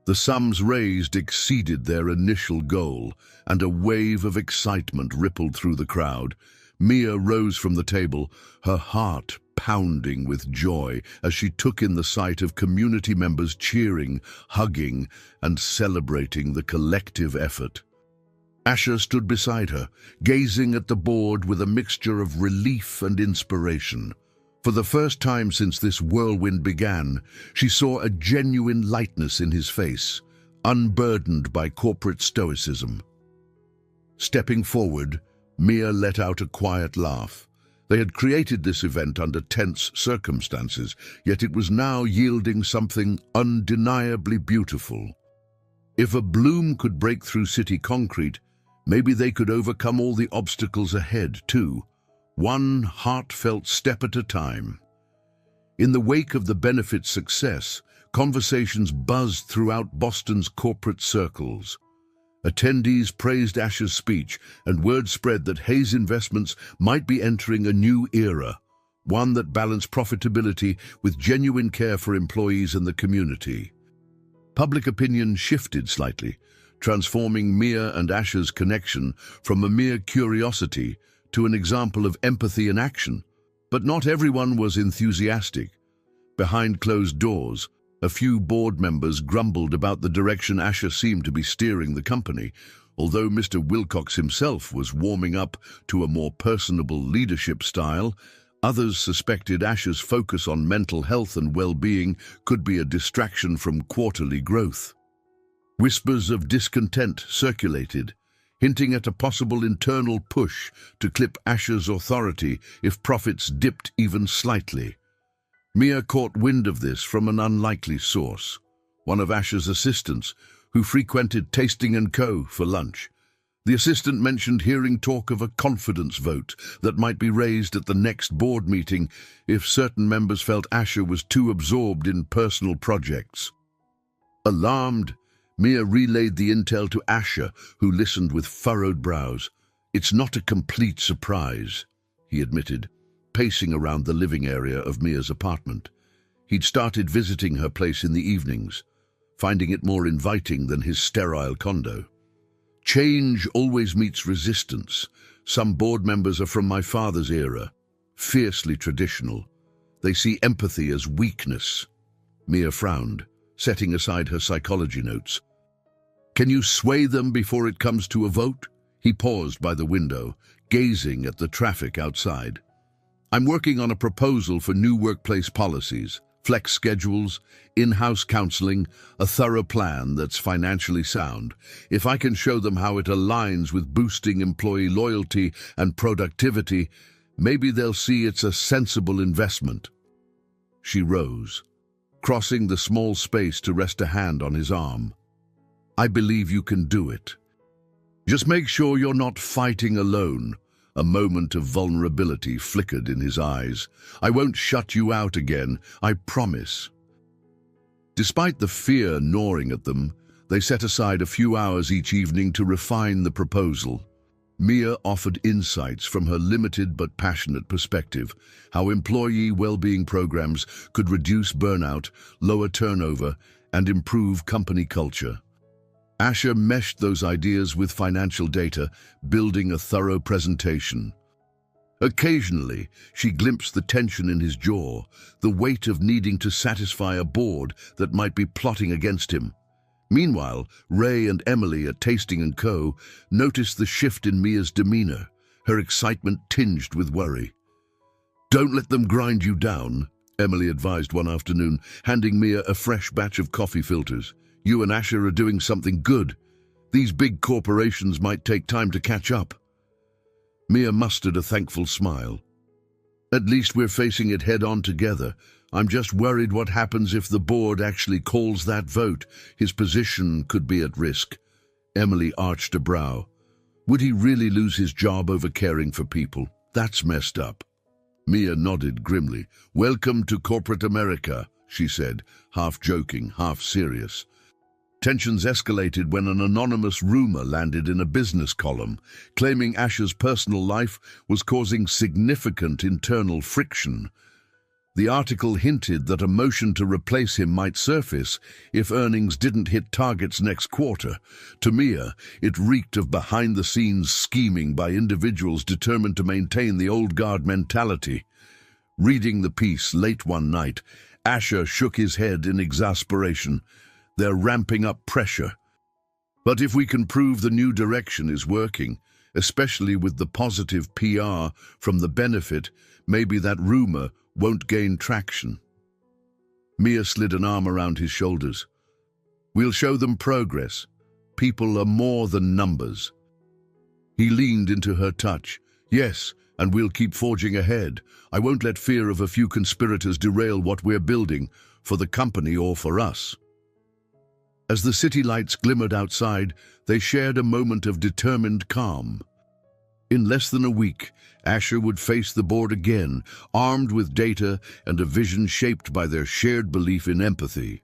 The sums raised exceeded their initial goal, and a wave of excitement rippled through the crowd. Mia rose from the table, her heart pounding with joy as she took in the sight of community members cheering, hugging, and celebrating the collective effort. Asher stood beside her, gazing at the board with a mixture of relief and inspiration. For the first time since this whirlwind began, she saw a genuine lightness in his face, unburdened by corporate stoicism. Stepping forward, Mia let out a quiet laugh. They had created this event under tense circumstances, yet it was now yielding something undeniably beautiful. If a bloom could break through city concrete, maybe they could overcome all the obstacles ahead, too, one heartfelt step at a time. In the wake of the benefit's success, conversations buzzed throughout Boston's corporate circles. Attendees praised Asher's speech, and word spread that Hayes Investments might be entering a new era, one that balanced profitability with genuine care for employees and the community. Public opinion shifted slightly, transforming Mia and Asher's connection from a mere curiosity to an example of empathy in action. But not everyone was enthusiastic. Behind closed doors, a few board members grumbled about the direction Asher seemed to be steering the company, although Mr. Wilcox himself was warming up to a more personable leadership style. Others suspected Asher's focus on mental health and well-being could be a distraction from quarterly growth. Whispers of discontent circulated, hinting at a possible internal push to clip Asher's authority if profits dipped even slightly. Mia caught wind of this from an unlikely source, one of Asher's assistants, who frequented Tasting & Co. for lunch. The assistant mentioned hearing talk of a confidence vote that might be raised at the next board meeting if certain members felt Asher was too absorbed in personal projects. Alarmed, Mia relayed the intel to Asher, who listened with furrowed brows. "It's not a complete surprise," he admitted, pacing around the living area of Mia's apartment. He'd started visiting her place in the evenings, finding it more inviting than his sterile condo. "Change always meets resistance. Some board members are from my father's era, fiercely traditional. They see empathy as weakness." Mia frowned, setting aside her psychology notes. "Can you sway them before it comes to a vote?" He paused by the window, gazing at the traffic outside. "I'm working on a proposal for new workplace policies. Flex schedules, in-house counseling, a thorough plan that's financially sound. If I can show them how it aligns with boosting employee loyalty and productivity, maybe they'll see it's a sensible investment. She rose, crossing the small space to rest a hand on his arm. I believe you can do it. Just make sure you're not fighting alone. A moment of vulnerability flickered in his eyes. I won't shut you out again, I promise. Despite the fear gnawing at them, they set aside a few hours each evening to refine the proposal. Mia offered insights from her limited but passionate perspective, how employee well-being programs could reduce burnout, lower turnover, and improve company culture. Asher meshed those ideas with financial data, building a thorough presentation. Occasionally, she glimpsed the tension in his jaw, the weight of needing to satisfy a board that might be plotting against him. Meanwhile, Ray and Emily at Tasting & Co. noticed the shift in Mia's demeanor, her excitement tinged with worry. Don't let them grind you down, Emily advised one afternoon, handing Mia a fresh batch of coffee filters. You and Asher are doing something good. These big corporations might take time to catch up. Mia mustered a thankful smile. At least we're facing it head-on together. I'm just worried what happens if the board actually calls that vote. His position could be at risk. Emily arched a brow. Would he really lose his job over caring for people? That's messed up. Mia nodded grimly. Welcome to corporate America, she said, half joking, half serious. Tensions escalated when an anonymous rumor landed in a business column, claiming Asher's personal life was causing significant internal friction. The article hinted that a motion to replace him might surface if earnings didn't hit targets next quarter. To Mia, it reeked of behind-the-scenes scheming by individuals determined to maintain the old guard mentality. Reading the piece late one night, Asher shook his head in exasperation. They're ramping up pressure. But if we can prove the new direction is working, especially with the positive PR from the benefit, maybe that rumor won't gain traction. Mia slid an arm around his shoulders. We'll show them progress. People are more than numbers. He leaned into her touch. Yes, and we'll keep forging ahead. I won't let fear of a few conspirators derail what we're building, for the company or for us. As the city lights glimmered outside, they shared a moment of determined calm. In less than a week, Asher would face the board again, armed with data and a vision shaped by their shared belief in empathy.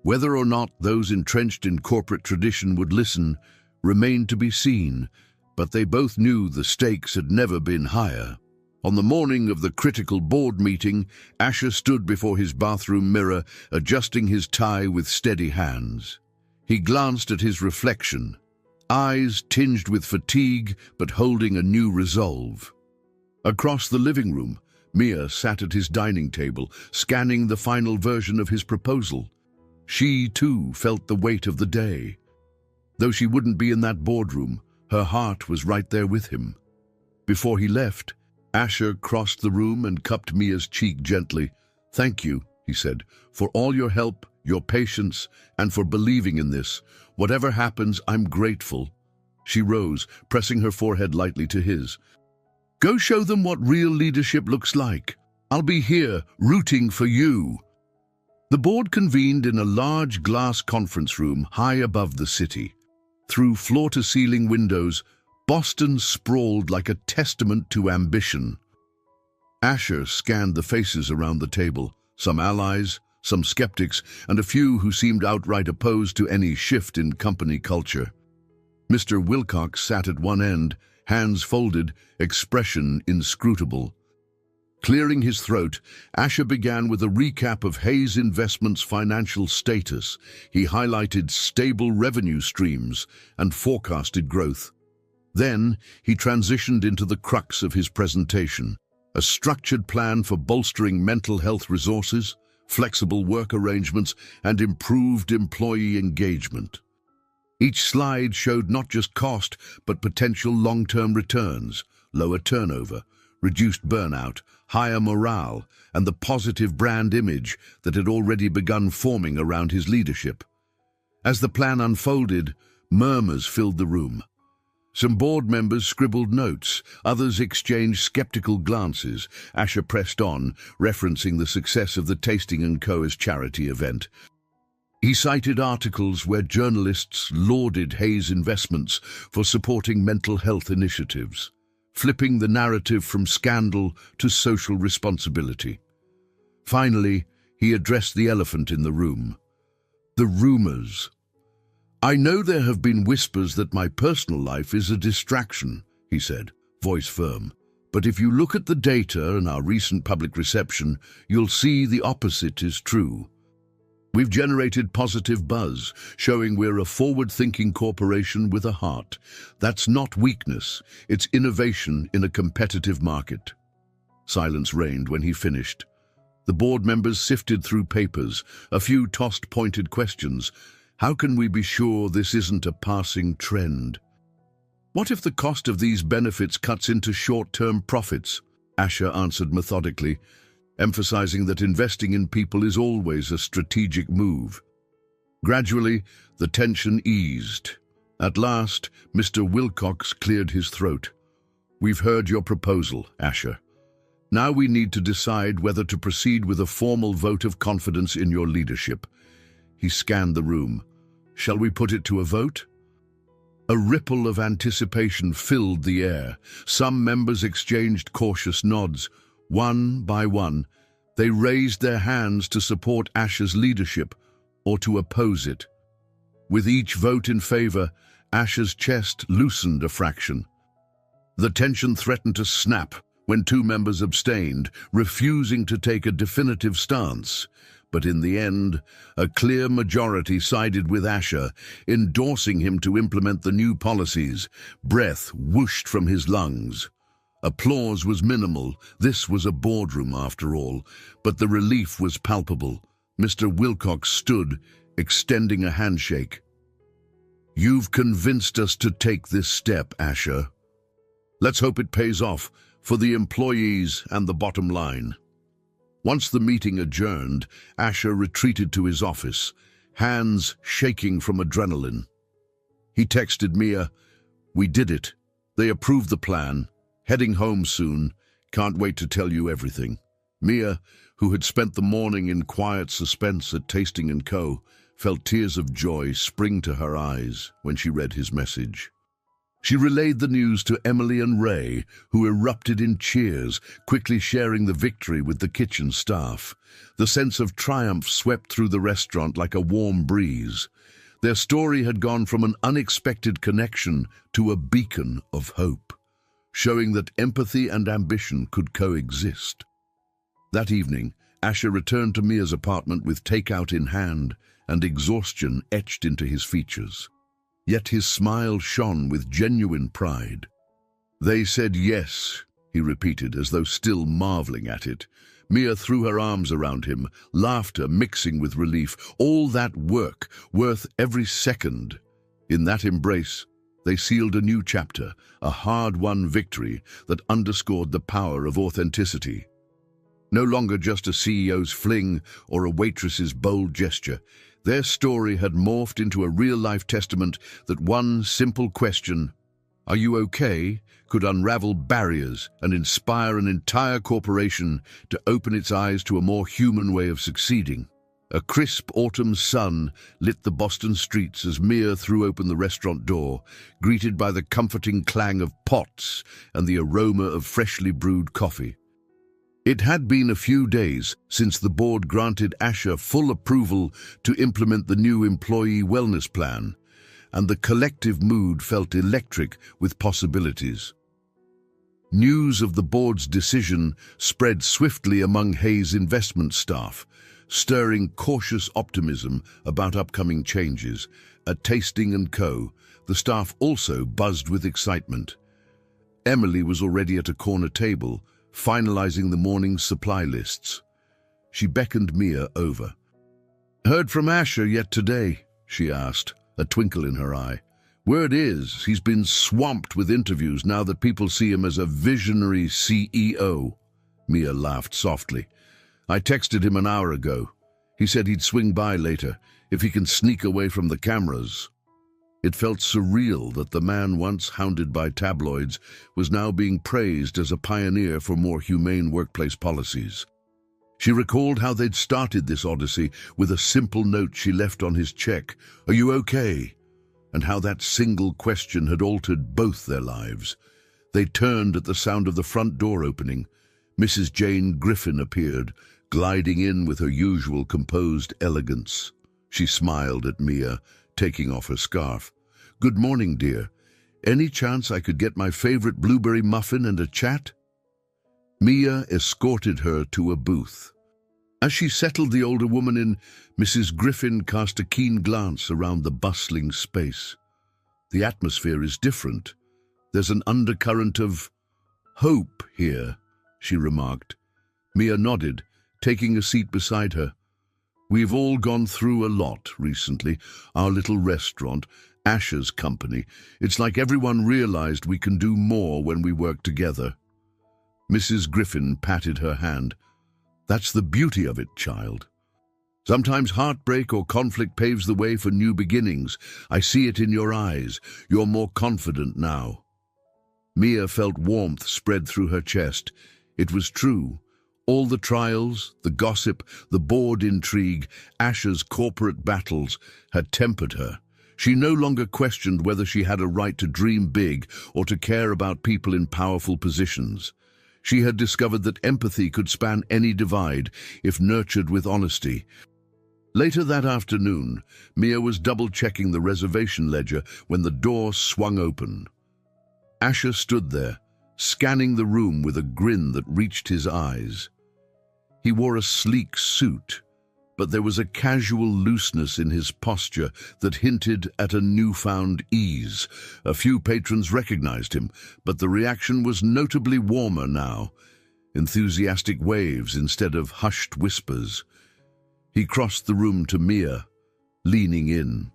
Whether or not those entrenched in corporate tradition would listen remained to be seen, but they both knew the stakes had never been higher. On the morning of the critical board meeting, Asher stood before his bathroom mirror, adjusting his tie with steady hands. He glanced at his reflection, eyes tinged with fatigue but holding a new resolve. Across the living room, Mia sat at his dining table, scanning the final version of his proposal. She, too, felt the weight of the day. Though she wouldn't be in that boardroom, her heart was right there with him. Before he left, Asher crossed the room and cupped Mia's cheek gently. Thank you, he said, for all your help, your patience, and for believing in this. Whatever happens, I'm grateful. She rose, pressing her forehead lightly to his. Go show them what real leadership looks like. I'll be here, rooting for you. The board convened in a large glass conference room high above the city. Through floor-to-ceiling windows, Boston sprawled like a testament to ambition. Asher scanned the faces around the table, some allies, some skeptics, and a few who seemed outright opposed to any shift in company culture. Mr. Wilcox sat at one end, hands folded, expression inscrutable. Clearing his throat, Asher began with a recap of Hayes Investments' financial status. He highlighted stable revenue streams and forecasted growth. Then, he transitioned into the crux of his presentation, a structured plan for bolstering mental health resources, flexible work arrangements, and improved employee engagement. Each slide showed not just cost, but potential long-term returns, lower turnover, reduced burnout, higher morale, and the positive brand image that had already begun forming around his leadership. As the plan unfolded, murmurs filled the room. Some board members scribbled notes, others exchanged skeptical glances. Asher pressed on, referencing the success of the Tasting & Co.'s charity event. He cited articles where journalists lauded Hayes Investments for supporting mental health initiatives, flipping the narrative from scandal to social responsibility. Finally, he addressed the elephant in the room: the rumors. "I know there have been whispers that my personal life is a distraction," he said, voice firm. "But if you look at the data and our recent public reception, you'll see the opposite is true. We've generated positive buzz, showing we're a forward-thinking corporation with a heart. That's not weakness, it's innovation in a competitive market." Silence reigned when he finished. The board members sifted through papers, a few tossed pointed questions. How can we be sure this isn't a passing trend? What if the cost of these benefits cuts into short-term profits? Asher answered methodically, emphasizing that investing in people is always a strategic move. Gradually, the tension eased. At last, Mr. Wilcox cleared his throat. "We've heard your proposal, Asher. Now we need to decide whether to proceed with a formal vote of confidence in your leadership." He scanned the room. "Shall we put it to a vote?" A ripple of anticipation filled the air. Some members exchanged cautious nods. One by one, they raised their hands to support Asher's leadership or to oppose it. With each vote in favor, Asher's chest loosened a fraction. The tension threatened to snap when two members abstained, refusing to take a definitive stance. But in the end, a clear majority sided with Asher, endorsing him to implement the new policies. Breath whooshed from his lungs. Applause was minimal. This was a boardroom after all, but the relief was palpable. Mr. Wilcox stood, extending a handshake. "You've convinced us to take this step, Asher. Let's hope it pays off for the employees and the bottom line." Once the meeting adjourned, Asher retreated to his office, hands shaking from adrenaline. He texted Mia, "We did it. They approved the plan. Heading home soon. Can't wait to tell you everything." Mia, who had spent the morning in quiet suspense at Tasting & Co., felt tears of joy spring to her eyes when she read his message. She relayed the news to Emily and Ray, who erupted in cheers, quickly sharing the victory with the kitchen staff. The sense of triumph swept through the restaurant like a warm breeze. Their story had gone from an unexpected connection to a beacon of hope, showing that empathy and ambition could coexist. That evening, Asher returned to Mia's apartment with takeout in hand and exhaustion etched into his features. Yet his smile shone with genuine pride. "They said yes," he repeated, as though still marveling at it. Mia threw her arms around him, laughter mixing with relief. All that work, worth every second. In that embrace, they sealed a new chapter, a hard-won victory that underscored the power of authenticity. No longer just a CEO's fling or a waitress's bold gesture. Their story had morphed into a real-life testament that one simple question, "Are you okay?" could unravel barriers and inspire an entire corporation to open its eyes to a more human way of succeeding. A crisp autumn sun lit the Boston streets as Mia threw open the restaurant door, greeted by the comforting clang of pots and the aroma of freshly brewed coffee. It had been a few days since the board granted Asher full approval to implement the new employee wellness plan, and the collective mood felt electric with possibilities. News of the board's decision spread swiftly among Hayes investment staff, stirring cautious optimism about upcoming changes. At Tasting & Co., the staff also buzzed with excitement. Emily was already at a corner table, finalizing the morning's supply lists. She beckoned Mia over. "Heard from Asher yet today?" she asked, a twinkle in her eye. "Word is, he's been swamped with interviews now that people see him as a visionary CEO." Mia laughed softly. I texted him an hour ago. He said he'd swing by later, if he can sneak away from the cameras. It felt surreal that the man once hounded by tabloids was now being praised as a pioneer for more humane workplace policies. She recalled how they'd started this odyssey with a simple note she left on his check, "Are you okay?" and how that single question had altered both their lives. They turned at the sound of the front door opening. Mrs. Jane Griffin appeared, gliding in with her usual composed elegance. She smiled at Mia, taking off her scarf. "Good morning, dear. Any chance I could get my favorite blueberry muffin and a chat?" Mia escorted her to a booth. As she settled the older woman in, Mrs. Griffin cast a keen glance around the bustling space. "The atmosphere is different. There's an undercurrent of hope here," she remarked. Mia nodded, taking a seat beside her. "We've all gone through a lot recently. Our little restaurant, Asher's company. It's like everyone realized we can do more when we work together." Mrs. Griffin patted her hand. "That's the beauty of it, child. Sometimes heartbreak or conflict paves the way for new beginnings. I see it in your eyes. You're more confident now." Mia felt warmth spread through her chest. It was true. All the trials, the gossip, the board intrigue, Asher's corporate battles had tempered her. She no longer questioned whether she had a right to dream big or to care about people in powerful positions. She had discovered that empathy could span any divide if nurtured with honesty. Later that afternoon, Mia was double-checking the reservation ledger when the door swung open. Asher stood there, scanning the room with a grin that reached his eyes. He wore a sleek suit, but there was a casual looseness in his posture that hinted at a newfound ease. A few patrons recognized him, but the reaction was notably warmer now, enthusiastic waves instead of hushed whispers. He crossed the room to Mia, leaning in.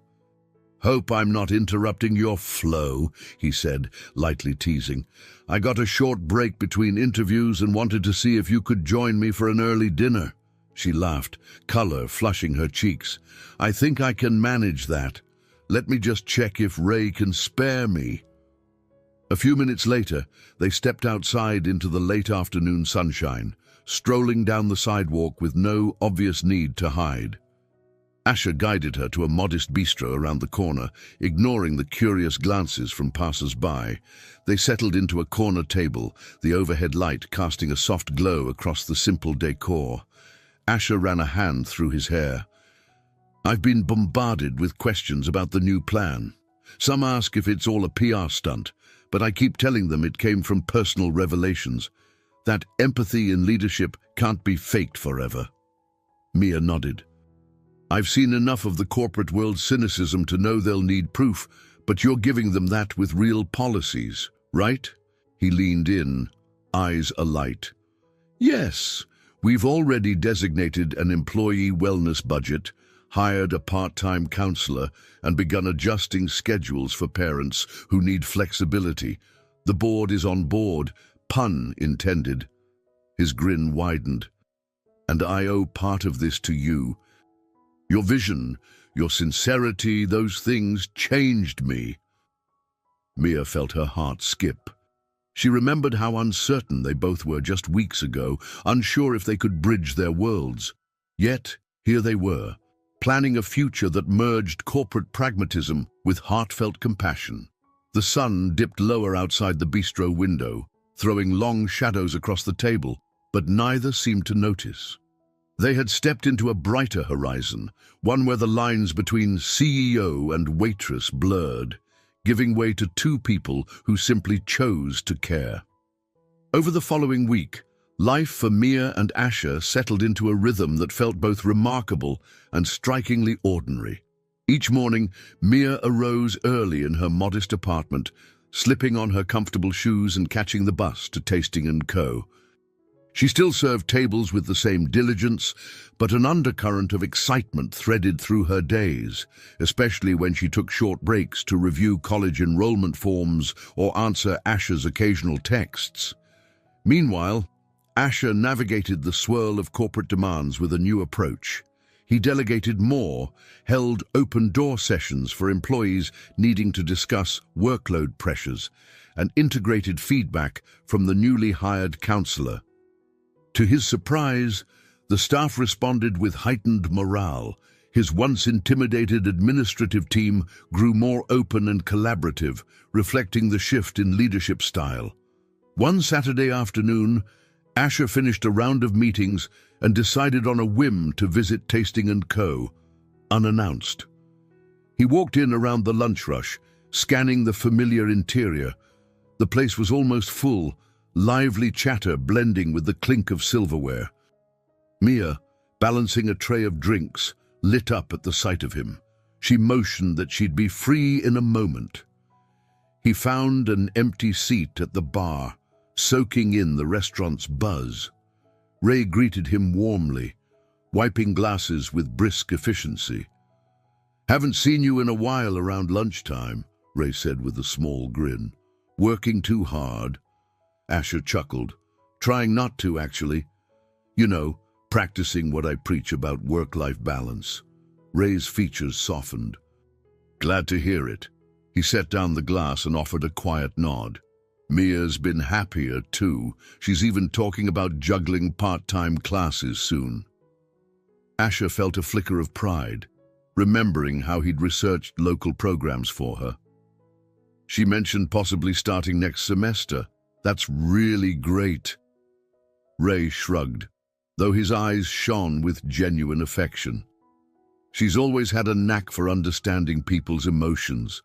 "Hope I'm not interrupting your flow," he said, lightly teasing. "I got a short break between interviews and wanted to see if you could join me for an early dinner." She laughed, color flushing her cheeks. "I think I can manage that. Let me just check if Ray can spare me." A few minutes later, they stepped outside into the late afternoon sunshine, strolling down the sidewalk with no obvious need to hide. Asher guided her to a modest bistro around the corner, ignoring the curious glances from passers-by. They settled into a corner table, the overhead light casting a soft glow across the simple decor. Asher ran a hand through his hair. "I've been bombarded with questions about the new plan. Some ask if it's all a PR stunt, but I keep telling them it came from personal revelations. That empathy in leadership can't be faked forever." Mia nodded. "I've seen enough of the corporate world's cynicism to know they'll need proof, but you're giving them that with real policies, right?" He leaned in, eyes alight. "Yes, we've already designated an employee wellness budget, hired a part-time counselor, and begun adjusting schedules for parents who need flexibility. The board is on board, pun intended." His grin widened. "And I owe part of this to you. Your vision, your sincerity, those things changed me." Mia felt her heart skip. She remembered how uncertain they both were just weeks ago, unsure if they could bridge their worlds. Yet, here they were, planning a future that merged corporate pragmatism with heartfelt compassion. The sun dipped lower outside the bistro window, throwing long shadows across the table, but neither seemed to notice. They had stepped into a brighter horizon, one where the lines between CEO and waitress blurred, giving way to two people who simply chose to care. Over the following week, life for Mia and Asher settled into a rhythm that felt both remarkable and strikingly ordinary. Each morning, Mia arose early in her modest apartment, slipping on her comfortable shoes and catching the bus to Tasting & Co. She still served tables with the same diligence, but an undercurrent of excitement threaded through her days, especially when she took short breaks to review college enrollment forms or answer Asher's occasional texts. Meanwhile, Asher navigated the swirl of corporate demands with a new approach. He delegated more, held open-door sessions for employees needing to discuss workload pressures, and integrated feedback from the newly hired counselor. To his surprise, the staff responded with heightened morale. His once intimidated administrative team grew more open and collaborative, reflecting the shift in leadership style. One Saturday afternoon, Asher finished a round of meetings and decided on a whim to visit Tasting & Co., unannounced. He walked in around the lunch rush, scanning the familiar interior. The place was almost full, lively chatter blending with the clink of silverware. Mia, balancing a tray of drinks, lit up at the sight of him. She motioned that she'd be free in a moment. He found an empty seat at the bar, soaking in the restaurant's buzz. Ray greeted him warmly, wiping glasses with brisk efficiency. "Haven't seen you in a while around lunchtime," Ray said with a small grin. "Working too hard?" Asher chuckled. "Trying not to, actually. You know, practicing what I preach about work-life balance." Ray's features softened. "Glad to hear it." He set down the glass and offered a quiet nod. "Mia's been happier, too. She's even talking about juggling part-time classes soon." Asher felt a flicker of pride, remembering how he'd researched local programs for her. "She mentioned possibly starting next semester. That's really great." Ray shrugged, though his eyes shone with genuine affection. "She's always had a knack for understanding people's emotions.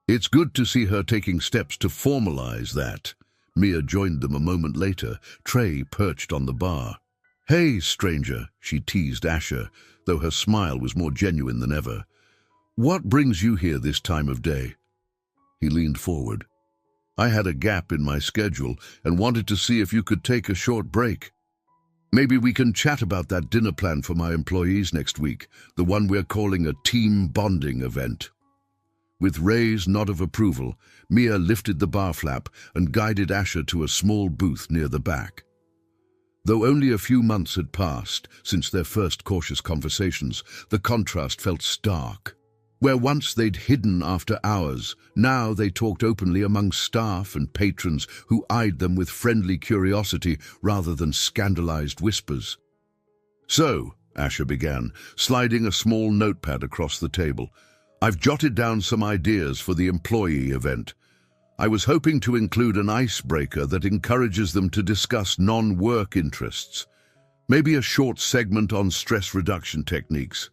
It's good to see her taking steps to formalize that." Mia joined them a moment later, tray perched on the bar. "Hey, stranger," she teased Asher, though her smile was more genuine than ever. "What brings you here this time of day?" He leaned forward. "I had a gap in my schedule and wanted to see if you could take a short break. Maybe we can chat about that dinner plan for my employees next week, the one we're calling a team bonding event." With Ray's nod of approval, Mia lifted the bar flap and guided Asher to a small booth near the back. Though only a few months had passed since their first cautious conversations, the contrast felt stark. Where once they'd hidden after hours, now they talked openly among staff and patrons who eyed them with friendly curiosity rather than scandalized whispers. "So," Asher began, sliding a small notepad across the table, "I've jotted down some ideas for the employee event. I was hoping to include an icebreaker that encourages them to discuss non-work interests. Maybe a short segment on stress reduction techniques."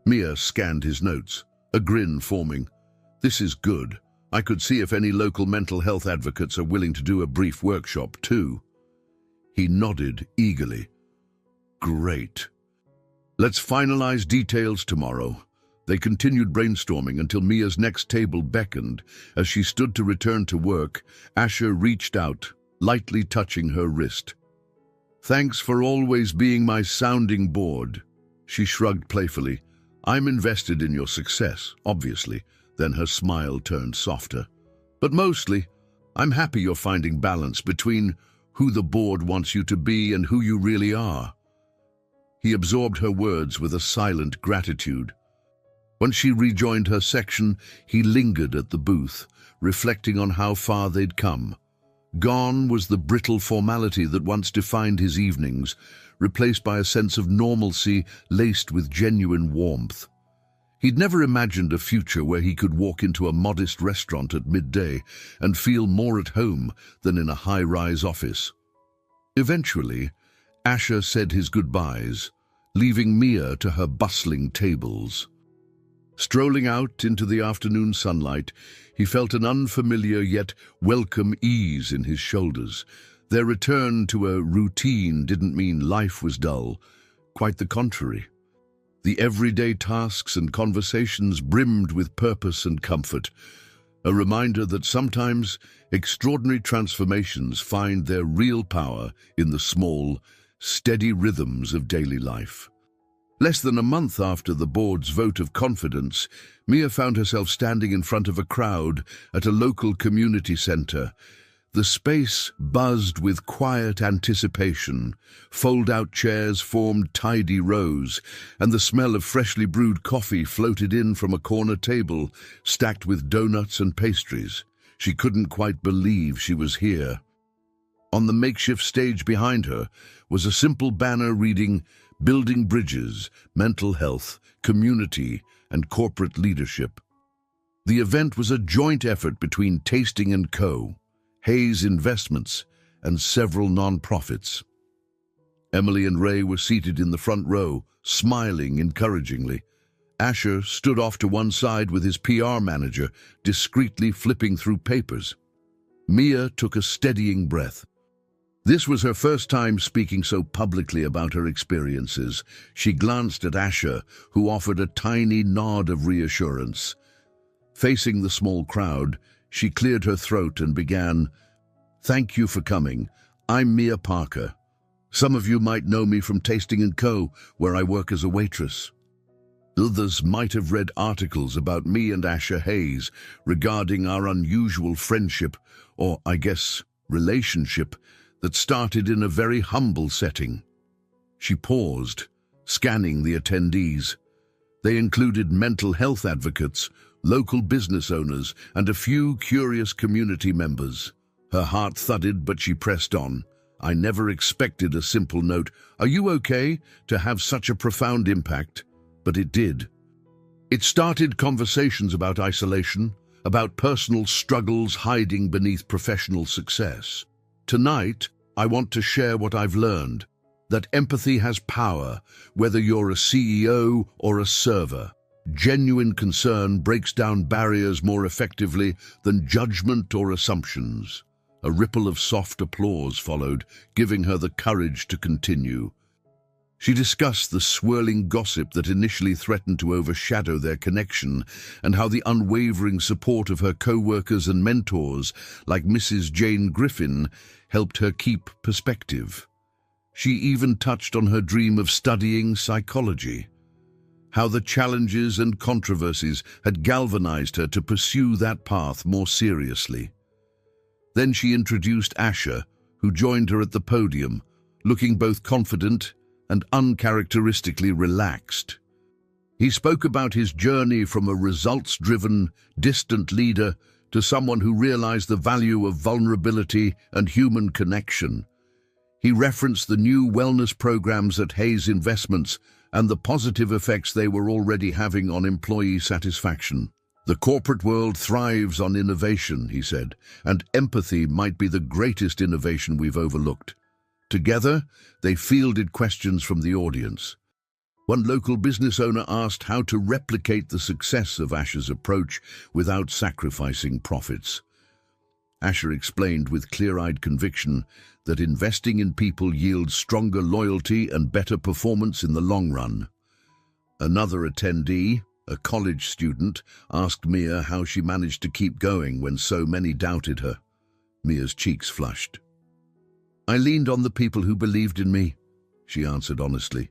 Mia scanned his notes, a grin forming. "This is good. I could see if any local mental health advocates are willing to do a brief workshop too." He nodded eagerly. "Great. Let's finalize details tomorrow." They continued brainstorming until Mia's next table beckoned. As she stood to return to work, Asher reached out, lightly touching her wrist. "Thanks for always being my sounding board." She shrugged playfully. "I'm invested in your success, obviously." Then her smile turned softer. "But mostly, I'm happy you're finding balance between who the board wants you to be and who you really are." He absorbed her words with a silent gratitude. Once she rejoined her section, he lingered at the booth, reflecting on how far they'd come. Gone was the brittle formality that once defined his evenings, replaced by a sense of normalcy laced with genuine warmth. He'd never imagined a future where he could walk into a modest restaurant at midday and feel more at home than in a high-rise office. Eventually, Asher said his goodbyes, leaving Mia to her bustling tables. Strolling out into the afternoon sunlight, he felt an unfamiliar yet welcome ease in his shoulders. Their return to a routine didn't mean life was dull, quite the contrary. The everyday tasks and conversations brimmed with purpose and comfort, a reminder that sometimes extraordinary transformations find their real power in the small, steady rhythms of daily life. Less than a month after the board's vote of confidence, Mia found herself standing in front of a crowd at a local community center. The space buzzed with quiet anticipation. Fold-out chairs formed tidy rows, and the smell of freshly brewed coffee floated in from a corner table, stacked with donuts and pastries. She couldn't quite believe she was here. On the makeshift stage behind her was a simple banner reading, "Building Bridges, Mental Health, Community, and Corporate Leadership." The event was a joint effort between Tasting & Co., Hayes Investments, and several non-profits. Emily and Ray were seated in the front row, smiling encouragingly. Asher stood off to one side with his PR manager, discreetly flipping through papers. Mia took a steadying breath. This was her first time speaking so publicly about her experiences. She glanced at Asher, who offered a tiny nod of reassurance. Facing the small crowd, she cleared her throat and began, "Thank you for coming. I'm Mia Parker. Some of you might know me from Tasting & Co., where I work as a waitress. Others might have read articles about me and Asher Hayes regarding our unusual friendship, or, I guess, relationship, that started in a very humble setting." She paused, scanning the attendees. They included mental health advocates, local business owners, and a few curious community members. Her heart thudded, but she pressed on. "I never expected a simple note, 'Are you okay?' to have such a profound impact, but it did." It started conversations about isolation, about personal struggles hiding beneath professional success. Tonight, I want to share what I've learned, that empathy has power, whether you're a CEO or a server. Genuine concern breaks down barriers more effectively than judgment or assumptions. A ripple of soft applause followed, giving her the courage to continue. She discussed the swirling gossip that initially threatened to overshadow their connection, and how the unwavering support of her co-workers and mentors, like Mrs. Jane Griffin, helped her keep perspective. She even touched on her dream of studying psychology, how the challenges and controversies had galvanized her to pursue that path more seriously. Then she introduced Asher, who joined her at the podium, looking both confident and uncharacteristically relaxed. He spoke about his journey from a results-driven, distant leader to someone who realized the value of vulnerability and human connection. He referenced the new wellness programs at Hayes Investments and the positive effects they were already having on employee satisfaction. "The corporate world thrives on innovation," he said, "and empathy might be the greatest innovation we've overlooked." Together, they fielded questions from the audience. One local business owner asked how to replicate the success of Asher's approach without sacrificing profits. Asher explained with clear-eyed conviction that investing in people yields stronger loyalty and better performance in the long run. Another attendee, a college student, asked Mia how she managed to keep going when so many doubted her. Mia's cheeks flushed. "I leaned on the people who believed in me," she answered honestly.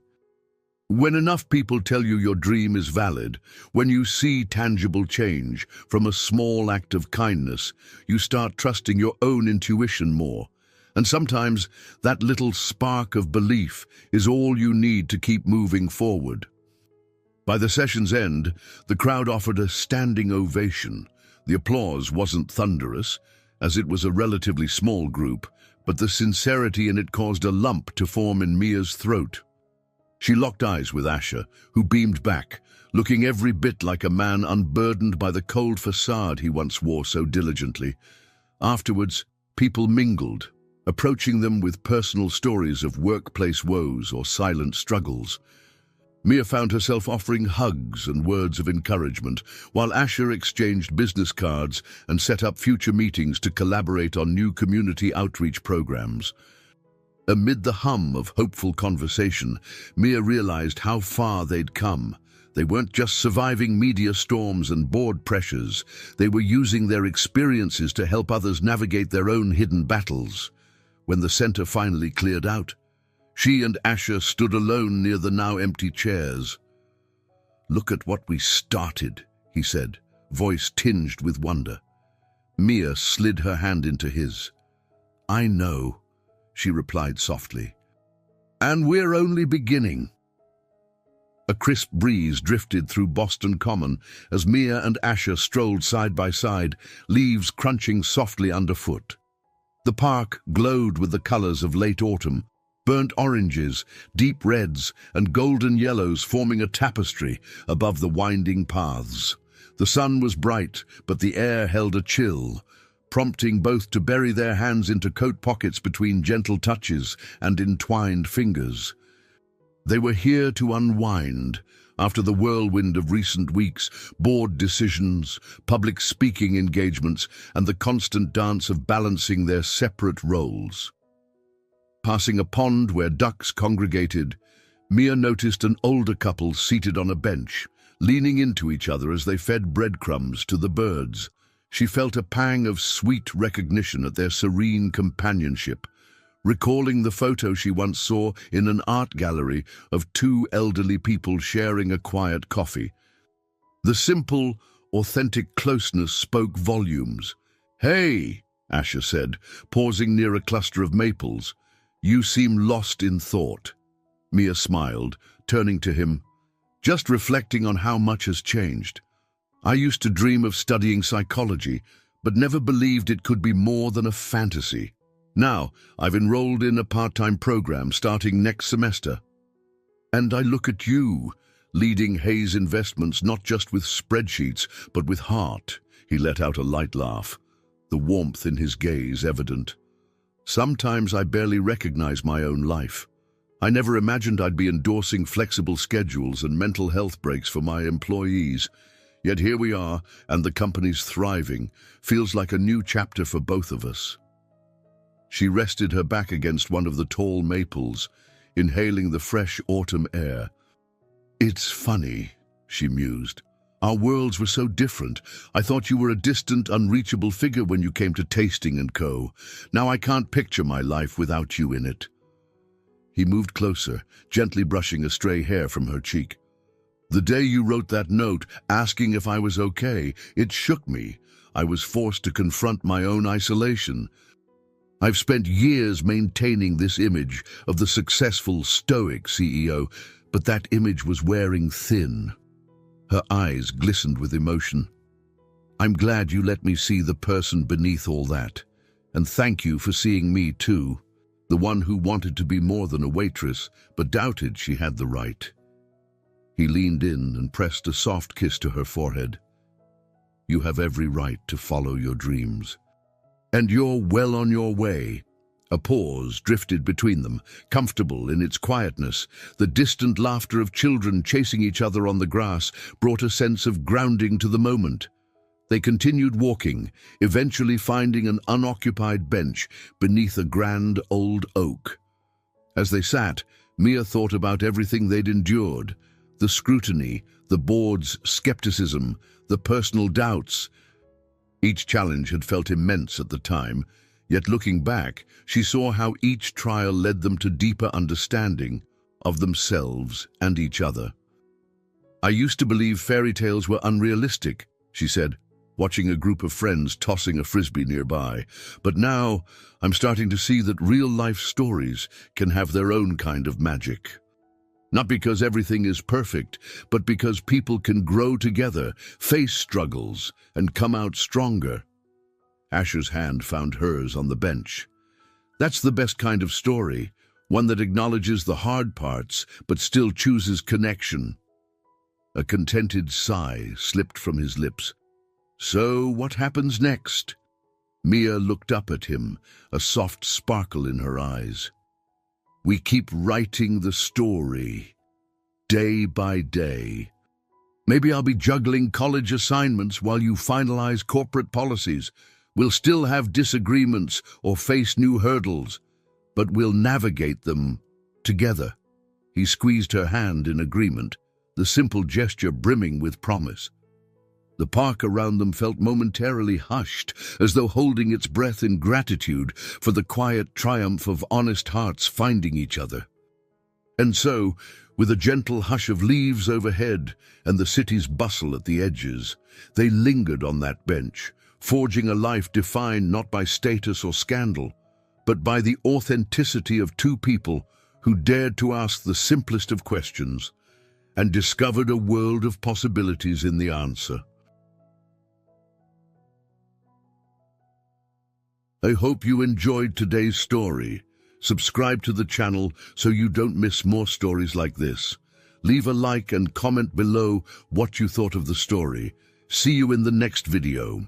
When enough people tell you your dream is valid, when you see tangible change from a small act of kindness, you start trusting your own intuition more. And sometimes that little spark of belief is all you need to keep moving forward. By the session's end, the crowd offered a standing ovation. The applause wasn't thunderous, as it was a relatively small group, but the sincerity in it caused a lump to form in Mia's throat. She locked eyes with Asher, who beamed back, looking every bit like a man unburdened by the cold facade he once wore so diligently. Afterwards, people mingled, approaching them with personal stories of workplace woes or silent struggles. Mia found herself offering hugs and words of encouragement, while Asher exchanged business cards and set up future meetings to collaborate on new community outreach programs. Amid the hum of hopeful conversation, Mia realized how far they'd come. They weren't just surviving media storms and board pressures. They were using their experiences to help others navigate their own hidden battles. When the center finally cleared out, she and Asher stood alone near the now empty chairs. "Look at what we started," he said, voice tinged with wonder. Mia slid her hand into his. I know," she replied softly. "And we're only beginning." A crisp breeze drifted through Boston Common as Mia and Asher strolled side by side, leaves crunching softly underfoot. The park glowed with the colors of late autumn, burnt oranges, deep reds, and golden yellows forming a tapestry above the winding paths. The sun was bright, but the air held a chill, prompting both to bury their hands into coat pockets between gentle touches and entwined fingers. They were here to unwind after the whirlwind of recent weeks, board decisions, public speaking engagements, and the constant dance of balancing their separate roles. Passing a pond where ducks congregated, Mia noticed an older couple seated on a bench, leaning into each other as they fed breadcrumbs to the birds. She felt a pang of sweet recognition at their serene companionship, recalling the photo she once saw in an art gallery of two elderly people sharing a quiet coffee. The simple, authentic closeness spoke volumes. "Hey," Asher said, pausing near a cluster of maples. "You seem lost in thought." Mia smiled, turning to him. "Just reflecting on how much has changed. I used to dream of studying psychology, but never believed it could be more than a fantasy. Now, I've enrolled in a part-time program starting next semester. And I look at you, leading Hayes Investments not just with spreadsheets, but with heart." He let out a light laugh, the warmth in his gaze evident. "Sometimes I barely recognize my own life. I never imagined I'd be endorsing flexible schedules and mental health breaks for my employees. Yet here we are, and the company's thriving. Feels like a new chapter for both of us." She rested her back against one of the tall maples, inhaling the fresh autumn air. "It's funny," she mused. "Our worlds were so different. I thought you were a distant, unreachable figure when you came to Tasting and Co. Now I can't picture my life without you in it." He moved closer, gently brushing a stray hair from her cheek. "The day you wrote that note, asking if I was okay, it shook me. I was forced to confront my own isolation. I've spent years maintaining this image of the successful, stoic CEO, but that image was wearing thin." Her eyes glistened with emotion. "I'm glad you let me see the person beneath all that. And thank you for seeing me too, the one who wanted to be more than a waitress, but doubted she had the right." He leaned in and pressed a soft kiss to her forehead. "You have every right to follow your dreams. And you're well on your way." A pause drifted between them, comfortable in its quietness. The distant laughter of children chasing each other on the grass brought a sense of grounding to the moment. They continued walking, eventually finding an unoccupied bench beneath a grand old oak. As they sat, Mia thought about everything they'd endured: the scrutiny, the board's skepticism, the personal doubts. Each challenge had felt immense at the time, yet looking back, she saw how each trial led them to deeper understanding of themselves and each other. "I used to believe fairy tales were unrealistic," she said, watching a group of friends tossing a frisbee nearby. "But now, I'm starting to see that real-life stories can have their own kind of magic. Not because everything is perfect, but because people can grow together, face struggles, and come out stronger." Asher's hand found hers on the bench. "That's the best kind of story, one that acknowledges the hard parts, but still chooses connection." A contented sigh slipped from his lips. "So what happens next?" Mia looked up at him, a soft sparkle in her eyes. "We keep writing the story, day by day. Maybe I'll be juggling college assignments while you finalize corporate policies. We'll still have disagreements or face new hurdles, but we'll navigate them together." He squeezed her hand in agreement, the simple gesture brimming with promise. The park around them felt momentarily hushed, as though holding its breath in gratitude for the quiet triumph of honest hearts finding each other. And so, with a gentle hush of leaves overhead and the city's bustle at the edges, they lingered on that bench, forging a life defined not by status or scandal, but by the authenticity of two people who dared to ask the simplest of questions and discovered a world of possibilities in the answer. I hope you enjoyed today's story. Subscribe to the channel so you don't miss more stories like this. Leave a like and comment below what you thought of the story. See you in the next video.